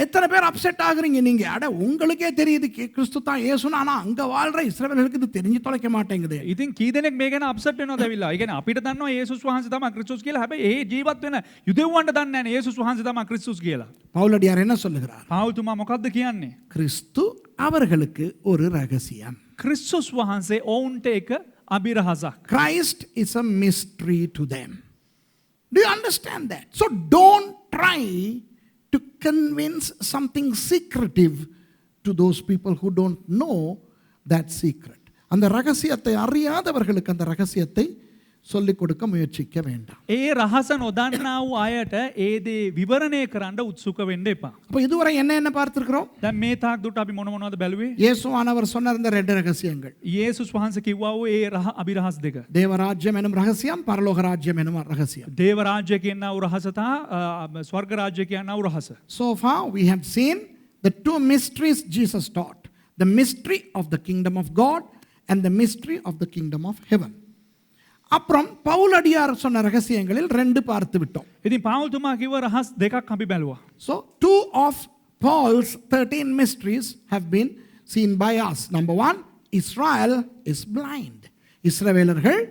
எத்தனை பேர் upset ஆகுறீங்க நீங்க? அட உங்களுக்கே தெரியுது கிறிஸ்து தான் இயேசுன்னு, ஆனா அங்க வாழ்ற இஸ்ரவேலருக்கு இது தெரிஞ்சு தொலைக்க மாட்டேங்குது. ඉතින් කී දෙනෙක් මේ ගැන අප්සෙට් වෙනවද ඇවිල්ලා? ඒ කියන්නේ අපිට දන්නවා යේසුස් වහන්සේ තමයි ක්‍රිස්තුස් කියලා. හැබැයි ඒ ජීවත් වෙන යුදෙව්වන්ට දන්නේ නැහැ යේසුස් වහන්සේ තමයි ක්‍රිස්තුස් කියලා. பவுலடியார் என்ன சொல்லுகிறார்? පාවුල්තුමා මොකද්ද කියන්නේ? கிறிஸ்து அவர்களுக்கு ஒரு ரகசியம். ක්‍රිස්තුස් වහන්සේ ඔවුන්ට එක අභිරහසක්. Christ is a mystery to them. Do you understand that? So don't try to convince something secretive to those people who don't know that secret. அந்த ரகசியத்தை அறியாதவர்களுக்கு அந்த ரகசியத்தை சொல்லிக் கொடுக்க முயற்சிக்க வேண்டாம். ඒ රහස නොදන්නා වූ අයට ඒ දේ විවරණය කරන්න උත්සුක වෙන්න එපා. அப்ப இதுவரை என்ன பார்த்திருக்கிறோம்? දැන් මේ තාක් දුරට අපි මොන මොනවද බැලුවේ? இயேசுவானவர் சொன்ன இந்த ரெண்டு ரகசியங்கள். යේසුස් වහන්සේ කිව්වා වූ ඒ අභිරහස් දෙක. தேவராஜ்யம் எனும் ரகசியம், பரலோக ராஜ்யம் எனும் ரகசியம். දේව රාජ්‍ය කියනා වූ රහස තා ස්වර්ග රාජ්‍ය කියනා වූ රහස. So far we have seen the two mysteries Jesus taught. The mystery of the kingdom of God and the mystery of the kingdom of heaven. அப்புறம் பவுலடியார் சொன்ன ரகசியங்களில் ரெண்டு பார்த்து விட்டோம். ඉතින් පාවුල්තුමා කිව්ව රහස් දෙකක් අපි බැලුවා. So 2 of Paul's 13 mysteries have been seen by us. Number 1, Israel is blind. இஸ்ரவேலர்கள்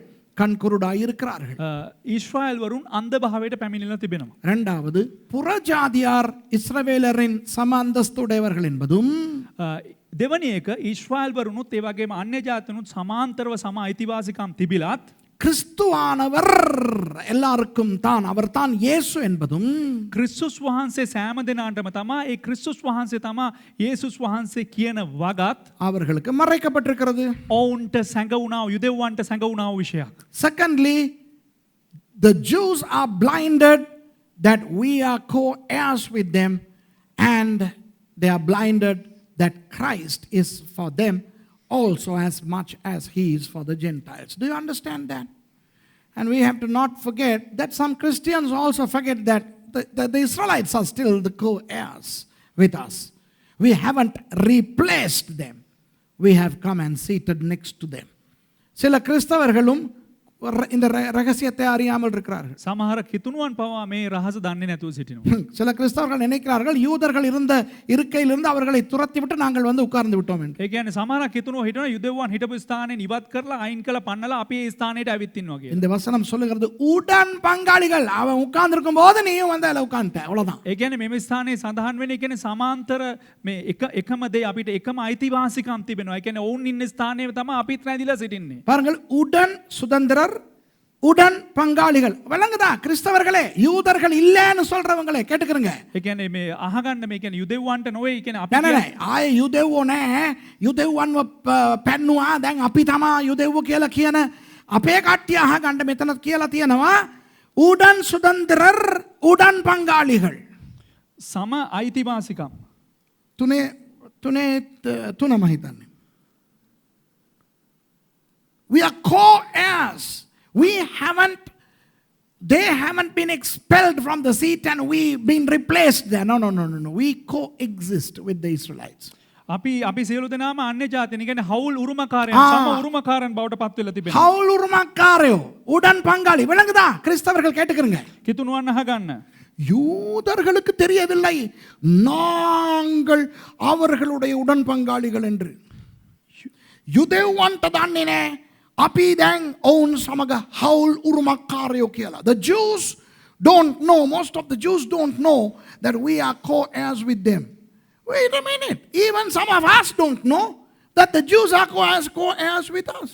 கண்குருடாய் இருக்கிறார்கள். ඊශ්‍රායල් වරුන් අන්ධ භාවයට පැමිණිලා තිබෙනවා. இரண்டாவது, புறஜாதியார் இஸ்ரவேலரின் சம அந்தஸ்துடையவர்கள் என்பதும் දෙවැනි එක ඊශ්‍රායල් වරුනුත් ඒ වගේම අන්‍ය ජාතිනුත් සමාන්තරව සම අයිතිවාසිකම් තිබිලත් கிறிஸ்துவானவர் எல்லாருக்கும் தான், அவர் தான் இயேசு என்பதும் ක්‍රිස්තුස් වහන්සේ සෑම දෙනාටම තමා ඒ ක්‍රිස්තුස් වහන්සේ තමා යේසුස් වහන්සේ කියන වගත් அவர்களுக்கு மறைக்கப்பட்டிருக்கிறது. ඔවුන්ට සැඟවුණා යුදෙව්වන්ට සැඟවුණා විෂයක්. Secondly, the Jews are blinded that we are co-heirs with them, and they are blinded that Christ is for them also as much as he is for the Gentiles. Do you understand that? And we have to not forget that some Christians also forget that the Israelites are still the co-heirs with us. We haven't replaced them. We have come and seated next to them. சில கிறிஸ்தவர்களும் இந்த ரகசியத்தை அறியாமல் இருக்கிறார்கள். සමහර කිතුණුවන් පවා මේ රහස දන්නේ නැතුව සිටිනවා. சில கிறிஸ்தவர்கள் நினைக்கிறார்கள் யூதர்கள் இருந்த இருக்கையிலிருந்து அவர்களை துரத்திவிட்டு நாங்கள் வந்து உட்கார்ந்து விட்டோம் என்று. ඒ කියන්නේ සමහරක් කිතුණුව හිටනවා යුදෙව්වන් හිටපු ස්ථානේ ඉවත් කරලා අයින් කළා පන්නලා අපි ඒ ස්ථානෙට ඇවිත් ඉන්නවා කියලා. இந்த வசனம் சொல்லுகிறது உடன் பங்காளிகள். அவன் உட்கார்ந்து இருக்கும் போது நீயும் வந்து அதில் உட்கார்ந்துட்ட, அவ்வளவுதான். ඒ කියන්නේ මෙම ස්ථානයේ සඳහන් වෙන්නේ කියන්නේ සමාන්තර මේ එකම දේ අපිට එකම අයිතිවාසිකම් තිබෙනවා. ඒ කියන්නේ ඔවුන් ඉන්න ස්ථානයේ තමයි අපිත් රැඳිලා සිටින්නේ. பாருங்கள், உடன் சுதந்திரர், உடன் பங்காளிகள். விளங்குதா? கிறிஸ்தவர்களே, யூதர்கள் இல்லைன்னு சொல்றவங்களே கேட்டுக்கிறங்க. ඒ කියන්නේ මේ අහගන්න මේ කියන්නේ යුදෙව්වන්ට නොවේ. ඒ කියන්නේ අපි නෑ ආයේ යුදෙව්වෝ නෑ. යුදෙව්වන්ව පැන්නුවා. දැන් අපි තමා යුදෙව්වෝ කියලා කියන අපේ කට්ටිය අහගන්න මෙතන කියලා තියෙනවා උடன் சுதந்திரர், உடன் பங்காளிகள். සම අයිතිවාසිකම්. තුනම හිතන්නේ. We are co-heirs. They haven't been expelled from the seat and we've been replaced there. No. We coexist with the Israelites. අපි සියලු දෙනාම අන්‍ය ජාතින් කියන්නේ හවුල් උරුමකාරයන් සම උරුමකාරයන් බවට පත් වෙලා තිබෙනවා. ஹவுல் உருமக்காரயோ, உடன் பங்காளி. விளங்குதா? கிறிஸ்தவர்கள் கேட்டுக்கிறங்க. කිතුණුවන් අහගන්න. யூதர்களுக்கு தெரியவில்லை நாங்கள் அவர்களுடைய உடன் பங்காளிகள் என்று. යුදෙව්වන්ට දන්නේ නැහැ අපි දැන් ඔවුන් සමග හවුල් උරුමකාරයෝ කියලා. The Jews don't know, most of the Jews don't know that we are co-heirs with them. Wait a minute, even some of us don't know that the Jews are co-heirs with us.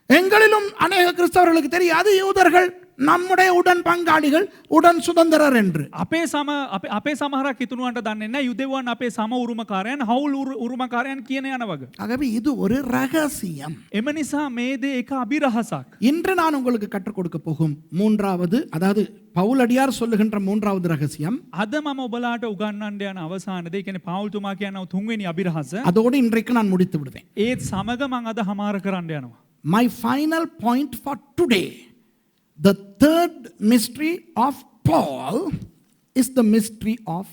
எங்களிலும் அநேக கிறிஸ்தவர்களுக்கு தெரியாது யூதர்கள் நம்முடைய உடன் பங்காளிகள் உடன் சுதந்திரர் என்று. අපේ සමහරක් හිතනුවන්ට දන්නේ නැහැ යුදෙව්වන් අපේ සම උරුමකාරයන් හවුල් උරුමකාරයන් කියන යන වගේ. ஆகவே இது ஒரு ரகசியம். එම නිසා මේ දේ එක අභිරහසක්. இன்று நான் உங்களுக்கு கற்றுக் கொடுக்க போகும் மூன்றாவது, அதாவது பவுலடியார் சொல்லுகின்ற மூன்றாவது ரகசியம், අද මම ඔබලාට උගන්වන්න යන අවසාන දේ කියන්නේ පාවුල්තුමා කියන තුන්වෙනි අභිරහස. அதோடு இன்றைக்கு நான் முடித்து விடுவேன். ඒත් සමග මම අද හමාර කරන්න යනවා. My final point for today, the third mystery of Paul is the mystery of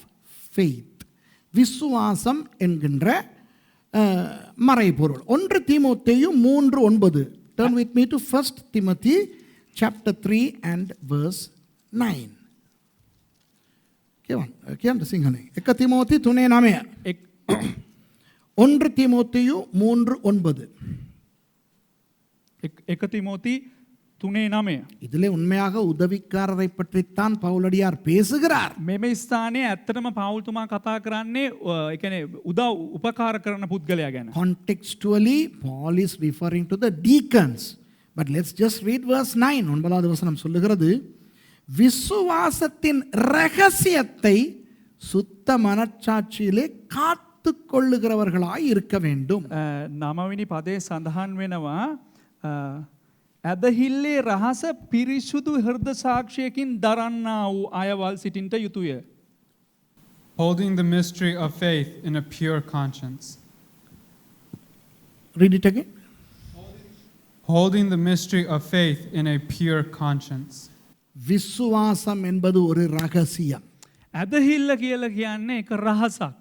faith. விசுவாசம் என்கின்ற மறைபொருள். 1 தீமோத்தேயு 3:9. Turn with me to 1 Timothy chapter 3 and verse 9. කියන්න සිංහලෙන්. 1 තීමෝති 3:9. 1 தீமோத்தேயு 3:9. 1 තිමෝති 3:9. இதிலே உண்மையாக உதவிக்காரரை பற்றித்தான் பவுலடியார் பேசுகிறார். මෙම ස්ථානයේ ඇත්තටම පාවුල්තුමා කතා කරන්නේ ඒ කියන්නේ උදව් උපකාර කරන පුද්ගලයා ගැන. Contextually, Paul is referring to the deacons. But let's just read verse 9. 9வது வசனம் சொல்லுகிறது, விசுவாசத்தின் ரகசியத்தை சுத்த மனச்சாட்சியிலே காத்து கொள்ளுகிறவர்களாய் இருக்க வேண்டும். 9වෙනි පදේ සඳහන් වෙනවා ඇදහිල්ලේ රහස පිරිසුදු හෘද සාක්ෂියකින් දරන්නා වූ අයවල් සිටින්ට යුතුය. Holding the mystery of faith in a pure conscience. Read it again. Holding the mystery of faith in a pure conscience. விசுவாசம் என்பது ஒரு ரகசியம். ඇදහිල්ල කියලා කියන්නේ එක රහසක්.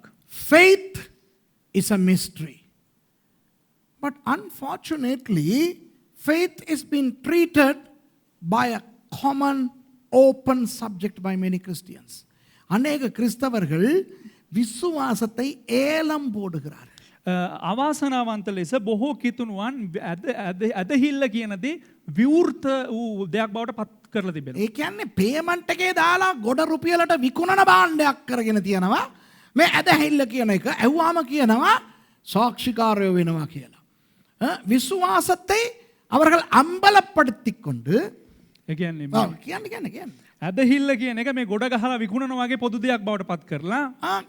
Faith is a mystery. But unfortunately, faith is being treated by a common open subject by many Christians. அநேக கிறிஸ்தவர்கள் விசுவாசத்தை ஏலம் போடுகிறார்கள். අවාසනාවන්ත ලෙස බොහෝ කිතුණුවන් ඇදහිල්ල කියන දේ විවෘත වූ දෙයක් බවට පත් කරලා තිබෙනවා. ඒ කියන්නේ පේමන්ට් එකේ දාලා ගොඩ රුපියලට විකුණන භාණ්ඩයක් කරගෙන තියනවා. මේ ඇදහිල්ල කියන එක ඇහුවාම කියනවා சாட்சிකාරයෝ වෙනවා කියලා. விசுவாசத்தை அவர்கள் அம்பலப்படுத்திக் கொண்டு ඇදහිල්ල කියන එක මේ ගොඩ ගහලා විකුණන වගේ පොදු දෙයක් බවට පත් කරලා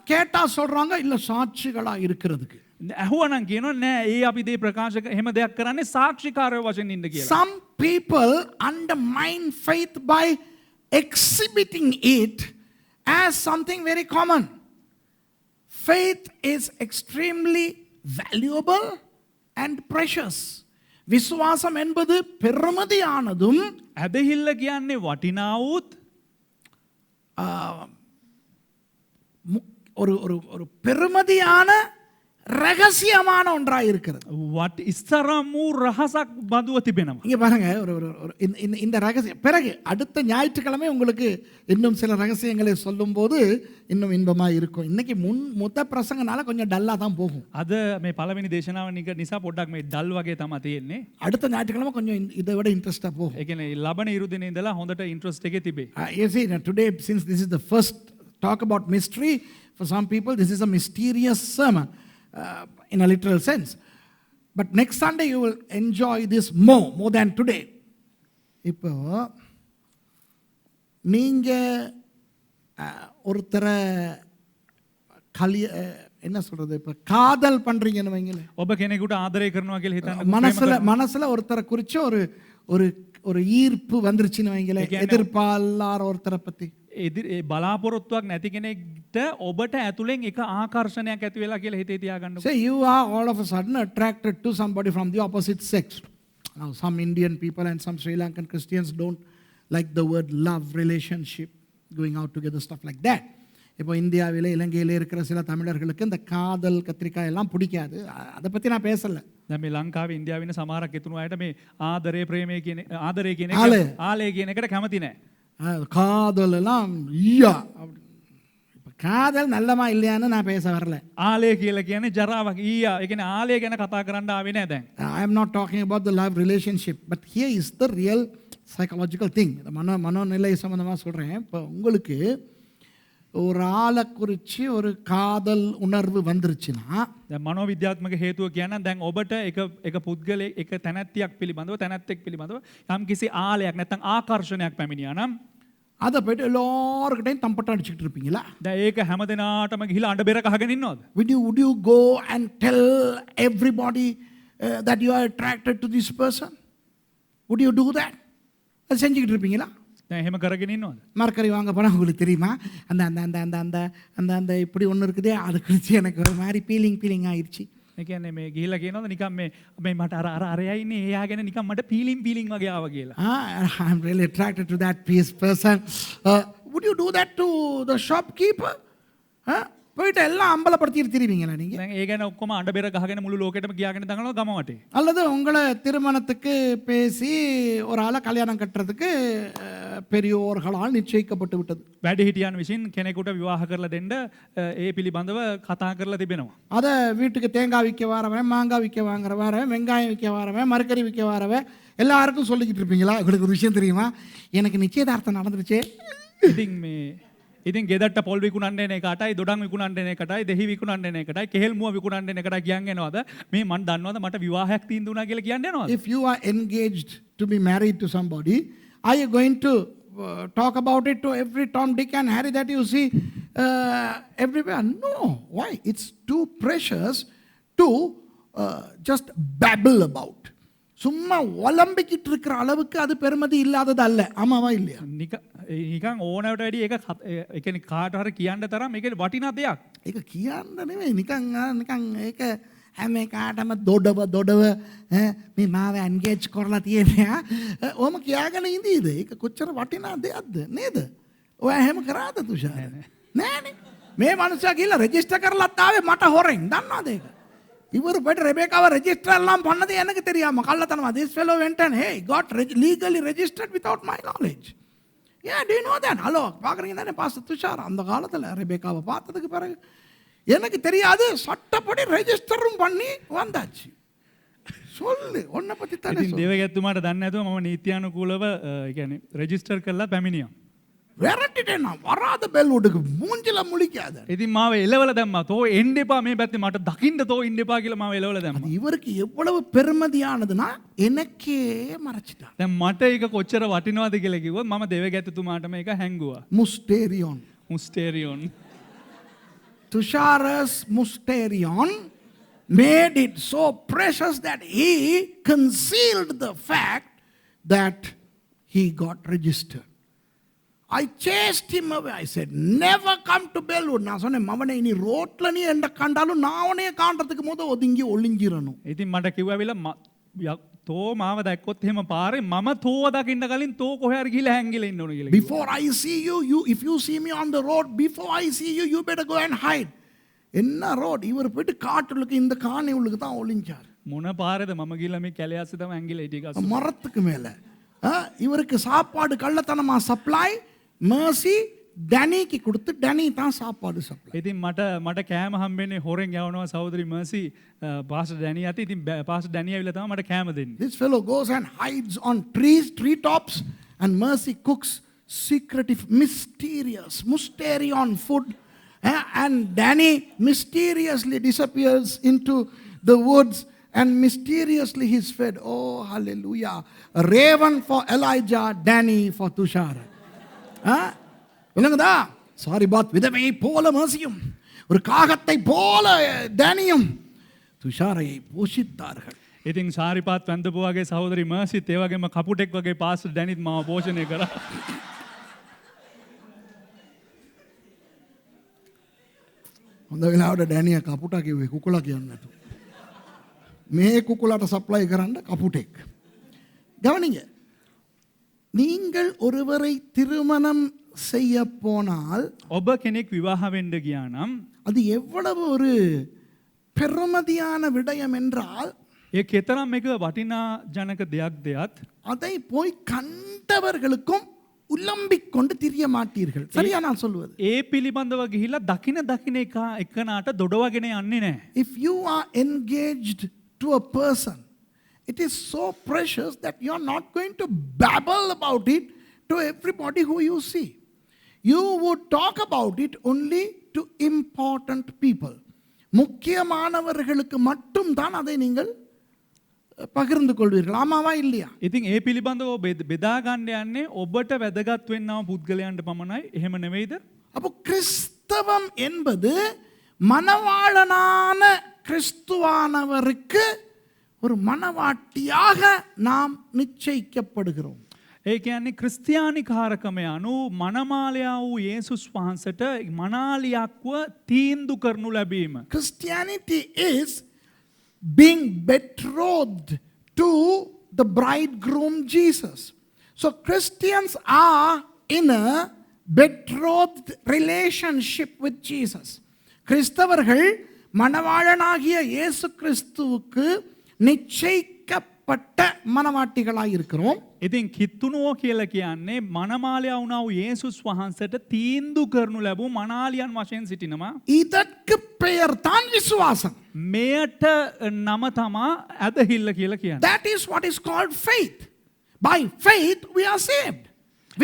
கேட்டா சொல்றாங்க இல்ல சாட்சிகளா இருக்கிறதுக்கு. ඇහුවනම් කියනවා නෑ ඒ අපි දේ ප්‍රකාශ එහෙම දෙයක් කරන්නේ සාක්ෂිකාරයෝ වශයෙන් ඉන්න කියලා. Some people undermine faith by exhibiting it as something very common. Faith is extremely valuable and precious. விசுவாசம் என்பது பெருமதியானதும் ඇදහිල්ල කියන්නේ වටිනාවුත් ஒரு ஒரு ஒரு பெருமதியான ரகசியமான ஒன்றாக இருக்கிறது. ඉස්තරම් වූ රහසක් බඳුව තිබෙනවා. இங்க பாருங்க ஒரு ஒரு இந்த ரகசியம் பிறகு அடுத்த ஞாயிற்றுக்கிழமை உங்களுக்கு இன்னும் சில ரகசியங்களை சொல்லும்போது இன்னும் இன்பமாக இருக்கும். இன்னைக்கு மொத்த பிரசங்கனால கொஞ்சம் டல்லா தான் போகும். අද මේ පළවෙනි දේශනාව නිසා පොඩ්ඩක් මේ ඩල් වගේ තමයි තියෙන්නේ. அடுத்த ஞாயிற்றுக்கிழமை கொஞ்சம் இதை விட இன்ட்ரெஸ்டா போகும். ඒ කියන්නේ ලබන ඉරු දිනේ ඉඳලා හොඳට ඉන්ට්‍රස්ට් එකේ තිබේ. You see, today since this is the first talk about mystery, for some people this is a mysterious sermon. In a literal sense. But next Sunday you will enjoy this more than today. இப்போ நீங்க ஒருத்தரை என்ன சொல்றது, இப்போ காதல் பண்றீங்கன்னு வைங்களேன். ඔබ කෙනෙකුට ආදරය කරනවා කියලා හිතන්න. மனசுல ஒருத்தரை குறிச்சு ஒரு ஒரு ஒரு ஈர்ப்பு வந்துருச்சுன்னு வைங்களேன். எதிர்பார்ப்பார் ஒருத்தரை பத்தி බලාපොරොත්තුවක් නැති කෙනෙක්ට ඔබට ඇතුලෙන් එක ආකර්ෂණයක් ඇති වෙලා කියලා හිතේ තියාගන්න. Say you are all of a sudden attracted to somebody from the opposite sex. Now some Indian people and some Sri Lankan Christians don't like the word love, relationship, going out together, stuff like that. இப்போ இந்தியாவில் இலங்கையில் இருக்கிற சில தமிழர்களுக்கு இந்த காதல் கத்திரிக்காய் எல்லாம் பிடிக்காது. அதை பற்றி நான் பேசலை. දැන් මේ ලංකාවේ ඉන්දියාවේ ඉන්න සමහරක් එතුණු අයට මේ ආදරේ ප්‍රේමයේ කියන ආදරේ කියන එක ආලේ කියන එකට කැමති නැහැ. காதல் எல்லாம் ஐயா இப்போ காதல் நல்லமா இல்லையான்னு நான் பேச வரல. ආලය කියලා කියන්නේ ජරාවක් ඊයා. ඒ කියන්නේ ආලය ගැන කතා කරන්න ආවේ නෑ දැන්. I am not talking about the love relationship, but here is the real psychological thing. மனோநிலை சம்மந்தமாக சொல்கிறேன். இப்போ உங்களுக்கு ஒரு ஆளை குறித்து ஒரு காதல் உணர்வு வந்துருச்சுன்னா දැන් මනෝවිද්‍යාත්මක හේතුව කියනවා දැන් ඔබට එක පුද්ගලයෙක් එක තැනැත්තියක් පිළිබඳව තැනැත්තෙක් පිළිබඳව යම් කිසි ආලයක් නැත්නම් ආකර්ෂණයක් පැමිණියා නම් அதை போய்ட்டு எல்லாருக்கிட்டையும் தம்பட்டம் அடிச்சுக்கிட்டு இருப்பீங்களா? දැන් ඒක හැමදෙනාටම ගිහිලා අඬ බෙර කහගෙන ඉන්නවද? Would you go and tell everybody that you are attracted to this person? Would you do that? அது செஞ்சுக்கிட்டு இருப்பீங்களா? දැන් එහෙම කරගෙන ඉන්නවද? மரக்கறி வாங்க போனால் உங்களுக்கு தெரியுமா அந்த அந்த அந்த அந்த அந்த அந்த அந்த இப்படி ஒன்று இருக்குதே அது குறித்து எனக்கு ஒரு மாதிரி ஃபீலிங் ஆயிடுச்சு. ඒ කියන්නේ මේ ගිහිල්ලා කියනවද නිකන් මේ මට අර අරයා ඉන්නේ එයා ගැන නිකන් මට ෆීලිං වගේ ආවා කියලා. I am really attracted to that person. Would you do that to the shopkeeper? போயிட்டு எல்லாம் அம்பலப்படுத்திட்டு திரிவீங்களா நீங்கள்? දැන් ඒ ගැන ඔක්කොම අඬ බෙර ගහගෙන මුළු ලෝකෙටම කියාගෙන දඟලනවා ගම වටේ. அல்லது உங்களை திருமணத்துக்கு பேசி ஒரு ஆளை கல்யாணம் கட்டுறதுக்கு பெரியோர்களால் நிச்சயிக்கப்பட்டு விட்டது. වැඩිහිටියන් විසින් කෙනෙකුට විවාහ කරලා දෙන්න ඒ පිළිබඳව කතා කරලා තිබෙනවා. அதை வீட்டுக்கு தேங்காய் விற்க வரவன், மாங்காய் விற்க வாங்குறவன், வெங்காயம் விற்க வரவன், மரக்கறி விற்க வரவன் எல்லாருக்கும் சொல்லிக்கிட்டு இருப்பீங்களா? உங்களுக்கு ஒரு விஷயம் தெரியுமா? எனக்கு நிச்சயதார்த்தம் நடந்துருச்சே. ඉතින් ගෙදරට පොල් විකුණන්න එන එකටයි දොඩම් විකුණන්න එන එකටයි දෙහි විකුණන්න එන එකටයි කෙහෙල් මුව විකුණන්න එන එකටයි කියන් එනවද මේ මන් දන්නවද මට විවාහයක් තීන්දුනා කියලා කියන්න යනවද? If you are engaged to be married to somebody, are you going to talk about it to every Tom, Dick and Harry that you see everywhere? No. Why? It's too precious to just babble about. சும்மா ஒலம்பிக்கிட்டு இருக்கிற அளவுக்கு அது பெருமதி இல்லாதது அல்ல. ஆமாவா இல்லையா? නිකන් ඕනවට වැඩි ඒක ඒ කියන්නේ කාට හරි කියන්න තරම් මේක වටිනා දෙයක්. ඒක කියන්න නෙමෙයි නිකන් ඒක හැම එකාටම දොඩව මේ මාව එන්ගේජ් කරලා තියෙනවා. ඔහම කියාගෙන ඉඳීද? ඒක කොච්චර වටිනා දෙයක්ද නේද? ඔය හැම කරාද තුෂාර? නෑනේ. මේ මනුස්සයා ගිහලා රෙජිස්ටර් කරලාත් ආවේ මට හොරෙන්. දන්නවද ඒක? இவர் போய்ட்டு ரெபேக்காவை ரெஜிஸ்டர் எல்லாம் பண்ணது எனக்கு தெரியாம கள்ளத்தனமா. This fellow went and hey got legally registered without my knowledge. Yeah, do you know that? Hello பார்க்குறீங்க தானே பாஸ்டர் துஷார்? அந்த காலத்தில் ரெபேக்காவை பார்த்ததுக்கு பிறகு எனக்கு தெரியாது, சட்டப்படி ரெஜிஸ்டரும் பண்ணி வந்தாச்சு. சொல்லு உன்னை பற்றி தானே. දේවගැත්තුමාට දන්නේ නැතුව මම නීත්‍යානුකූලව කියන්නේ රෙජිස්ටර් කරලා පැමිණියා. விரட்டிட்டேன் நான். வராத பெல்வுட்டுக்கு மூஞ்சில முழிக்காத. ඉතින් මාව එලවල දැම්මා. තෝ එන්න එපා මේ පැත්තේ මට දකින්න තෝ ඉන්න එපා කියලා මාව එලවල දැම්මා. இவருக்கு எவ்வளவு பெருமதியானதுன்னா எனக்கே மறைச்சிட்டார். දැන් මට ඒක කොච්චර වටිනවද කියලා කිව්වොත් මම දේවගැත්තුමාට මේක හැංගුවා. මුස්ටේරියන්. Tusharas Musterion made it so precious that he concealed the fact that he got registered. I chased him away. I said, never come to Bellwood. நான் சொன்னேன் மவனே நீ ரோட்ல நீ என்ன கண்டாலும் நான் உன்னைய காண்றதுக்கு முத ஒதுங்கி ஒளிஞ்சிரணும். ඉතින් මට කිව්වා තෝ මාව දැක්කොත් එහෙම පාරේ මම තෝව දකින්න කලින් තෝ කොහේ හරි ගිහලා හැංගිලා ඉන්න ඕන කියලා. Before I see you if you see me on the road, before I see you better go and hide. என்ன ரோட்? இவர் போயிட்டு காட்டுக்கு இந்த காணி உள்ளுக்கு தான் ஒளிஞ்சார். මොන පාරේද මම ගිහලා මේ කැලේ ආස්සේ තමයි හැංගිලා හිටියේ. மரத்துக்கு மேல இவருக்கு சாப்பாடு கள்ளத்தனமா சப்ளை mercy ඩැනීකි கொடுத்து ඩැනී தான் சாப்பாடு சப்ளை. ඉතින් මට කෑම හම්බෙන්නේ හොරෙන් යවනවා සහෝදරි මර්සි පාස්ටර් ඩැනී අතේ. ඉතින් පාස්ටර් ඩැනී ඇවිල්ලා තමයි මට කෑම දෙන්නේ. This fellow goes and hides on tree tops and Mercy cooks secretive mysterious Musterion food and Danny mysteriously disappears into the woods and mysteriously he's fed. Oh hallelujah. A raven for Elijah, Danny for Tushar. இல்லைங்கதா? சாரி பாத் விதவையை போல மர்சியும் ஒரு காகத்தை போல டேனியும் துஷாரை போஷித்தார்கள். ඉතින් සාරිපාත් වැන්දපු වගේ සහෝදරි මර්සිත් ඒ වගේම කපුටෙක් වගේ පාස්ටර් ඩැනිත් මාව පෝෂණය කරා. හොඳ වෙලාවට ඩැනියා කපුටා කිව්වේ කුකුලා කියන්නේ නැතු. මේ කුකුලාට සප්ලයි කරන්න කපුටෙක්. கவனிங்க, நீங்கள் ஒருவரை திருமணம் செய்ய போனால் ඔබ කෙනෙක් විවාහ වෙන්න ගියා නම් அது எவ்வளவு ஒரு பெருமதியான விடயம் என்றால் ඒ කෙතරම් එක වටිනා ජනක දෙයක්ද යත් அதை போய் கண்டவர்களுக்கும் உலம்பிக் கொண்டு திரிய மாட்டீர்கள். சரியா நான் சொல்வது? ඒ පිළිබඳව ගිහිල්ලා දකින එකනාට දොඩවගෙන යන්නේ නැහැ. If you are engaged to a person, it is so precious that you are not going to babble about it to everybody who you see. You would talk about it only to important people. முக்கியமானவர்களுக்கு மட்டும் தான் அதை நீங்கள் பகிர்ந்து கொள்வீர்கள். ஆமாவா இல்லையா? ඉතින් ඒ පිළිබඳව බෙදා ගන්න යන්නේ ඔබට වැදගත් වෙන්නව පුද්ගලයන්ට පමණයි. එහෙම නෙවෙයිද? அப்போ கிறிஸ்தவம் என்பது மணவாளனான கிறிஸ்துவானவருக்கு ஒரு மணவாட்டியாக நாம் நிச்சயிக்கப்படுகிறோம். ඒ කියන්නේ ක්‍රිස්තියානි කාරකමය අනුව මනමාලයා වූ යේසුස් වහන්සේට මනාලියක්ව තීන්දු කරනු ලැබීම. Christianity is being betrothed to the bridegroom Jesus. So Christians are in a betrothed relationship with Jesus. கிறிஸ்தவர்கள் மணவாளனாகிய இயேசு கிறிஸ்துவுக்கு நிச்சயிக்கப்பட்ட மணவாட்டிகளாய் இருக்கிறோம். ඉතින් කිත්තුනුවෝ කියලා කියන්නේ මනමාලයා වුණා වූ යේසුස් වහන්සේට තීන්දු කරනු ලැබූ මනාලියන් වශයෙන් සිටිනවා. இதற்கு பெயர் தான் விசுவாசம். මෙයට නම තමා ඇදහිල්ල කියලා කියන්නේ. That is what is called faith. By faith we are saved.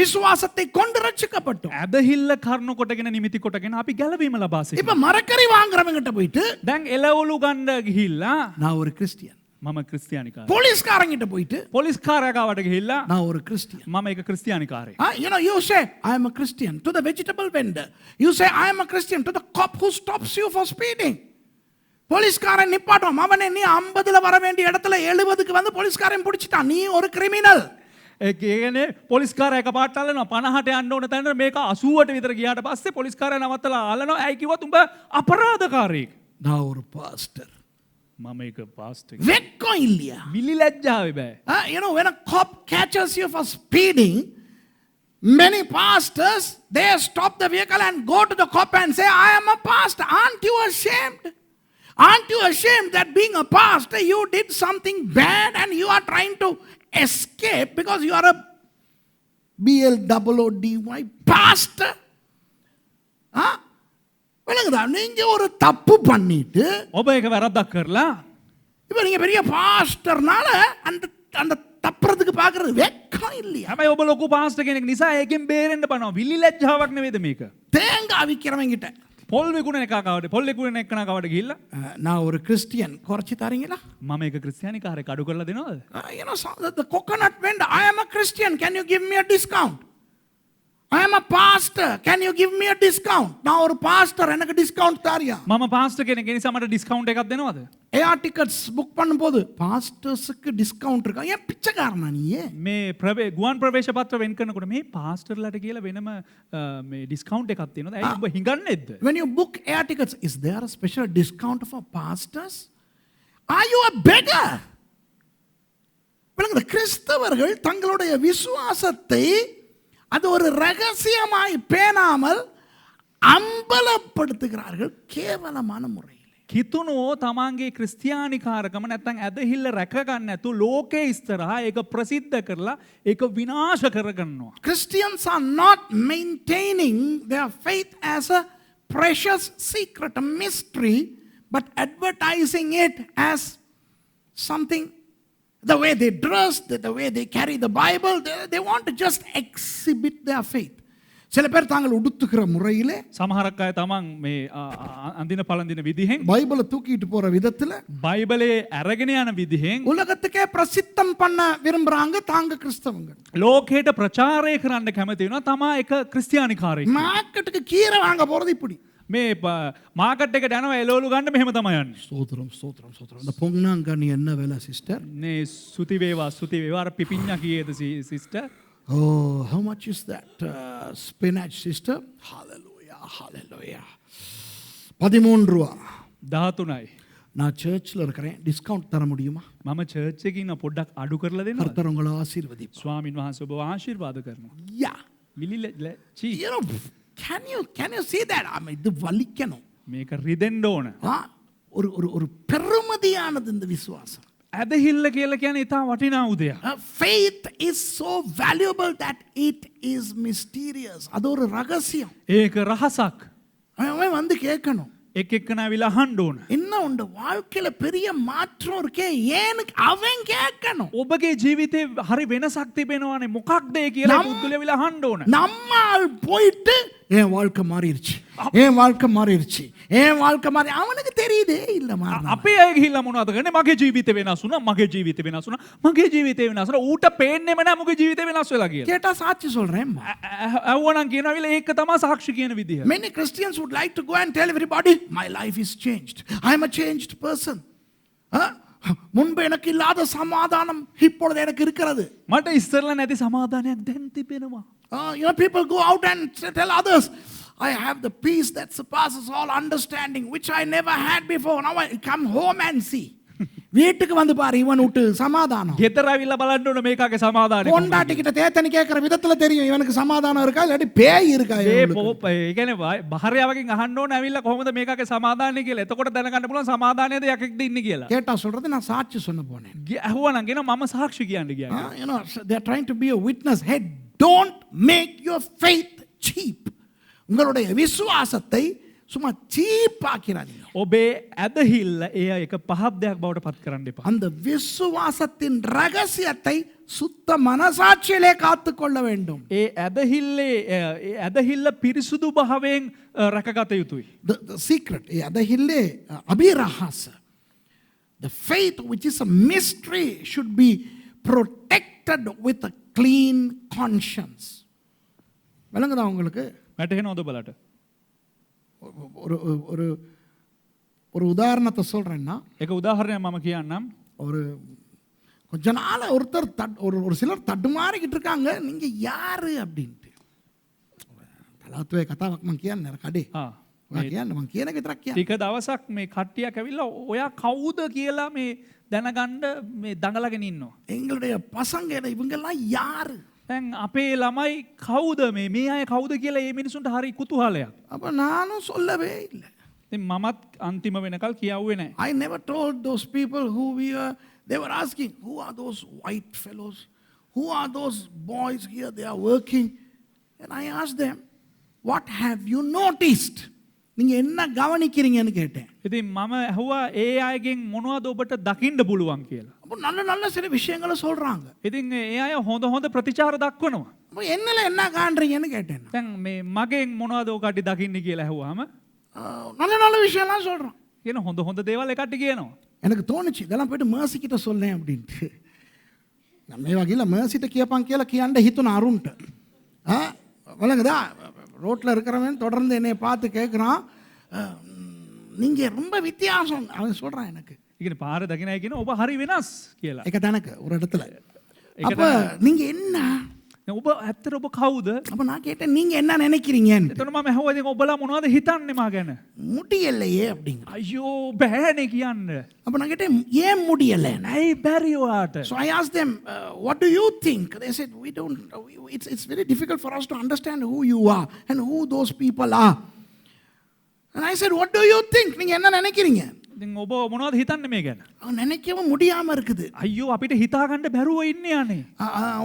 விசுவாசத்தை கொண்டு ரட்சிக்கப்பட்டோம். ඇදහිල්ල කරුණු කොටගෙන නිමිති කොටගෙන අපි ගැලවීම ලබා இப்ப සිටිනවා. மரக்கறி வாங்குறவங்கிட்ட போயிட்டு දැන් එළවලු ගන්න ගිහිල්ලා நான் ஒரு கிறிஸ்டியன். මම ක්‍රිස්තියානිකාරයෙක්. போலீஸ்காரங்கிட்ட போயிட்டு පොලිස් කාර්යාගාවට ගිහිල්ලා நான் ஒரு கிறிஸ்டியன். මම එක ක්‍රිස්තියානිකාරයෙක්. You say I am a Christian to the vegetable vendor. You say I am a Christian to the cop who stops you for speeding. போலீஸ்காரன் நிப்பாட்டும். அவனை நீ 50ல வர வேண்டிய இடத்துல 70க்கு வந்து போலீஸ்காரன் பிடிச்சிட்டான். நீ ஒரு கிரிமினல். ඒ කියන්නේ පොලිස්කාරයා එකපාරට අල්ලනවා 50ට යන්න ඕන තැනට මේක 80ට විතර ගියාට පස්සේ පොලිස්කාරයා නවත්තලා අල්ලනවා. ඇයි කිව්වොත් උඹ අපරාධකාරයෙක්. நான் ஒரு பாஸ்டர். මම එක පාස්ටර්. வெக்கம் இல்லையா? විලි ලැජ්ජාවේ බෑ. When a cop catches you for speeding, many pastors, they stop the vehicle and go to the cop and say, I am a pastor. Aren't you ashamed? Aren't you ashamed that being a pastor, you did something bad and you are trying to escape because you are a BLOODY pastor? விளங்குதா? நீங்க ஒரு தப்பு பண்ணிட்டு ඔබ එක වැරද්දක් කරලා இப்ப நீங்க பெரிய பாஸ்டர்னால அந்த அந்த தப்புறதுக்கு பாக்குறது வெக்கம் இல்லையா? හැබැයි ඔබ ලොකු පාස්ටර් කෙනෙක් නිසා ඒකෙන් බේරෙන්න බනවා. විලි ලැජ්ජාවක් නෙවෙයිද මේක? தேங்காய் விக்கிறவங்கிட்ட පොල් විකුණන එකකට පොල් විකුණන එකනකට ගිහිල්ලා நான் ஒரு கிறிஸ்டியன் குறைச்சி தரீங்களா? මම එක ක්‍රිස්තියානිකාරයෙක් අඩු කරලා දෙනවද? The coconut vendor, I am a Christian, can you give me a discount? I am a pastor, can you give me a discount? நான் ஒரு பாஸ்டர், எனக்கு டிஸ்கவுண்ட் தாரியா? මම පාස්ටර් කෙනෙක් ඒ නිසා මට ඩිස්කවුන්ට් එකක් දෙනවද? ஏஆர் டிக்கெட்ஸ் புக் பண்ணும்போது பாஸ்டர்ஸ்க்கு டிஸ்கவுண்ட் இருக்கா? ஏன் பிச்சைக்காரனா நீ? මේ ගුවන් ප්‍රවේශ පත්‍ර වෙන් කරනකොට මේ පාස්ටර්ලාට කියලා වෙනම මේ ඩිස්කවුන්ට් එකක් තියෙනවද? ඇයි ඔබ හිඟන්නේද? When you book air tickets, is there a special discount for pastors? Are you a beggar? விளங்குதா? கிறிஸ்தவர்கள் தங்களுடைய விசுவாசத்தை அது ஒரு ரகசியமாய் பேணாமல் අම්බලப்படுத்துகிறார்கள் கேவலமான முறையில். කිතුනෝ තමන්ගේ ක්‍රිස්තියානිකාරකම නැත්තම් ඇදහිල්ල රැකගන්න නැතු ලෝකේ ඉස්සරහා ඒක ප්‍රසිද්ධ කරලා ඒක විනාශ කරගන්නවා. Christians are not maintaining their faith as a precious secret, a mystery, but advertising it as something. The way they dress, the way they carry the Bible, they want to just exhibit their faith. சில பேர் தாங்கள் உடுத்துக்கிற முறையிலே සමහරක් අය තමන් මේ අඳින පළඳින විදිහෙන් பைபிளை தூக்கிட்டு போற விதத்துல බයිබලේ අරගෙන යන විදිහෙන් உலகத்துக்கே பிரசித்தம் பண்ண விரும்புறாங்க தாங்க கிறிஸ்தவங்க. ලෝකයට ප්‍රචාරය කරන්න කැමති වෙනවා තමා එක ක්‍රිස්තියානිකාරයෙක්. மார்க்கெட்டுக்கு கீரை வாங்க போறது இப்படி. මේ මාකට් එකට යනවා එළවලු ගන්න මෙහෙම තමයි යන්නේ. ஸ்தோத்திரம் ஸ்தோத்திரம் ஸ்தோத்திரம். இந்த பொங்கனாங்கண்ணி என்ன வேலை சிஸ்டர்? නේ සුති වේවා අර පිපිඤ්ඤා කීයේද sister? Oh, how much is that spinach sister? Hallelujah, hallelujah. 13 ரூபா. 13යි. நான் சர்ச்சில் இருக்கிறேன், டிஸ்கவுண்ட் தர முடியுமா? මම චර්ච් එකේ ඉන්න පොඩ්ඩක් අඩු කරලා දෙන්නවද? கர்த்தர் உங்களை ஆசீர்வதிப்பார். ස්වාමින් වහන්සේ ඔබව ආශිර්වාද කරනවා. Yeah. මිලි චී Can you see that? இது வலிக்கணும். මේක රිදෙන්න ඕන. ஒரு ஒரு ஒரு பெருமதியானது இந்த விசுவாசம். ඇදහිල්ල කියලා කියන්නේ ඉතා වටිනා උදයක්. Faith is so valuable that it is mysterious. அது ஒரு ரகசியம். ඒක රහසක්. அவன் வந்து கேட்கணும். එක් එක්කන ඇවිල්ලා අහන්න ඕන. என்ன உண்டு வாழ்க்கையில பெரிய மாற்றம் இருக்கே ஏன்னு அவன் கேட்கணும். ඔබගේ ජීවිතේ හරි වෙනසක් තිබෙනවානේ මොකක්ද ඒ කියලා පුද්ගලයා ඇවිල්ලා අහන්න ඕන. நம்மால் போயிட்டு என் வாழ்க்கை மாறிடுச்சு, என் வாழ்க்கை மாறிடுச்சு, என் வாழ்க்கை மாறி அவனுக்கு தெரியுதே இல்ல மாறணும். අපේ අය ගිහිල්ලා මොනවද කරන්නේ? මගේ ජීවිතේ වෙනස් වුණා, මගේ ජීවිතේ වෙනස් වුණා, මගේ ජීවිතේ වෙනස් වුණා. ඌට පේන්නේම නැහැ මගේ ජීවිතේ වෙනස් වෙලා කියලා. கேட்டா சாட்சி சொல்றேன். ඇහුවනම් කියනවා ඒක තමයි සාක්ෂි කියන විදිහ. Many Christians would like to go and tell everybody, my life is changed. I am a changed person. முன்பு எனக்கு இல்லாத சமாதானம் இப்பொழுது எனக்கு இருக்கிறது. මට ඉස්සරලා නැති සමාදානයක් දැන් තිබෙනවා. People go out and tell others, I have the peace that surpasses all understanding, which I never had before. Now I come home and see. வீட்டுக்கு வந்து பாரு இவன் விட்டு சமாதானம். ගෙදර ඇවිල්ලා බලන්න ඕන මේකගේ සමාදානය. பொண்டாட்டி கிட்ட தேத்தனி கேட்கிற விதத்துல தெரியும் இவனுக்கு சமாதானம் இருக்கா இல்லாட்டி பேய் இருக்கா. ඒ කියන්නේ භාර්යාවකින් අහන්න ඕන ඇවිල්ලා කොහොමද මේකගේ සමාදානය කියලා. එතකොට දැනගන්න පුළුවන් සමාදානයේද යකෙක්ද ඉන්නේ කියලා. கேட்டா சொல்றது நான் சாட்சி சொன்ன போனேன். ඇහුවනම් කියන මම සාක්ෂි කියන්න ගියා. They are trying to be a witness. Hey, don't make your faith cheap. உங்களுடைய விசுவாசத்தை சும்மா சீப் ஆக்கிறாதீங்க. ඔබේ ඇදහිල්ල ඒ එක පහත් දෙයක් බවට පත් කරන්න එපා. அந்த விசுவாசத்தின் ரகசியத்தை சுத்த மனசாட்சியிலே காத்துக்கொள்ள வேண்டும். ඒ ඇදහිල්ල පිරිසුදු භාවයෙන් රැකගත යුතුයි. The secret, ඇදහිල්ලේ අභිරහස. The faith which is a mystery should be protected with a clean conscience. விளங்குதா உங்களுக்கு? වැටහෙනවද ඔබලට? ஒரு ஒரு ஒரு உதாரணத்தை சொல்றேன்னா, එක උදාහරණයක් මම කියන්නම්. ஒரு கொஞ்ச நாள் ஒருத்தர் ஒரு சிலர் தடுமாறிக்கிட்டு இருக்காங்க, நீங்க யாரு அப்படின்ட்டு. තලවත්වේ කතාවක් මම කියන්නේ අර කඩේ. ඔයා කියන්න මම කියන එක විතරක් කියන්න. ටික දවසක් මේ කට්ටියක් ඇවිල්ලා ඔයා කවුද කියලා මේ දැනගන්න මේ දඟලගෙන ඉන්නවා. எங்களுடைய பசங்க இவங்கெல்லாம் யாரு? දැන් අපේ ළමයි කවුද මේ අය කවුද කියලා මේ මිනිසුන්ට හරි කුතුහලයක්. அப்ப நானும் சொல்லவே இல்லை. ඉතින් මමත් අන්තිම වෙනකල් කියාව්වේ නැහැ. I never told those people who they were asking, who are those white fellows? Who are those boys here? They are working. And I asked them, what have you noticed? நீங்க என்ன கவனிக்கிறீங்கன்னு கேட்டேன். ඉතින් මම ඇහුවා ඒ අයගෙන් මොනවද ඔබට දකින්න පුළුවන් කියලා. அப்போ நல்ல நல்ல சில விஷயங்களை சொல்றாங்க. ඉතින් ඒ අය හොඳ ප්‍රතිචාර දක්වනවා. அப்போ என்னல என்ன காண்றீங்கன்னு கேட்டேன். දැන් මේ මගෙන් මොනවද ඔකට දකින්නේ කියලා ඇහුවාම நல்ல நல்ல விஷயம்லாம் சொல்றான். කියන හොඳ දේවල් එකට කියනවා. எனக்கு தோணுச்சு இதெல்லாம் போய்ட்டு மேர்சி கிட்ட சொல்லேன் அப்படின்ட்டு. நம்ம මේ වගේ மேர்சிட்ட කියපන් කියලා කියන්න හිතුන අරුන්ට. வழங்குதா ரோட்டில் இருக்கிறவன் தொடர்ந்து என்னை பார்த்து கேட்குறான், நீங்கள் ரொம்ப வித்தியாசம் அவன் சொல்கிறான் எனக்கு. ඉතින් පාර දකින්නයි කියන ඔබ හරි වෙනස් කියලා. ඒක තැනක ஒரு இடத்துல. அப்போ நீங்கள் என்ன? ඔබ ඇත්තට ඔබ කවුද? அப்போ நான் கேட்டேன் நீங்கள் என்ன நினைக்கிறீங்கன்னு. එතන මම ඇහුවා ඉතින් ඔබලා මොනවද හිතන්නේ මා ගැන? முடியலையே அப்படிங்கிற. අයියෝ බෑනේ කියන්න. அப்போ நான் கேட்டேன் ஏன் முடியலை? ඇයි බැරි ඔයාට? So I asked them, what do you think? They said, we don't. It's very difficult for us to understand who you are and who those people are. And I said, what do you think? நீங்கள் என்ன நினைக்கிறீங்க? ඉතින් ඔබ මොනවද හිතන්නේ මේ ගැන? அவன் நினைக்கவும் முடியாம இருக்குது. අයියෝ අපිට හිතා ගන්න බැරුව ඉන්නේ අනේ.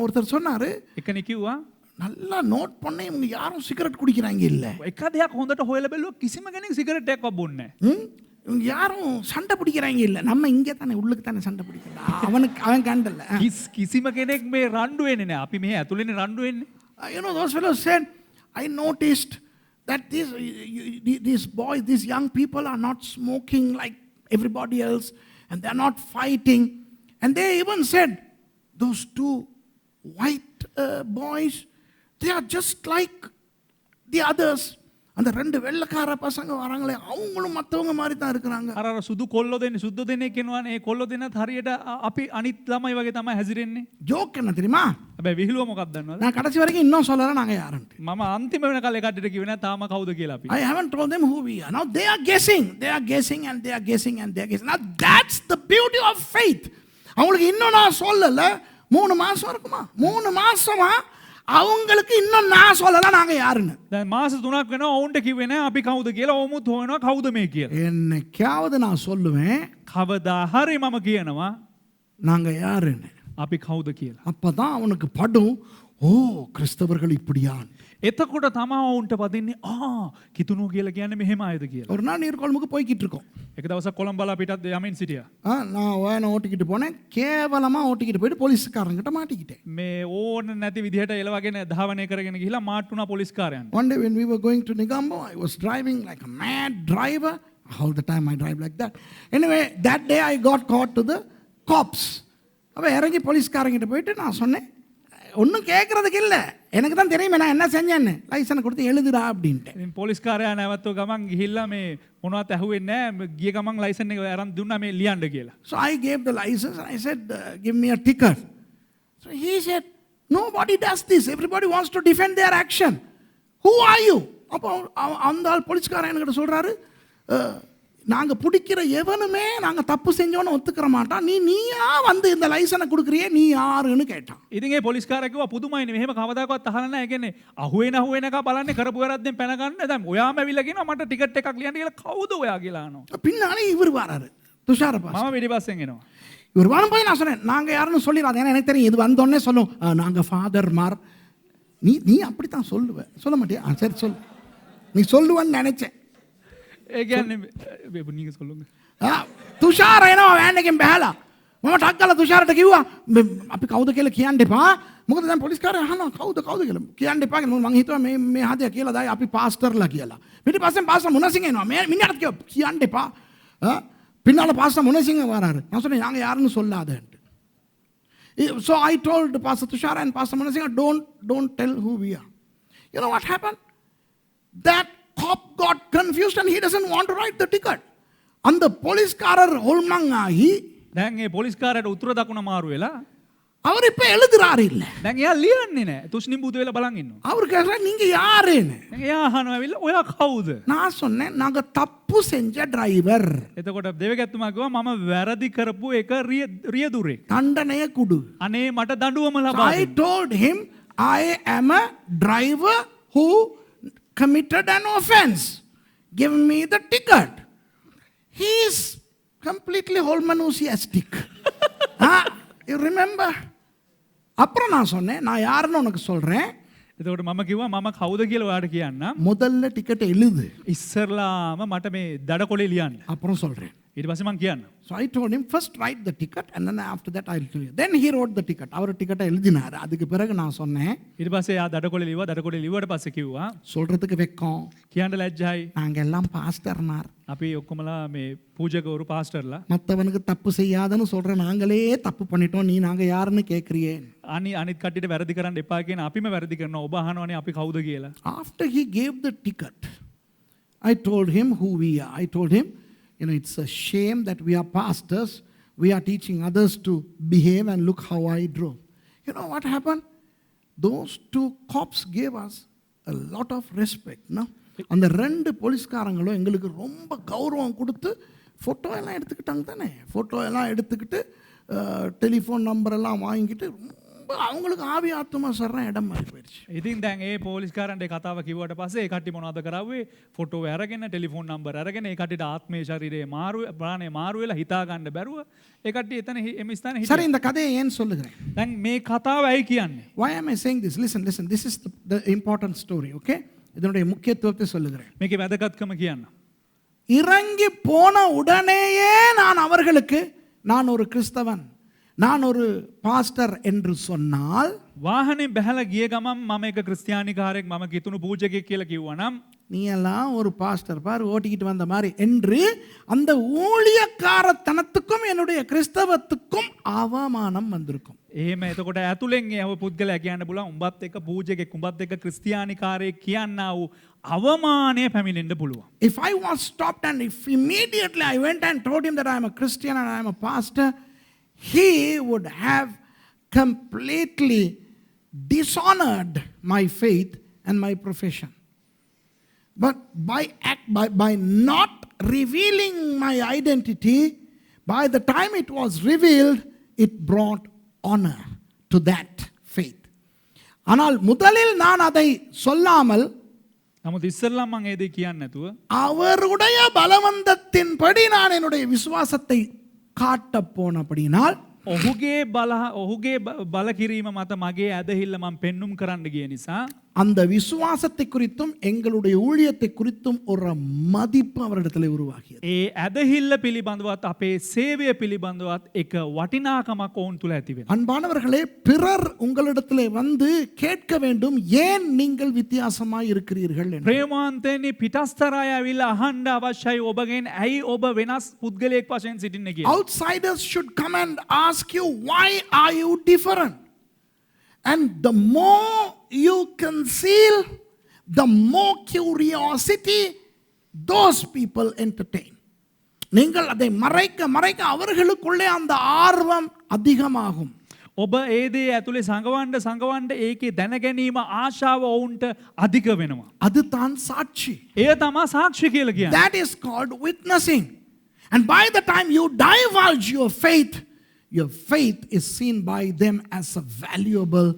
ஒருத்தர் சொன்னாரு, එකනේ කිව්වා நல்லா நோட் பண்ண இவங்க யாரும் சிகரெட் குடிக்கிறாங்க இல்ல. එක දෙයක් හොඳට හොයලා බැලුවා කිසිම කෙනෙක් සිගරට් එකක් බොන්නේ නැහැ. இவங்க யாரும் சண்டை பிடிக்கிறாங்க இல்ல. நம்ம இங்கே தானே உள்ளுக்கு தானே சண்டை பிடிக்கலாம். அவன் கண்டல. කිසිම කෙනෙක් මේ රණ්ඩු වෙන්නේ නැහැ. අපි මේ ඇතුළේනේ රණ්ඩු වෙන්නේ. Those fellows said, I noticed that these boys, these young people are not smoking like everybody else, and they are not fighting. And they even said, those two white boys, they are just like the others. அந்த ரெண்டு வெள்ளக்கார பசங்க வராங்களே அவங்களும் மற்றவங்க மாதிரி தான் இருக்கிறாங்க. අර සුදු කොල්ලෝ දෙන්නේ සුදු දෙනෙක් කෙනවනේ. ඒ කොල්ලෝ දෙන්නත් හරියට අපි අනිත් ළමයි වගේ තමයි හැසිරෙන්නේ. ஜோக் என்ன தெரியுமா? හැබැයි විහිළුව මොකක්ද දන්නවද? நான் கடைசி வரைக்கும் இன்னும் சொல்லல நாங்க யாருன்னு. මම අන්තිම වෙනකල් ඒ කට්ටියට කිව්වේ නැහැ තාම කවුද කියලා අපි. I haven't told them who we are. Now they are guessing. They are guessing and they are guessing and they are guessing. Now that's the beauty of faith. அவங்களுக்கு இன்னும் நான் சொல்லல. 3 மாசம் இருக்குமா? 3 மாசமா அவங்களுக்கு இன்னும் நான் சொல்லல நாங்க யாருன்னு. දැන් මාස 3ක් වෙනවා ඔවුන්ට කිව්වේ නැහැ අපි කවුද කියලා. ඔවුමුත් හොයනවා කවුද මේ කියලා. என்னைக்காவது நான் சொல்லுவேன். කවදා හරි මම කියනවා நாங்கள் யாருன்னு. අපි කවුද කියලා. அப்பதான் அவனுக்கு படும், ஓ கிறிஸ்தவர்கள் இப்படியான். එතකොට තමා ඔවුන්ට පදින්නේ කිතුුණු කියල කියන්න මෙහෙම අයද කියලා. ஒரு நாள் நீர்கொழும்புக்கு போய்கிட்டு இருக்கோம். එක දවස කොළඹලා පිටත් යමින් සිටිය. நான் வேனை ஓட்டிக்கிட்டு போனேன், கேவலமாக ஓட்டிக்கிட்டு போயிட்டு போலீஸ்காரங்கிட்ட மாட்டிக்கிட்டேன். මේ ඕන නැති විදිහට එලවගෙන ධාවනය කරගෙන ගිහිලා මාට්ටුනා පොලිස්කාරයන්. One day when we were going to Negombo, I was driving like a mad driver. All the time I drive like that. Anyway, that day I got caught to the cops. அப்போ இறங்கி போலீஸ்காரங்கிட்ட போயிட்டு நான் சொன்னேன், ஒன்றும் கேட்குறதுக்கு இல்லை, எனக்கு தான் தெரியுமே நான் என்ன செஞ்சேன்னு, லைசனை கொடுத்து எழுதுடா அப்படின்ட்டு. ඉතින් පොලිස්කාරයා නැවතුව ගමන් ගිහිල්ලා මේ මොනවත් ඇහුවෙන්නේ නැහැ. ගිය ගමන් ලයිසන් එක අරන් දුන්නා මේ ලියන්න කියලා. So I gave the license and I said, give me a ticket. So he said, nobody does this. Everybody wants to defend their action. Who are you? அப்போ அந்த ஆள் போலீஸ்காரன் என்கிட்ட சொல்கிறாரு, நாங்கள் பிடிக்கிற எவனுமே நாங்கள் தப்பு செஞ்சோன்னு ஒத்துக்கிற மாட்டான், நீயா வந்து இந்த லைசனை கொடுக்குறியே, நீ யாருன்னு கேட்டான். ඉතින් ඒ පොලිස්කාරයා කිව්වා පුදුමයිනේ මෙහෙම කවදාකවත් අහලා නැහැ. කියන්නේ අහුවෙන එක බලන්නේ කරපු වැරද්දෙන් පැන ගන්න. දැන් ඔයාම ඇවිල්ලා කියනවා මට ටිකට් එකක් ලියන්න කියලා. කවුද ඔයා කියලා අහනවා. பின்னாலே இவர் வராரு, துஷார பாஸ். මම පිටිපස්සෙන් එනවා. இவர் வரும்போது நான் சொன்னேன், நாங்கள் யாருன்னு சொல்லிடாது, ஏன்னா எனக்கு தெரியும் இது வந்தோடனே சொல்லும், நாங்கள் ஃபாதர்மார். நீ அப்படித்தான் சொல்லுவேன், சொல்ல மாட்டியா? சரி சொல்லு, நீ சொல்லுவேன்னு நினைச்சேன். ඒ කියන්නේ නීක சொல்லுங்க. තුෂාර එනවා වෑන් එකෙන් බැහැලා. මම ටක් ගාලා තුෂාරට කිව්වා අපි කවුද කියලා කියන්න එපා. මොකද දැන් පොලිස්කාරයා අහනවා කවුද කියලා. කියන්න එපා කියලා. මම හිතුවා මේ හදේ කියලා දායි අපි පාස්ටර්ලා කියලා. පිටිපස්සෙන් පාස්ටර් මුනසිංහ එනවා. මිනිහට කිව්වා කියන්න එපා. பின்னால பாஸ்டர் முனசிங்க வராரு. நான் சொன்னேன் நாங்கள் யாருன்னு சொல்லாதேன்ட்டு. So I told Pastor Tushara and Pastor Munasinga, don't tell who we are. You know what happened? That cop got confused and he doesn't want to write the ticket. அந்த போலீஸ்காரர் ஹோல்மங்காகி දැන් ඒ පොලිස්කාරයට උත්තර දකුණ මාරු වෙලා அவர் இப்ப எழுதுறாரு இல்ல. දැන් එයා ලියන්නේ නැහැ. තුෂ්ණිම්බුතු වෙලා බලන් ඉන්නවා. அவர் கேக்குறாரு நீங்க யாருன்னு. දැන් එයා අහනවා ඇවිල්ලා ඔයා කවුද? நான் சொன்னேன் நாங்க தப்பு செஞ்ச டிரைவர். එතකොට දෙවගැත්තුමා කිව්වා මම වැරදි කරපු එක රියදුරෙක්. தண்டனைய குடு. අනේ මට දඬුවම ලබා I told him I am a driver who committed an offense. Give me the ticket. He is completely Holmanusiastic. You remember? அப்புறம் நான் சொன்னேன், நான் யாருன்னு உனக்கு சொல்றேன். එතකොට මම කිව්වා මම කවුද කියලා ඔයාට කියන්න. முதல்ல டிக்கெட் எழுது. ඉස්සරලාම මට මේ දඩකොලේ ලියන්න. அப்புறம் சொல்றேன். ඊට පස්සේ මං කියන්න. So I told him first write the ticket and then after that I'll tell you. Then he wrote the ticket. அவர் டிக்கெட்டை எழுதினார். அதுக்கு பிறகு நான் சொன்னேன். ඊට පස්සේ යා දඩකොලේ ලිව්වා. දඩකොලේ ලිව්වට පස්සේ කිව්වා சொல்றதுக்கு வெக்கம். කියන්න ලැජ්ජයි. நாங்க எல்லாம் பாஸ்டர்மார். අපි ඔක්කොමලා මේ පූජකවරු පාස්ටර්ලා. மற்றவனுக்கு தப்பு செய்யாதன்னு சொல்ற நாங்களே தப்பு பண்ணிட்டோம், நீ நாங்க யாருன்னு கேட்கறியே. අනිත් කට්ටියට වැරදි කරන්න එපා කියන අපිම වැරදි කරනවා. ඔබ අහනවනේ අපි කවුද කියලා. After he gave the ticket, I told him who we are. I told him, you know, it's a shame that we are pastors. We are teaching others to behave and look how I drove. You know what happened? Those two cops gave us a lot of respect. No? அந்த ரெண்டு போலீஸ்காரங்களும் எங்களுக்கு ரொம்ப கௌரவம் கொடுத்து photo எல்லாம் எடுத்துக்கிட்டாங்க தானே. Photo எல்லாம் எடுத்துக்கிட்டு டெலிஃபோன் நம்பர் எல்லாம் வாங்கிக்கிட்டு ரொம்ப அவங்களுக்கு ஆவி ஆத்மா சர்ற இடம் மாதிரி போயிடுச்சு. ඉතින් දැන් ඒ පොලිස්කාරන්ට කතාව කිව්වට පස්සේ ඒ කට්ටිය මොනවද කරාවේ? ෆොටෝ අරගෙන ටෙලිෆෝන් නම්බර් අරගෙන ඒ කට්ටියට ආත්මේ ශරීරයේ ප්‍රාණය මාරු වෙලා හිතා ගන්න බැරුව ඒ කට්ටිය එතන එම ස්ථානේ சரி, හිටියා. இந்த கதையை ஏன் சொல்லுகிறேன்? දැන් මේ කතාව ඇයි කියන්නේ? Why am I saying this? Listen. This is the important story, okay? இதனுடைய முக்கியத்துவத்தை சொல்லுகிறேன். මේකේ වැදගත්කම කියන්න. இறங்கி போன உடனேயே நான் அவர்களுக்கு நான் ஒரு கிறிஸ்தவன், நான் ஒரு பாஸ்டர் என்று சொன்னால், වාහනේ බැහැලා ගිය ගමන් මම එක ක්‍රිස්තියානිකාරයෙක් මම කිතුණු පූජකයෙක් කියලා කිව්වනම් நீ எல்லாம் ஒரு பாஸ்டர் பார் ஓட்டிக்கிட்டு வந்த மாதிரி என்று அந்த ஊழியக்காரத்தனத்துக்கும் என்னுடைய கிறிஸ்தவத்துக்கும் அவமானம் வந்திருக்கும். එහෙම එතකොට ඇතුලෙන් ඒ පුද්ගලයා කියන්න පුළුවන් උඹත් එක්ක පූජකෙක් උඹත් එක්ක ක්‍රිස්තියානිකාරයෙක් කියන්නා වූ අවමානය පැමිණෙන්න පුළුවන්. If I was stopped and if immediately I went and told him that I am a Christian and I am a pastor, he would have completely dishonored my faith and my profession. But by not revealing my identity, by the time it was revealed, it brought honor to that faith. ஆனால் முதலில் நான் அதை சொல்லாமல் නමුත් ඉස්සෙල්ලා මම ඒ දේ කියන්නේ නැතුව அவருடைய பலவந்தத்தின்படி நான் என்னுடைய விசுவாசத்தை காட்ட போனபடினால் ඔහුගේ බල කිරීම මත මගේ ඇදහිල්ල මම පෙන්눔 කරන්න ගිය නිසා அந்த விசுவாசத்தை குறித்தும் எங்களுடைய ஊழியத்தை குறித்தும் ஒரு மதிப்பு அவரிடத்தில் உருவாகியது. ඒ ඇදහිල්ල පිළිබඳවත් අපේ සේවය පිළිබඳවත් එක වටිනාකමක් ඔවුන් තුළ ඇති වෙනවා. அன்பானவர்களே, பிறர் உங்களிடத்திலே வந்து கேட்க வேண்டும், ஏன் நீங்கள் வித்தியாசமாய் இருக்கிறீர்கள் என்று. ප්‍රේමාන්තයනි පිටස්තර අය ඇවිල්ලා අහන්න අවශ්‍යයි ඔබගෙන් ඇයි ඔබ වෙනස් පුද්ගලයෙක් වශයෙන් සිටින්නේ කියලා. Outsiders should come and ask you, why are you different? And the more you conceal, the more curiosity those people entertain. நீங்கள் அதை மறைக்க மறைக்க அவர்களுக்குள்ளே அந்த ஆர்வம் அதிகமாகும். ඔබ ඒ දේ ඇතුලේ සංගවන්න ඒකේ දැන ගැනීම ආශාව ඔවුන්ට අධික වෙනවා. அதுதான் சாட்சி. එය තමයි සාක්ෂි කියලා කියන්නේ. That is called witnessing. And by the time you divulge your faith is seen by them as a valuable,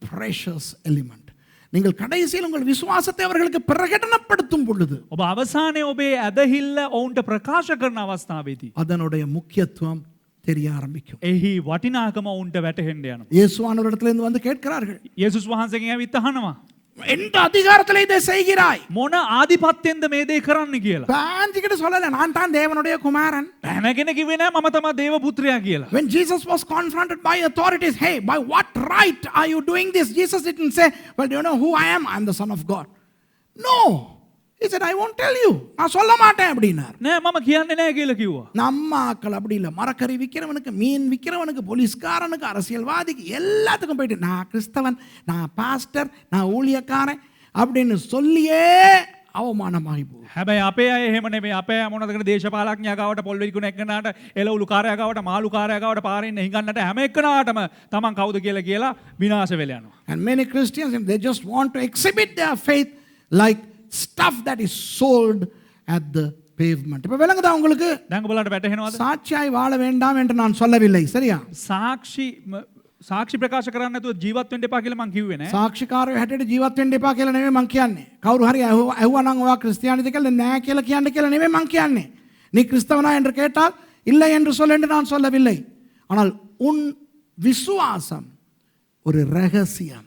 precious element. நீங்கள் கடைசியில் உங்கள் விசுவாசத்தை அவர்களுக்கு பிரகடனப்படுத்தும் பொழுது ඔබ අවසානයේ ඔබේ ඇදහිල්ල ඔවුන්ට ප්‍රකාශ කරන අවස්ථාවේදී அதனுடைய முக்கியத்துவம் தெரிய ஆரம்பிக்கும். එහි වටිනාකම ඔවුන්ට වැටහෙන්න යනවා. இயேசுவானவரிடத்திலிருந்து வந்து கேட்கிறார்கள், යේසුස් වහන්සේගෙන් ඇවිත් අහනවා எந்த அதிகாரத்தில் இதை செய்கிறாய்? මොන ආධිපත්‍යෙන්ද මේ දේ කරන්න කියලා. பாஞ்சிக்கிட்டு சொல்லல, நான் தான் தேவனுடைய குமாரன். පැනගෙන කිව්වේ නෑ මම තමයි දේව පුත්‍රයා කියලා. When Jesus was confronted by authorities, hey, by what right are you doing this? Jesus didn't say, well, do you know who I am? I'm the Son of God. No. He said, I won't tell you. நான் சொல்ல மாட்டேன் அப்படின்னார். නෑ මම කියන්නේ නෑ කියලා කිව්වා. நம்ம ஆக்கள் அப்படி இல்லை. மரக்கறி விற்கிறவனுக்கு, மீன் விற்கிறவனுக்கு, போலீஸ்காரனுக்கு, அரசியல்வாதிக்கு எல்லாத்துக்கும் போயிட்டு நான் கிறிஸ்தவன், நான் பாஸ்டர், நான் ஊழியக்காரன் அப்படின்னு சொல்லியே අවමානමයි පෝ. හැබැයි අපේ අය එහෙම නෙමෙයි. අපේ අය මොනවද කරන්නේ? දේශපාලඥයා ගාවට, පොල් විකුණ එක්කනට, එළවලු කාර්යයා ගාවට, මාළු කාර්යයා ගාවට පාරින් හිඟන්නට හැම එක්කනටම තමන් කවුද කියලා විනාශ වෙලා යනවා. And many Christians, they just want to exhibit their faith like stuff that is sold at the pavement. இப்ப விளங்குதா உங்களுக்கு? දැන් ඔයාලට වැටහෙනවද? சாட்சியாய் வாழ வேண்டாம் என்று நான் சொல்லவில்லை, சரியா? සාක්ෂි ප්‍රකාශ කරන්න නැතුව ජීවත් වෙන්න එපා කියලා මං කිව්වේ නෑ. සාක්ෂිකාරයෝ හැටියට ජීවත් වෙන්න එපා කියලා නෙමෙයි මං කියන්නේ. කවුරු හරි ඇහුවා නම් ඔයා ක්‍රිස්තියානිද කියලා නෑ කියලා කියලා නෙමෙයි මං කියන්නේ. நீ கிறிஸ்தவனா என்று கேட்டால் இல்லை என்று சொல்ல என்று நான் சொல்லவில்லை. ஆனால் உன் விசுவாசம் ஒரு ரகசியம்.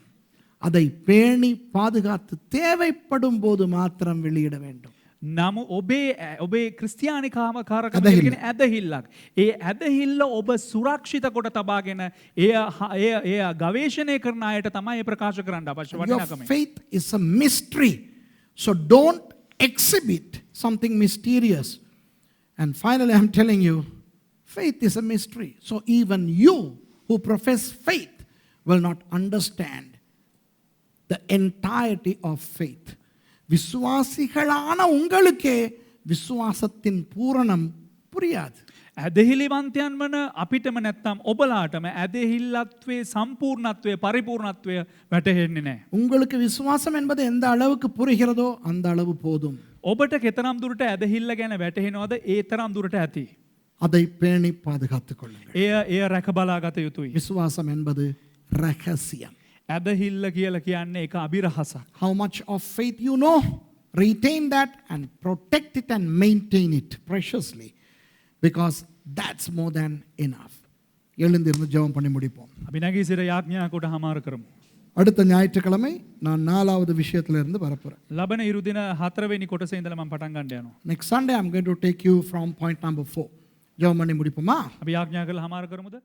அதை பேணி பாதுகாத்து தேவைப்படும் போது மாத்திரம் வெளியிட வேண்டும். නම ඔබේ ක්‍රිස්තියානිකාම කාරකම කියන ඇදහිල්ලක්. ඒ ඇදහිල්ල ඔබ සුරක්ෂිත කොට තබාගෙන එය ගවේෂණය කරන අයට තමයි ප්‍රකාශ කරන්න අවශ්‍ය වටිනාකම. Your faith is a mystery. So don't exhibit something mysterious. And finally I'm telling you, faith is a mystery. So even you who profess faith will not understand the entirety of faith. விசுவாசிகளான உங்களுக்கே விசுவாசத்தின் பூரணம் புரியாது. ඇදහිලිවන්තයන් වන අපිටම නැත්තම් ඔබලාටම ඇදහිල්ලත්වේ සම්පූර්ණත්වය පරිපූර්ණත්වය වැටහෙන්නේ නැහැ. உங்களுக்கு விசுவாசம் என்பது எந்த அளவுக்கு புரிகிறதோ அந்த அளவு போதும். ඔබට කෙතරම් දුරට ඇදහිල්ල ගැන වැටහෙනවද ඒ තරම් දුරට ඇති. அதை பேணி பாதுகாத்துக் கொள்ளுங்கள். එය රැක බලා ගත යුතුයි. விசுவாசம் என்பது ரகசியம். ඇදහිල්ල කියලා කියන්නේ ඒක අභිරහසක්. How much of faith you know, retain that and protect it and maintain it preciously, because that's more than enough. எழுந்திருந்து ஜெபம் பண்ணி முடிப்போம். අපි නැගී සිට යාඥා කොට හමාර කරමු. அடுத்த ஞாயிற்றுக்கிழமை நான் 4வது விஷயத்திலிருந்து வரப்போறேன். ලබන ඉරු දින 4 වෙනි කොටසේ ඉඳලා මම පටන් ගන්න යනවා. Next Sunday I'm going to take you from point number 4. ஜெபம் பண்ணி முடிப்போமா? අපි යාඥා කරලා හමාර කරමුද?